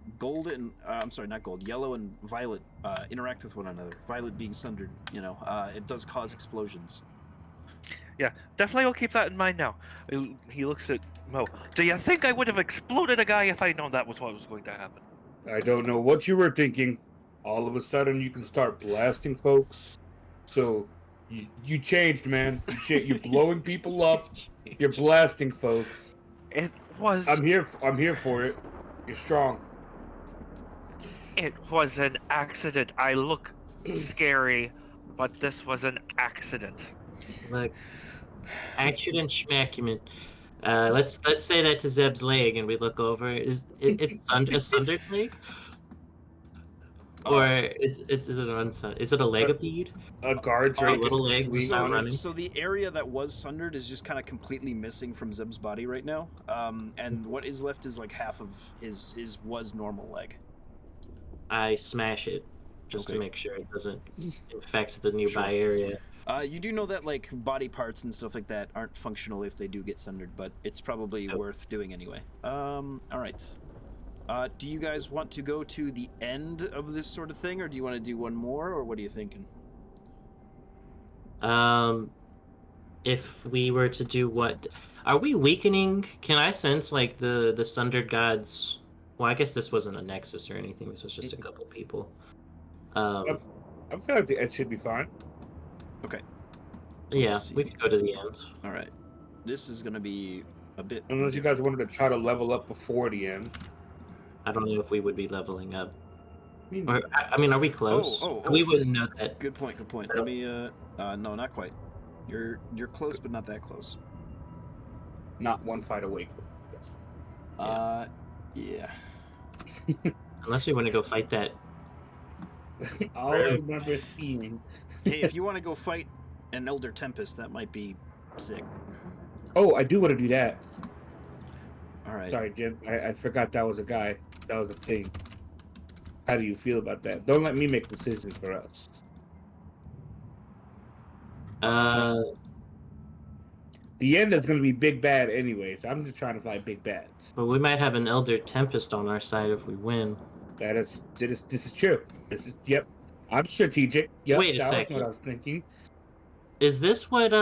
yellow and violet interact with one another, violet being sundered, it does cause explosions. Yeah, definitely will keep that in mind now. He looks at Mo. Do you think I would have exploded a guy if I'd known that was what was going to happen? I don't know what you were thinking. All of a sudden, you can start blasting folks. So, you changed, man. You're blowing people up. You're blasting folks. It was... I'm here for it. You're strong. It was an accident. I look scary, but this was an accident. Look, accident schmacument. Let's say that to Zeb's leg, and we look over. Is it a sundered leg, or is it an unsundered? Is it a legipede? A guard's right. Little legs. So the area that was sundered is just kind of completely missing from Zeb's body right now. And what is left is like half of his was normal leg. I smash it just to make sure it doesn't infect the nearby area. You do know that like body parts and stuff like that aren't functional if they do get sundered, but it's probably worth doing anyway. All right. Do you guys want to go to the end of this sort of thing, or do you want to do one more, or what are you thinking? If we were to do what... Are we weakening? Can I sense like the Sundered Gods? Well, I guess this wasn't a Nexus or anything. This was just a couple people. I feel like the edge should be fine. Okay. Yeah, Let's we see. could go to the ends. All right. This is going to be a bit. Unless you guys wanted to try to level up before the end. I don't know if we would be leveling up. Hmm. Or, I mean, are we close? Oh. We wouldn't know that. Good point. Let me. No, not quite. You're close, but not that close. Not one fight away. Yeah. Unless we want to go fight that. All I remember seeing. Hey, if you want to go fight an Elder Tempest, that might be sick. Oh, I do want to do that. All right. Sorry, Jim. I forgot that was a guy. That was a thing. How do you feel about that? Don't let me make decisions for us. The end is going to be big bad anyways. I'm just trying to fight big bads. But we might have an Elder Tempest on our side if we win. This is true. Yep. I'm strategic. Yep. Wait a that second. was what I was thinking. Is this what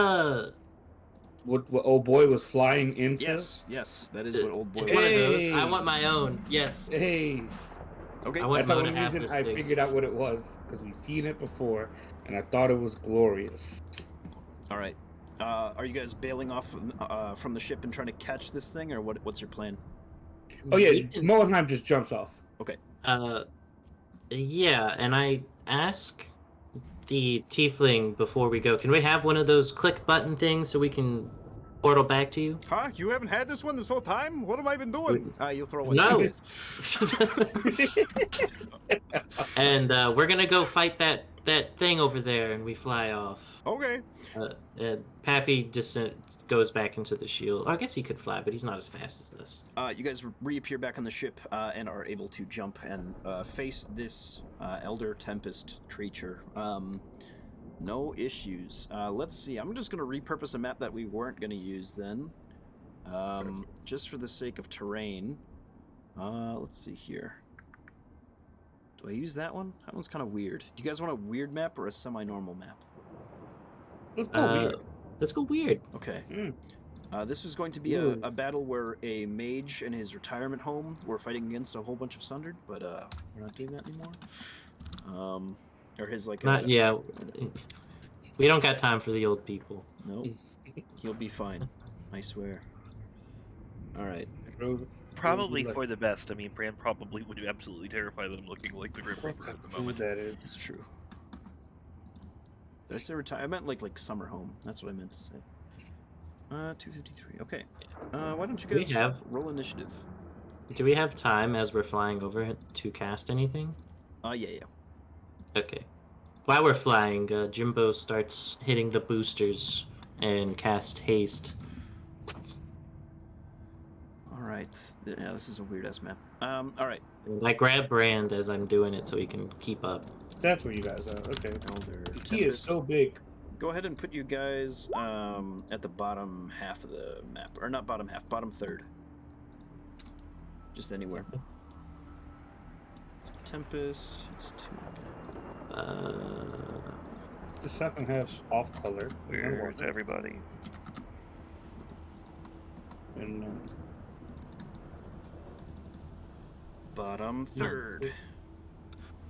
What old boy was flying into? Yes, that is what old boy. It's was. one of those. Hey. I want my own. Yes. Hey. Okay. I want That's the Mo to only have reason this I thing. figured out what it was, because we've seen it before, and I thought it was glorious. All right. Are you guys bailing off from the ship and trying to catch this thing, or what's your plan? Oh yeah, We can- Mohenheim just jumps off. Yeah, and I ask the tiefling before we go, can we have one of those click button things so we can portal back to you? Huh? You haven't had this one this whole time? What have I been doing? You'll throw one. No. Guys. And we're gonna go fight that thing over there, and we fly off. Okay. And Pappy just goes back into the shield. I guess he could fly, but he's not as fast as this. You guys reappear back on the ship and are able to jump and face this Elder Tempest creature. No issues. Let's see. I'm just going to repurpose a map that we weren't going to use then. Just for the sake of terrain. Let's see here. Do I use that one? That one's kind of weird. Do you guys want a weird map or a semi-normal map? Let's go weird. Let's go weird. Okay. Mm. This was going to be a battle where a mage and his retirement home were fighting against a whole bunch of Sundered, but we're not doing that anymore. Or his like. Yeah. We don't got time for the old people. No, he'll be fine. I swear. All right. Probably for the best. I mean, Bran probably would absolutely terrify them looking like the Grim Reaper at the moment. That is. It's true. Did I say retire? I meant like summer home. That's what I meant to say. 253. Okay. Why don't you We guys have- roll initiative? Do we have time as we're flying over to cast anything? Yeah. Okay. While we're flying, Jimbo starts hitting the boosters and cast haste. All right. Yeah, this is a weird ass map. All right. And I grab Brand as I'm doing it so he can keep up. That's where you guys are. Okay. Elder He is Tempest. so big. Go ahead and put you guys at the bottom half of the map, or not bottom half, bottom third. Just anywhere. Tempest is 2. The second half's off color. Where's everybody? And, Bottom third.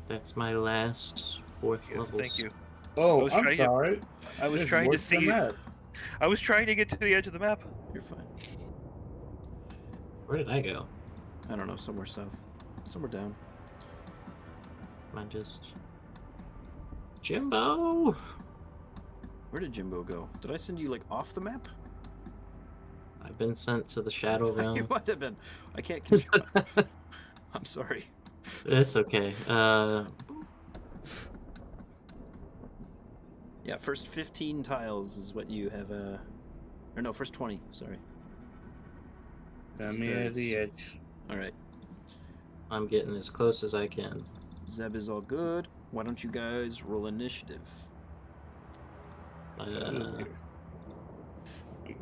That's my last fourth Yes, level. thank you. oh, was I'm trying to- sorry. I was There's trying to worse than see. that. I was trying to get to the edge of the map. You're fine. Where did I go? I don't know, somewhere south. Somewhere down. Am I just... Jimbo! Where did Jimbo go? Did I send you like off the map? I've been sent to the Shadow You Realm. might have been. I can't control. I'm sorry. It's okay. Yeah, first 15 tiles is what you have. Or no, first 20. Sorry. Got me at the edge. All right. I'm getting as close as I can. Zeb is all good. Why don't you guys roll initiative? I'm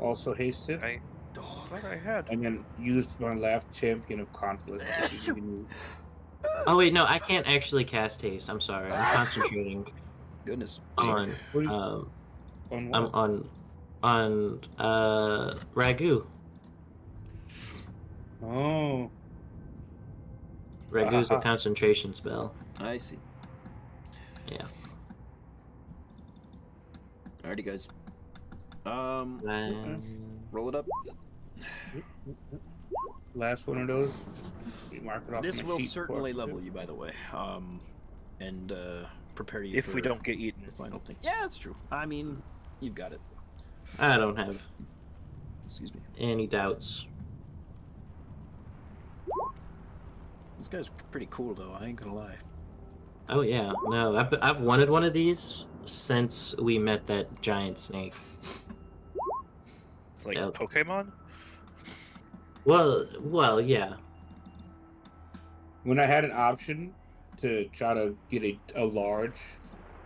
also hasted. I thought I had. And then used my last champion of conflict. to use. Oh wait, no, I can't actually cast haste. I'm sorry. I'm concentrating Goodness. on What do you- um on I'm what? on Ragu. Oh. Ragu's a concentration spell. I see. Yeah. Alrighty, guys. Um, Roll it up. Last one of those. Just mark it off This my will sheet certainly before I level you, by the way. And prepare you If for we don't get eaten. the final thing. Yeah, that's true. I mean, you've got it. I don't have Excuse me. any doubts. This guy's pretty cool, though. I ain't gonna lie. Oh yeah, no, I've wanted one of these since we met that giant snake. It's like Yep. Pokemon. Well, yeah. When I had an option to try to get a large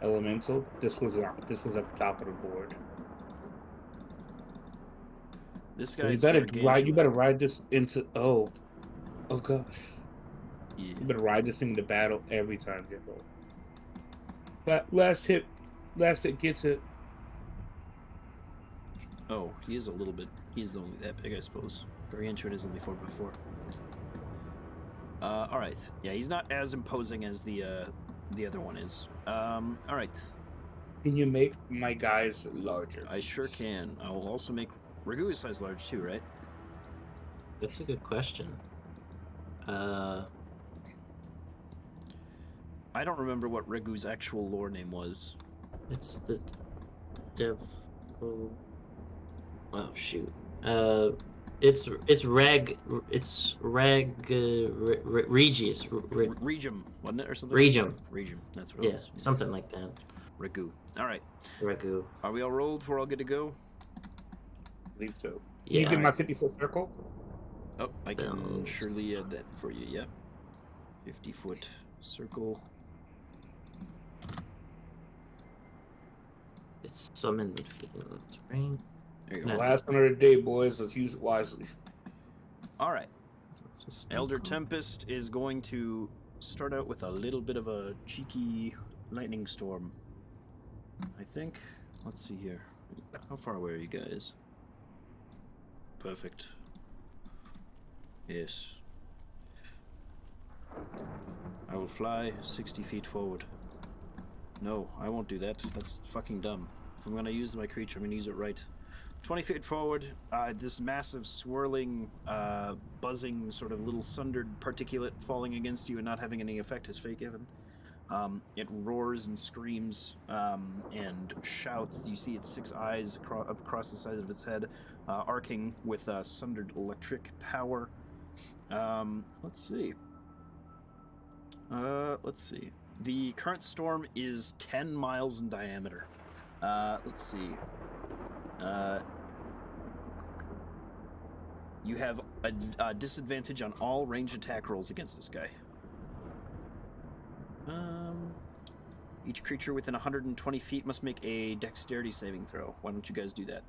elemental, this was at the top of the board. This So you guy's better gargantuan. you better ride this into oh gosh. Yeah. You better ride this thing into battle every time, Jimbo. Last hit gets it. Oh, he is a little bit. He's only that big, I suppose. Gargantuan is only 4x4. All right. Yeah, he's not as imposing as the other one is. All right. Can you make my guys larger? I sure can. I will also make Ragu's size large too, right? That's a good question. I don't remember what Ragu's actual lore name was. It's the dev. Oh shoot. It's Reg. It's Reg. Regis. Regium, wasn't it, or something? Regium. Regium. That's what it Yeah, was. something like that. Ragu. All right. Regu. Are we all rolled? We're all good to go. I believe so. Can Yeah. you get my 50-foot circle? Oh, I can Those. surely add that for you. Yeah. 50-foot circle. It's summoned field, right? There you No. go. Last one of the day, boys. Let's use it wisely. All right. What's this spell Elder called? Tempest is going to start out with a little bit of a cheeky lightning storm. I think. Let's see here. How far away are you guys? Perfect. Yes. I will fly 60 feet forward. No, I won't do that. That's fucking dumb. If I'm gonna use my creature, I'm gonna use it right. 20 feet forward, this massive swirling, buzzing, sort of little sundered particulate falling against you and not having any effect is fake given. It roars and screams and shouts. You see its 6 eyes across the side of its head, arcing with sundered electric power. Let's see. The current storm is 10 miles in diameter. Let's see. You have a disadvantage on all range attack rolls against this guy. Each creature within 120 feet must make a dexterity saving throw. Why don't you guys do that?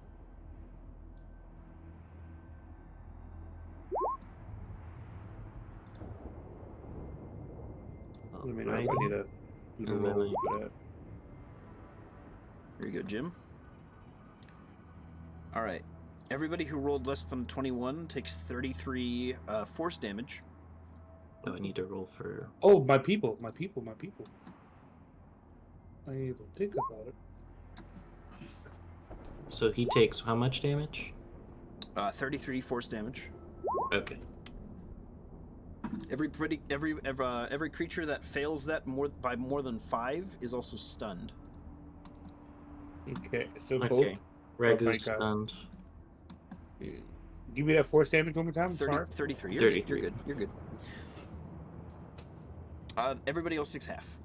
Let me know Right. if I need to do the And then roll for that. Here you go, Jim. Alright. Everybody who rolled less than 21 takes 33 force damage. Oh, I need to roll for. Oh, my people. I didn't even think about it. So he takes how much damage? 33 force damage. Okay. Every creature that fails that by more than 5 is also stunned. Okay, so Okay. my God. Ragu's stunned. both. Give me that force damage one more time. 30, Sorry. 33. You're 33. good. You're good. Everybody else takes half.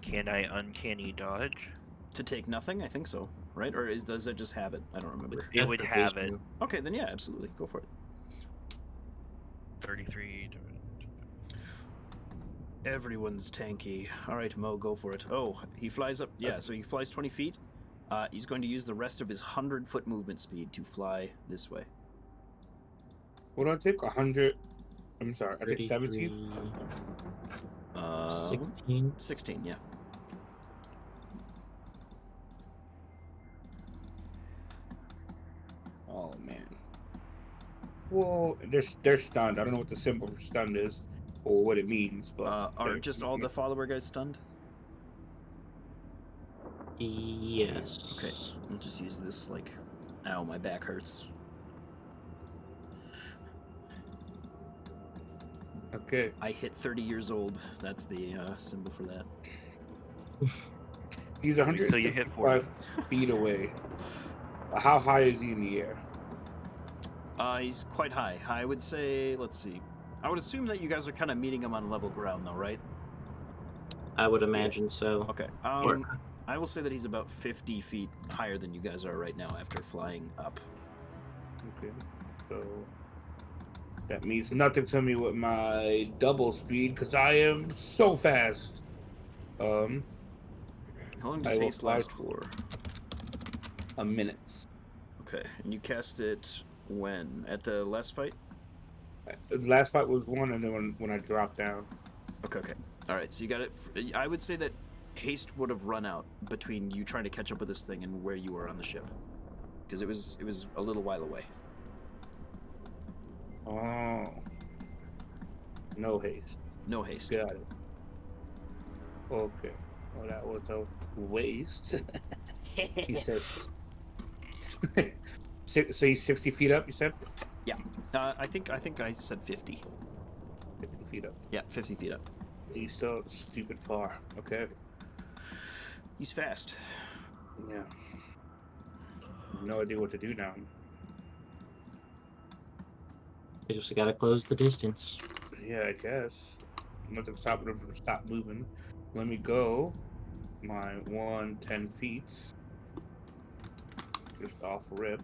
Can I uncanny dodge? To take nothing? I think so. Right? Or does that just have it? I don't remember. It would have it. evasion. Okay, then yeah, absolutely. Go for it. 33. Everyone's tanky. Alright, Mo, go for it. Oh, he flies up. Yeah, so he flies 20 feet. He's going to use the rest of his 100-foot movement speed to fly this way. What do I take? 100. I'm sorry. I take 33, 17. 16. 16, yeah. Oh man. Well, they're stunned. I don't know what the symbol for stunned is or what it means, but Are just all the follower guys stunned? Yes. Okay, I'll just use this, like, ow, my back hurts. okay. I hit 30 years old. That's the symbol for that. He's Wait till you hit 155 feet away. How high is he in the air? He's quite high. I would say, let's see. I would assume that you guys are kind of meeting him on level ground, though, right? I would imagine so. Okay. Or- I will say that he's about 50 feet higher than you guys are right now after flying up. Okay, so that means nothing to me with my double speed because I am so fast. How long does I will haste fly last for? a minute. Okay, and you cast it when? At the last fight? The last fight was one, and then when I dropped down. Okay. All right, so you got it. I would say that haste would have run out between you trying to catch up with this thing and where you were on the ship, because it was a little while away. Oh, no haste. No haste. Got it. Okay. Well, that was a waste. He says. So he's 60 feet up. You said Yeah. I think I said 50. 50 feet up. Yeah, 50 feet up. He's still stupid far. Okay. He's fast. Yeah. No idea what to do now. We just gotta close the distance. Yeah, I guess. Nothing stopping him from stop moving. Let me go. My 110 feet. Just off rip.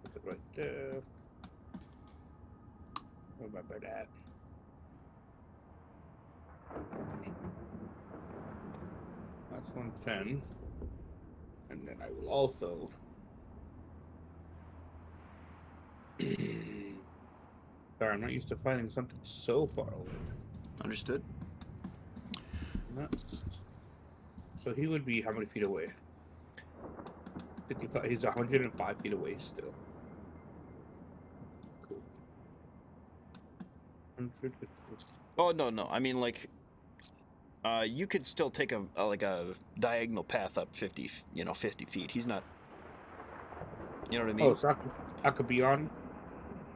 Put it right there. Where am I bird at? That's 110. And then I will also. Sorry, I'm not used to finding something so far away. Understood. Nuts. So he would be how many feet away? 55. He's 105 feet away still. Cool. 150. Oh no! I mean, like, you could still take a diagonal path up 50 feet. He's not. You know what I mean? Oh, so I could be on.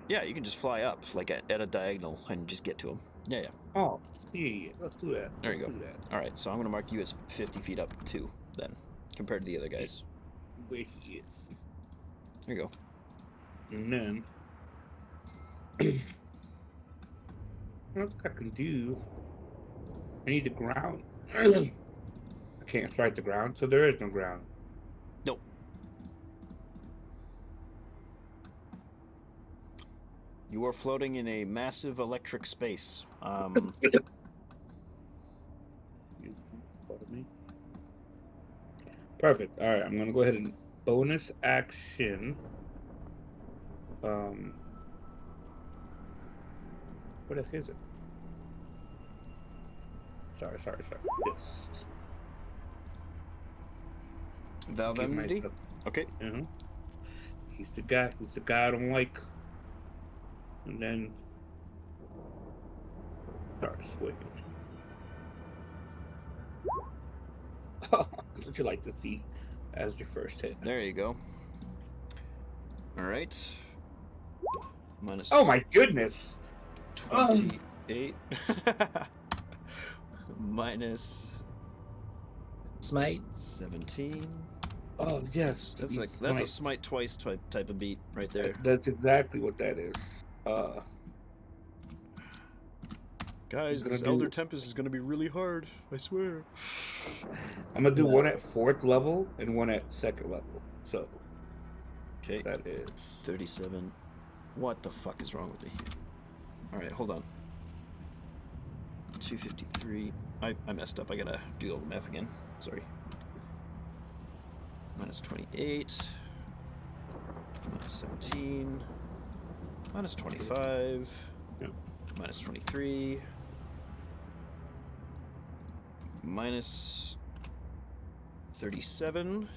Yeah, you can just fly up like at a diagonal and just get to him. Yeah. Oh, yeah. Let's do that. There you Let's go. do that. All right, so I'm gonna mark you as 50 feet up too, then, compared to the other guys. Wait, yes. There you go. And then I don't think I can do. I need the ground. I can't strike the ground, so there is no ground. Nope. You are floating in a massive electric space. Pardon me. Perfect. All right, I'm gonna go ahead and bonus action. What the heck is it? Sorry. Yes. Valve Give Enmity? myself- Okay. He's the guy. He's the guy I don't like. And then start swinging. That's what you like to see as your first hit. There you go. All right. Minus Oh my goodness! 28. Minus Smite. 17. Oh yes, That's he like that's a smites. smite twice type of beat right there. That's exactly what that is. Guys, gonna this do- Elder Tempest is gonna be really hard. I swear. I'm gonna do one at 4th level and one at 2nd level. So Okay. that is 37. What the fuck is wrong with me? All right, hold on. 253. I messed up. I gotta do all the math again. Sorry. Minus 28. Minus 17. Minus 25. Yep. Minus 23. Minus 37.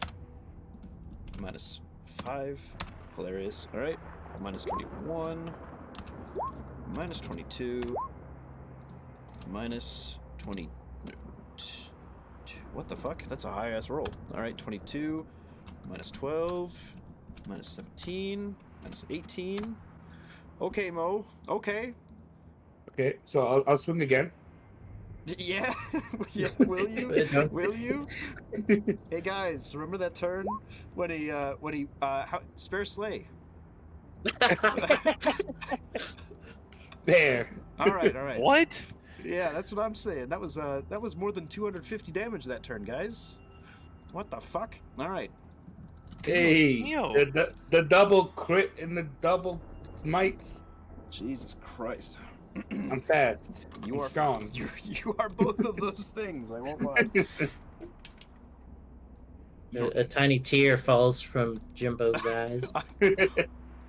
Minus 5. Hilarious. All right. minus 21, minus 22, minus 20. What the fuck? That's a high ass roll. All right, 22, minus 12, minus 17, minus 18. Okay, Mo. Okay. Okay, so I'll swing again. Yeah. Yeah. Will you? No. Will you? Hey guys, remember that turn when he spare slay? There. All right. All right. What? Yeah, that's what I'm saying. That was more than 250 damage that turn, guys. What the fuck? All right. Hey, Yo. the double crit and the double smites. Jesus Christ. I'm fast. You I'm are strong. You are both of those things. I won't lie. A tiny tear falls from Jimbo's eyes.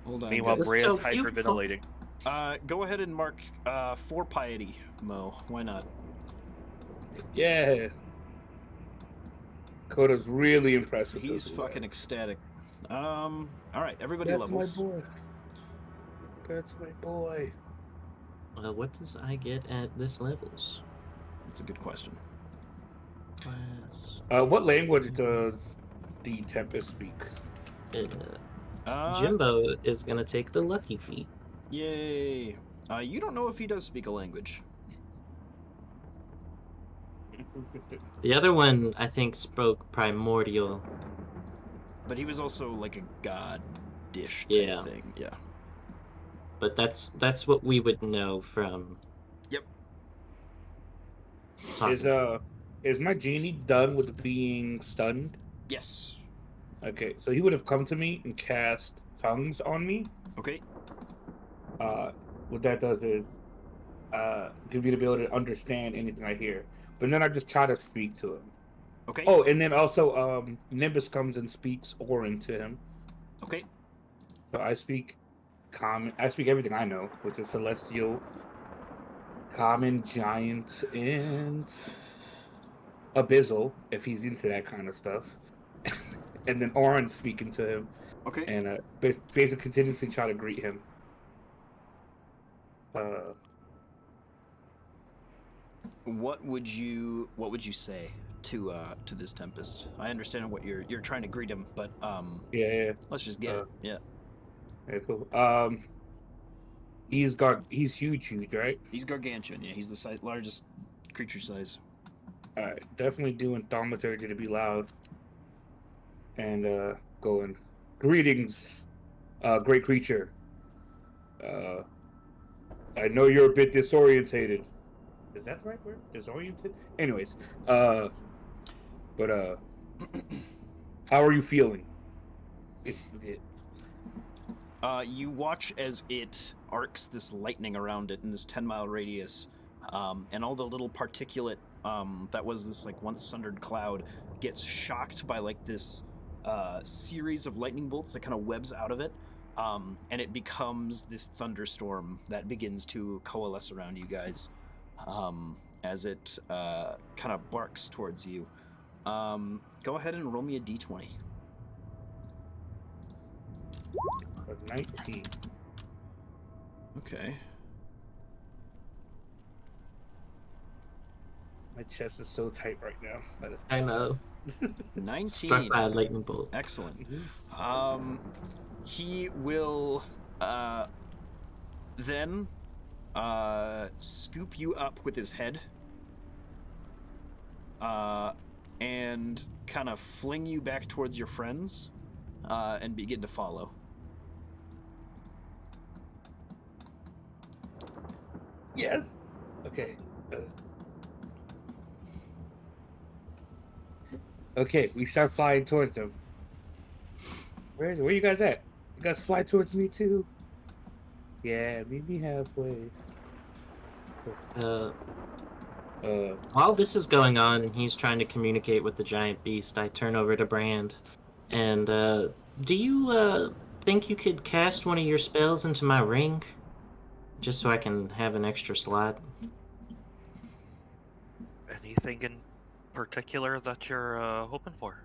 Hold on. Meanwhile, guys. That's so Brand's beautiful. hyperventilating. Go ahead and mark 4 piety, Mo. Why not? Yeah. Coda's really impressed with He's this. fucking ecstatic. All right, everybody That's levels. my boy. That's my boy. What does I get at this levels? That's a good question. Class. What language does the Tempest speak? Jimbo is gonna take the lucky feat. Yay. You don't know if he does speak a language. The other one, I think, spoke primordial. But he was also like a god-ish type Yeah. thing. Yeah. But that's what we would know from. Yep. Talking. Is my genie done with being stunned? Yes. Okay, so he would have come to me and cast tongues on me. Okay. What that does is give me the ability to understand anything I hear. But then I just try to speak to him. Okay. Oh, and then also Nimbus comes and speaks Orin to him. Okay. So I speak common. I speak everything I know, which is celestial, common, giant, and abyssal, if he's into that kind of stuff. And then Orin speaking to him, Okay. and basically continuously try to greet him. What would you say to this Tempest? I understand what you're trying to greet him, but Yeah. let's just get it. Yeah. Yeah, cool. He's huge, right? He's gargantuan. Yeah, he's the largest creature size. All right, definitely doing thaumaturgy to be loud, and going, greetings, great creature. I know you're a bit disorientated. Is that the right word? Disoriented? Anyways, but how are you feeling? It's it. You watch as it arcs this lightning around it in this 10-mile radius, and all the little particulate that was this like once sundered cloud gets shocked by like this series of lightning bolts that kind of webs out of it, and it becomes this thunderstorm that begins to coalesce around you guys as it kind of barks towards you. Go ahead and roll me a d20. A 19. Okay. My chest is so tight right now. That is I know. 19. Struck by a lightning bolt. Excellent. He will then scoop you up with his head and kind of fling you back towards your friends and begin to follow. Yes. Okay. Okay, we start flying towards them. Where you guys at? You guys fly towards me too? Yeah, meet me halfway. While this is going on and he's trying to communicate with the giant beast, I turn over to Brand. And, do you, think you could cast one of your spells into my ring? Just so I can have an extra slot? Anything in particular that you're hoping for?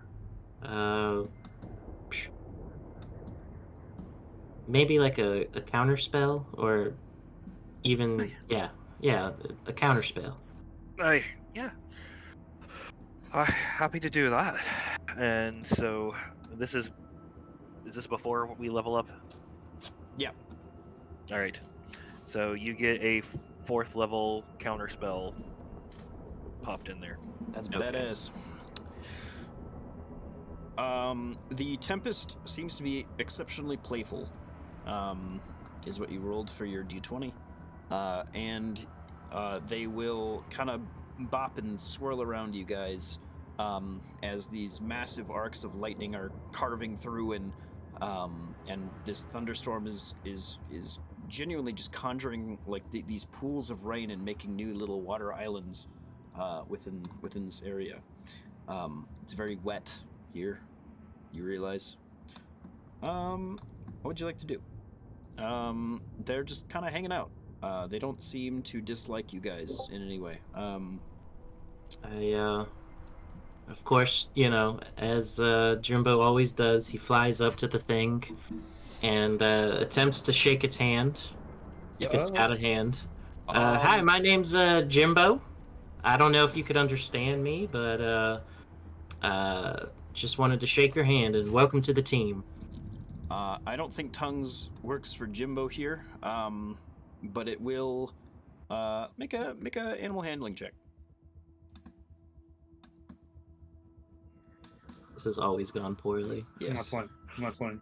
maybe like a counter spell, or even a counter spell. Yeah. Happy to do that. And so this is this before we level up? Yeah. All right. So you get a 4th level counter spell popped in there. That's Okay. badass. The Tempest seems to be exceptionally playful, is what you rolled for your d20. And they will kind of bop and swirl around you guys as these massive arcs of lightning are carving through, and this thunderstorm is genuinely just conjuring like these pools of rain and making new little water islands within this area. It's very wet here, you realize. What would you like to do? They're just kind of hanging out. They don't seem to dislike you guys in any way. Of course, as Jimbo always does, he flies up to the thing and attempts to shake its hand, if it's got a hand. Hi, my name's Jimbo. I don't know if you could understand me, but just wanted to shake your hand and welcome to the team. I don't think tongues works for Jimbo here, but it will make a animal handling check. This has always gone poorly. Yes. Come on, 20.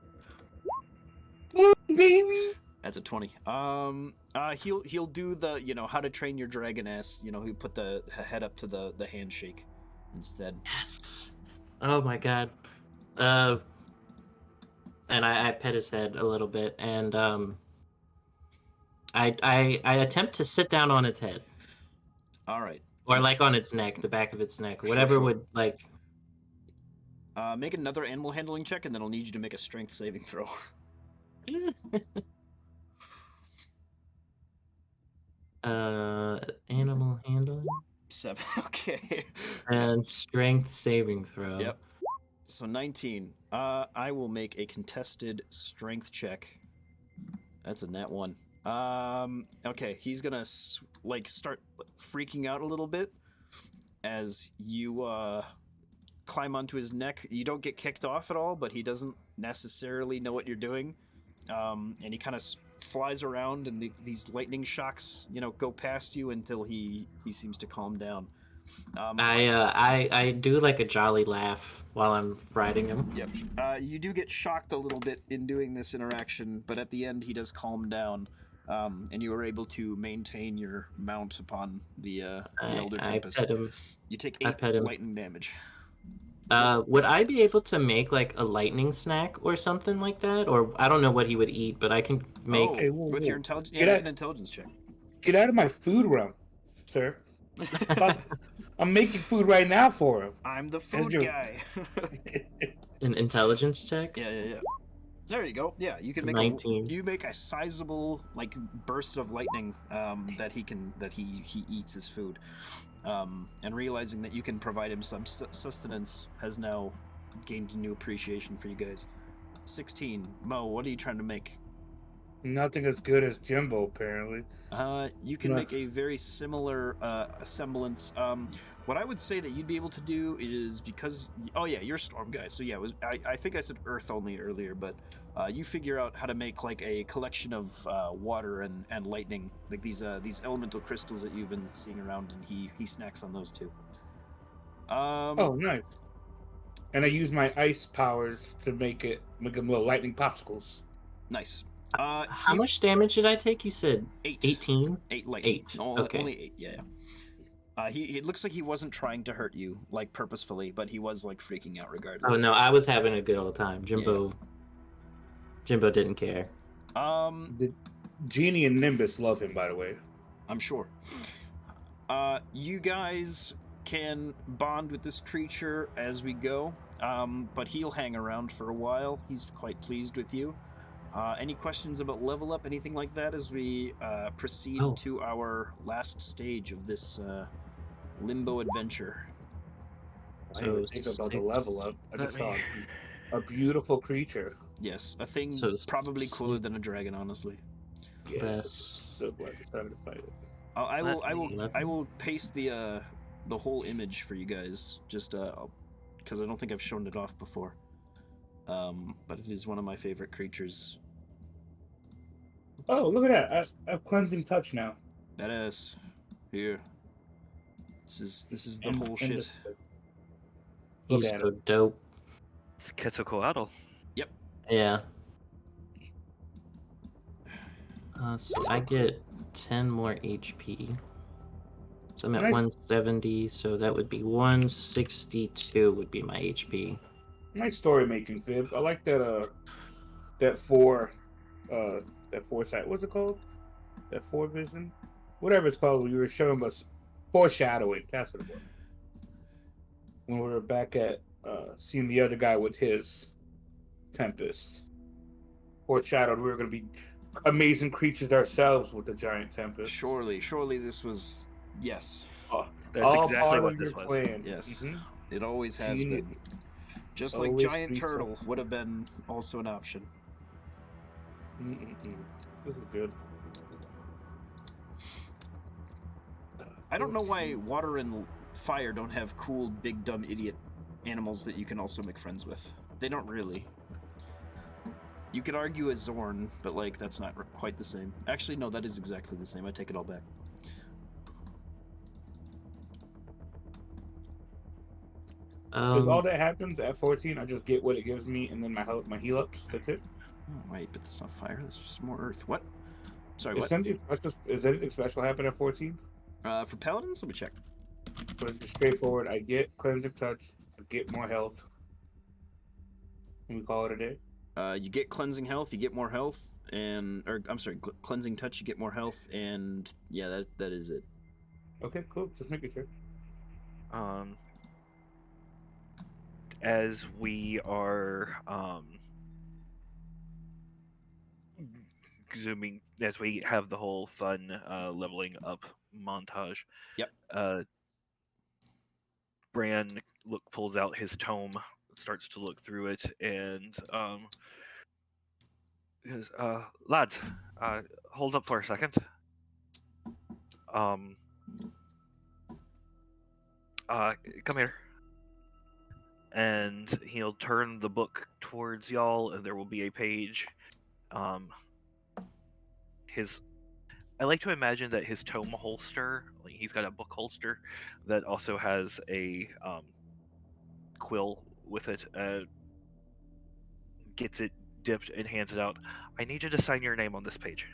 Oh, baby. That's a 20. He'll do the how to train your dragon ass. He put the head up to the handshake instead. Yes. Oh my god. And I pet his head a little bit, and I attempt to sit down on its head. All right. Or like on its neck, the back of its neck, whatever would like. Make another animal handling check, and then I'll need you to make a strength saving throw. Animal handling. 7. Okay. And strength saving throw. Yep. So 19. I will make a contested strength check. That's a nat 1. Okay, he's gonna start freaking out a little bit as you climb onto his neck. You don't get kicked off at all, but he doesn't necessarily know what you're doing. And he kind of flies around, and these lightning shocks, go past you until he seems to calm down. I do like a jolly laugh while I'm riding him. Yep. You do get shocked a little bit in doing this interaction, but at the end he does calm down, and you are able to maintain your mount upon the Elder Tempest. I pet him. You take 8 lightning damage. Would I be able to make like a lightning snack or something like that? Or I don't know what he would eat, but I can make. Okay, with your intelligence, an intelligence check. Get out of my food realm, sir. I'm making food right now for him. I'm the food guy. An intelligence check? Yeah. There you go. Yeah, you can make 19. You make a sizable burst of lightning that he eats as food. And realizing that you can provide him some sustenance has now gained a new appreciation for you guys. 16. Mo, what are you trying to make? Nothing as good as Jimbo, apparently. You can make a very similar semblance. What I would say that you'd be able to do is because... Oh, yeah, you're Storm guy. So, yeah, I think I said Earth only earlier, but you figure out how to make, a collection of water and lightning. Like these elemental crystals that you've been seeing around, and he snacks on those, too. Oh, nice. And I use my ice powers to make them little lightning popsicles. Nice. How much damage did I take? You said 8. 18? 8 lightning. 8. Okay. Only 8, yeah. It looks like he wasn't trying to hurt you, purposefully, but he was, freaking out regardless. Oh, no, I was having a good old time. Jimbo didn't care. The Genie and Nimbus love him, by the way. I'm sure. You guys can bond with this creature as we go, but he'll hang around for a while. He's quite pleased with you. Any questions about level up, anything like that, as we proceed to our last stage of this limbo adventure? I didn't think about the level up. I just saw a beautiful creature. Yes, a thing So probably cooler than a dragon, honestly. Yeah, That's so glad I decided to fight it. I will, I will, Let I me- will paste the whole image for you guys, just because I don't think I've shown it off before. But it is one of my favorite creatures. Oh, look at that! I have cleansing touch now. Badass. Here. This is the whole And shit. look He's at so him. dope. It's Quetzalcoatl. Yep. Yeah. So I get 10 more HP. So I'm at Nice. 170, so that would be 162 would be my HP. Nice story making, Fib. I like that. That four, that foresight. What's it called? That four vision, whatever it's called. You were showing us foreshadowing. That's what it was. When we were back at seeing the other guy with his tempest, foreshadowed we were going to be amazing creatures ourselves with the giant tempest. Surely this was yes. Oh, That's all exactly part what of this your was. plan. Yes. Mhm. It always has Genius. been. Just like Always giant be so. turtle would have been also an option. Mm-mm-mm. This is good. I don't know why water and fire don't have cool, big, dumb, idiot animals that you can also make friends with. They don't really. You could argue a Zorn, but like that's not quite the same. Actually, no, that is exactly the same. I take it all back. Because all that happens at 14, I just get what it gives me, and then my heal ups. That's it. Oh, wait, but it's not fire. That's just more earth. What? Sorry, Is what? something special? Is anything special happen at 14? For paladins, let me check. But it's just straightforward. I get cleansing touch. I get more health. Can we call it a day? You get cleansing health. You get more health, or I'm sorry, cleansing touch. You get more health, and yeah, that is it. Okay, cool. Just making sure. As we are zooming, as we have the whole fun leveling up montage. Yep. Bran pulls out his tome, starts to look through it, and goes, lads, hold up for a second. Come here. And he'll turn the book towards y'all, and there will be a page. I like to imagine that his tome holster, like he's got a book holster that also has a quill with it. Gets it dipped and hands it out. I need you to sign your name on this page.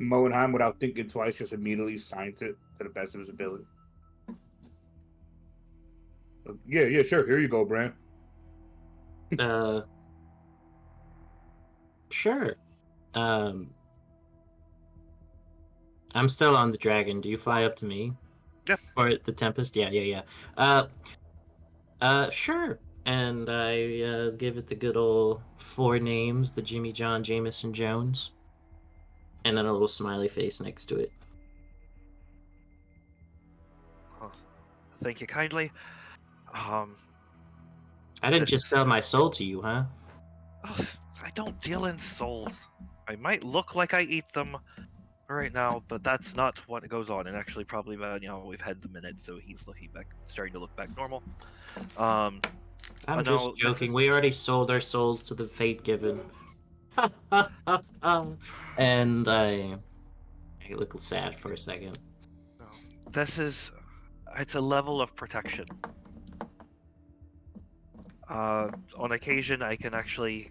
Moenheim, without thinking twice, just immediately signs it to the best of his ability. Yeah, sure. Here you go, Bran. Sure. I'm still on the dragon. Do you fly up to me? Yep. Or the Tempest? Yeah. Sure. And I give it the good old four names: the Jimmy, John, Jameson, Jones, and then a little smiley face next to it. Oh, thank you kindly. I didn't just sell my soul to you, huh? I don't deal in souls. I might look like I eat them right now, but that's not what goes on. And actually, probably about we've had the minute, so he's starting to look back normal. I'm just joking. We already sold our souls to the Fate Given. And I look sad for a second. It's a level of protection. On occasion, I can actually,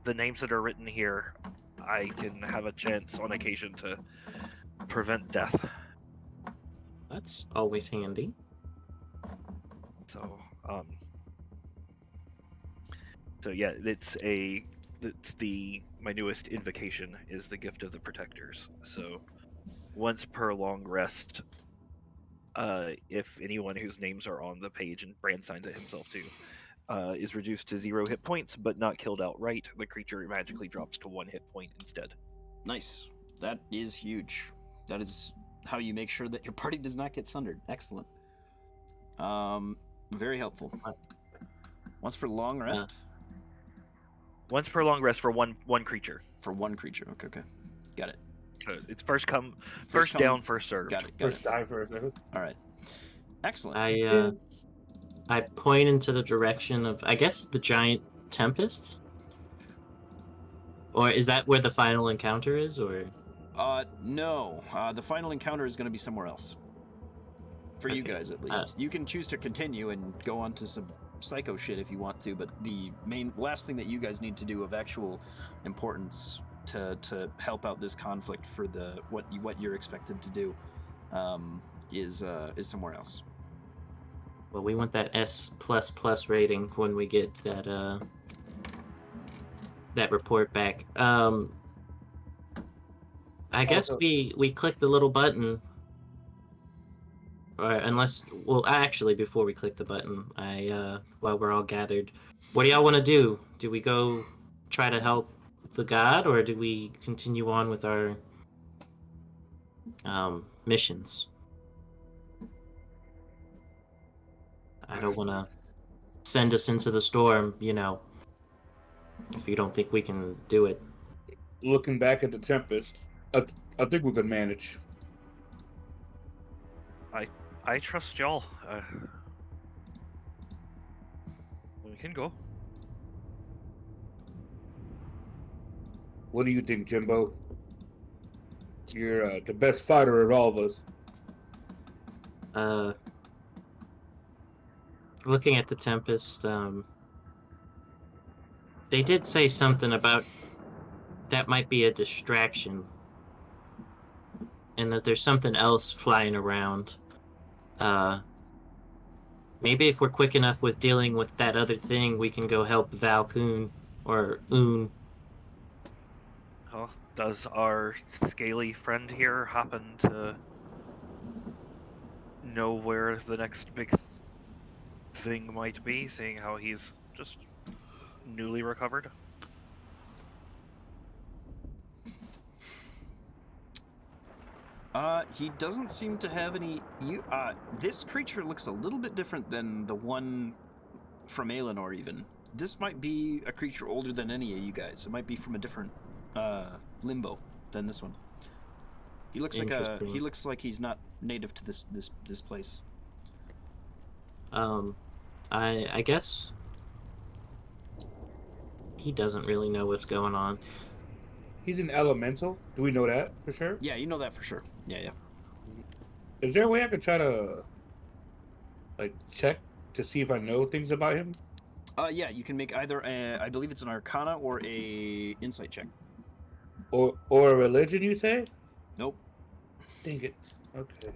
the names that are written here, I can have a chance on occasion to prevent death. That's always handy. So yeah, my newest invocation is the Gift of the Protectors. So once per long rest, if anyone whose names are on the page and Bran signs it himself too, is reduced to 0 hit points but not killed outright, the creature magically drops to 1 hit point instead. Nice. That is huge. That is how you make sure that your party does not get sundered. Excellent. Very helpful. Once per long rest? Once per long rest for one creature. For one creature. Okay. Got it. It's first down, first served. Got it. First die, first serve. All right. Excellent. I point into the direction of, I guess, the giant tempest? Or is that where the final encounter is, or? No. The final encounter is going to be somewhere else. For you guys, at least. You can choose to continue and go on to some psycho shit if you want to, but the last thing that you guys need to do of actual importance to help out this conflict for the what you're expected to do is somewhere else. Well, we want that S++ rating when we get that report back. I guess we click the little button, or unless, well, actually, before we click the button, while we're all gathered, what do y'all want to do? Do we go try to help the god, or do we continue on with our missions? I don't want to send us into the storm, if you don't think we can do it. Looking back at the Tempest, I think we could manage. I trust y'all. We can go. What do you think, Jimbo? You're the best fighter of all of us. Looking at the Tempest, they did say something about that might be a distraction, and that there's something else flying around. Maybe if we're quick enough with dealing with that other thing, we can go help Valkoon or Oon. Oh, does our scaly friend here happen to know where the next big thing might be, seeing how he's just newly recovered? He doesn't seem to have any. This creature looks a little bit different than the one from Aelinor, even. This might be a creature older than any of you guys. It might be from a different limbo than this one. He looks like he's not native to this place. I guess he doesn't really know what's going on. He's an elemental. Do we know that for sure? Yeah, you know that for sure. Yeah. Is there a way I could try to check to see if I know things about him? Yeah, you can make either I believe it's an Arcana or a Insight check. Or a religion, you say? Nope. Dang it. Okay.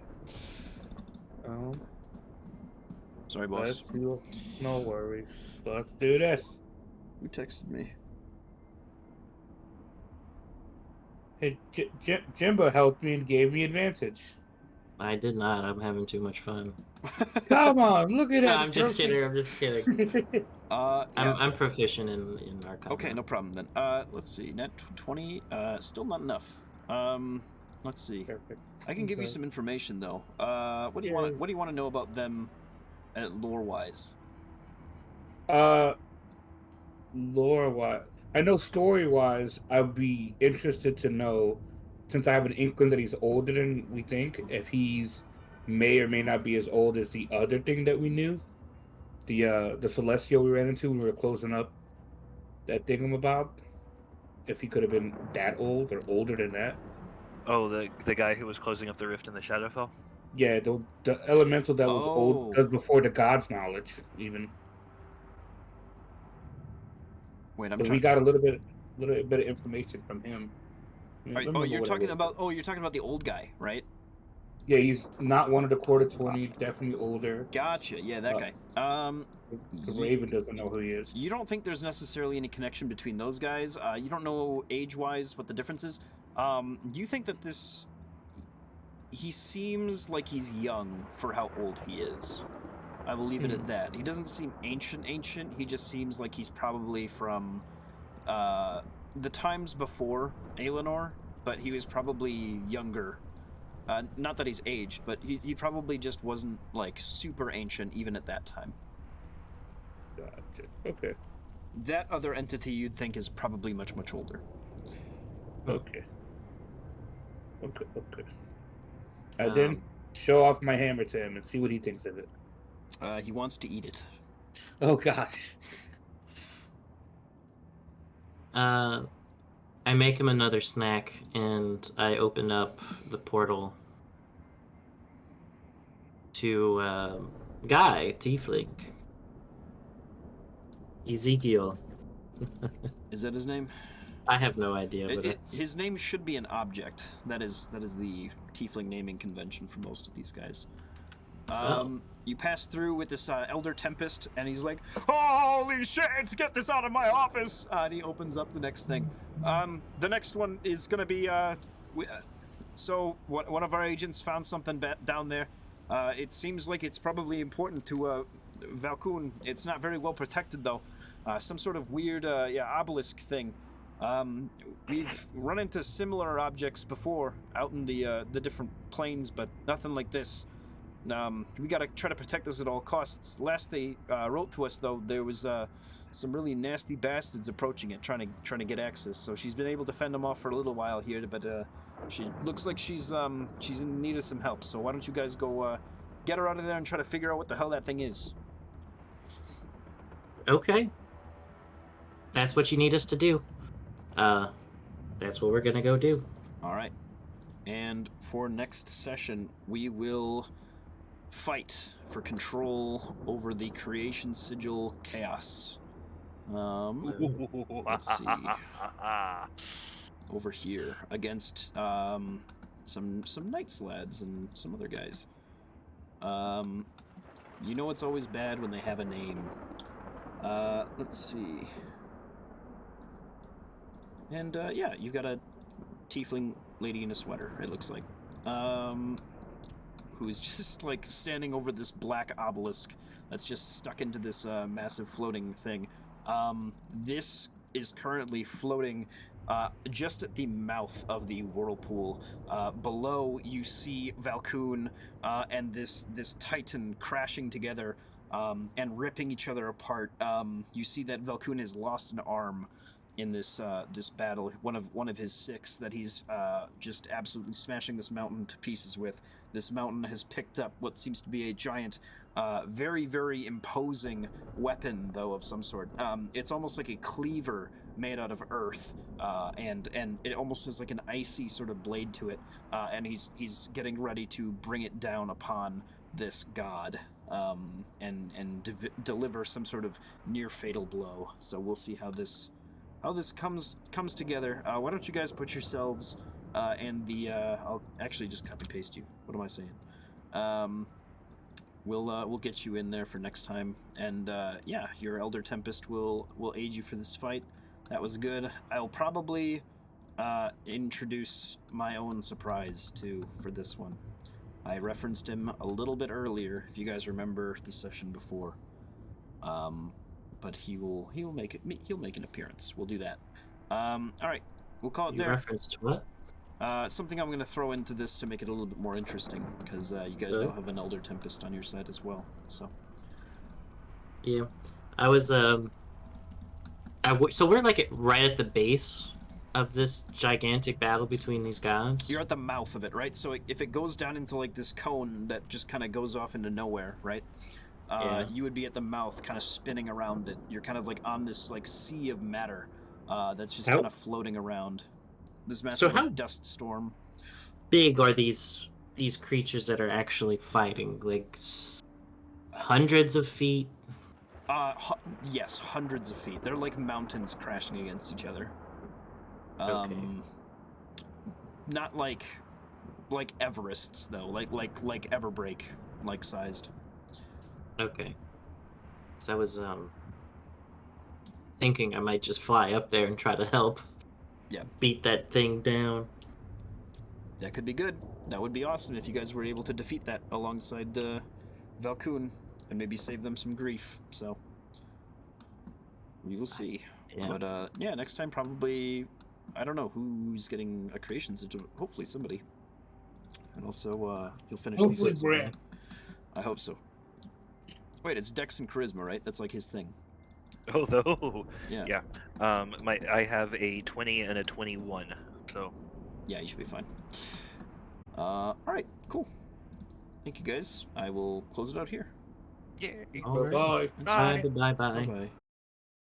Sorry, boss. No worries. Let's do this. Who texted me? Hey, Jimbo helped me and gave me advantage. I did not. I'm having too much fun. Come on, look at No, that. I'm just kidding. Yeah. I'm proficient in Arcana. Okay, no problem then. Let's see. Net 20. Still not enough. Let's see. Perfect. I can give you some information though. What do you want to know about them, lore wise? Lore wise, I know story wise. I'd be interested to know, since I have an inkling that he's older than we think, if he's may or may not be as old as the other thing that we knew, the Celestial we ran into when we were closing up that thingamabob. If he could have been that old or older than that. Oh, the guy who was closing up the rift in the Shadowfell? Yeah, the elemental that was old, that was before the god's knowledge, even. Wait, we got a little bit of information from him. You're talking about the old guy, right? Yeah, he's not one of the quarter 20, definitely older. Gotcha. Yeah, that guy. The Raven doesn't know who he is. You don't think there's necessarily any connection between those guys? You don't know age-wise what the difference is? Do you think that he seems like he's young for how old he is? I will leave it at that. He doesn't seem ancient. He just seems like he's probably from the times before Aelinor, but he was probably younger. Not that he's aged, but he probably just wasn't like super ancient even at that time. Gotcha. Okay. That other entity you'd think is probably much, much older. Okay. Okay. I then Um, show off my hammer to him and see what he thinks of it. He wants to eat it. Oh gosh. I make him another snack, and I open up the portal to Guy Tiefling, Ezekiel. Is that his name? I have no idea, but His name should be an object. That is the tiefling naming convention for most of these guys. You pass through with this Elder Tempest, and he's like, "Holy shit! Get this out of my office!" And he opens up the next thing. The next one is gonna be one of our agents found something down there. It seems like it's probably important to Valkoon. It's not very well protected though. Some sort of weird obelisk thing. We've run into similar objects before out in the different planes, but nothing like this. We gotta try to protect this at all costs. Last they wrote to us, though, there was some really nasty bastards approaching it, trying to get access. So she's been able to fend them off for a little while here, but she looks like she's in need of some help. So why don't you guys go get her out of there and try to figure out what the hell that thing is? okay. That's what you need us to do. That's what we're gonna go do. All right. And for next session, we will fight for control over the creation sigil chaos. Let's see. Over here against some knights lads and some other guys. You know it's always bad when they have a name. Let's see. And yeah, you've got a tiefling lady in a sweater, it looks like. Who's just like standing over this black obelisk that's just stuck into this massive floating thing. This is currently floating just at the mouth of the whirlpool. Below, you see Valkoon and this titan crashing together and ripping each other apart. You see that Valkoon has lost an arm in this battle, one of his 6 that he's just absolutely smashing this mountain to pieces with. This mountain has picked up what seems to be a giant, very, very imposing weapon, though, of some sort. It's almost like a cleaver made out of earth, and it almost has like an icy sort of blade to it, and he's getting ready to bring it down upon this god, and deliver some sort of near fatal blow. So we'll see how this comes together. Why don't you guys put yourselves and the I'll actually just copy paste you. What am I saying? We'll get you in there for next time, and yeah, your Elder Tempest will aid you for this fight. That was good. I'll probably introduce my own surprise too for this one. I referenced him a little bit earlier, if you guys remember the session before. But he'll make an appearance. We'll do that. All right, we'll call it You there. referenced what? Something I'm going to throw into this to make it a little bit more interesting, because you guys now have an Elder Tempest on your side as well. So Yeah, I was so we're like right at the base of this gigantic battle between these gods. you're at the mouth of it, right? So if it goes down into like this cone that just kind of goes off into nowhere, right? Yeah. You would be at the mouth, kind of spinning around it. You're kind of like on this like sea of matter that's just kind of floating around. This massive how dust storm. big are these creatures that are actually fighting? Like hundreds of feet? Yes, hundreds of feet. They're like mountains crashing against each other. Okay. Not like Everest's though, like Everbreak like sized. Okay. So I was thinking I might just fly up there and try to help. Yeah. Beat that thing down. That could be good. That would be awesome if you guys were able to defeat that alongside Valkoon and maybe save them some grief. So we will see. Yeah. But yeah, next time probably, I don't know who's getting a creation sigil. Hopefully somebody. And also you'll finish Hopefully these. Brad. I hope so. Wait, it's Dex and Charisma, right? That's like his thing. Oh, though. Yeah. Yeah. I have a 20 and a 21. So. Yeah, you should be fine. All right, cool. Thank you guys. I will close it out here. Yay. All right. Bye. Bye. Bye. Bye. Bye.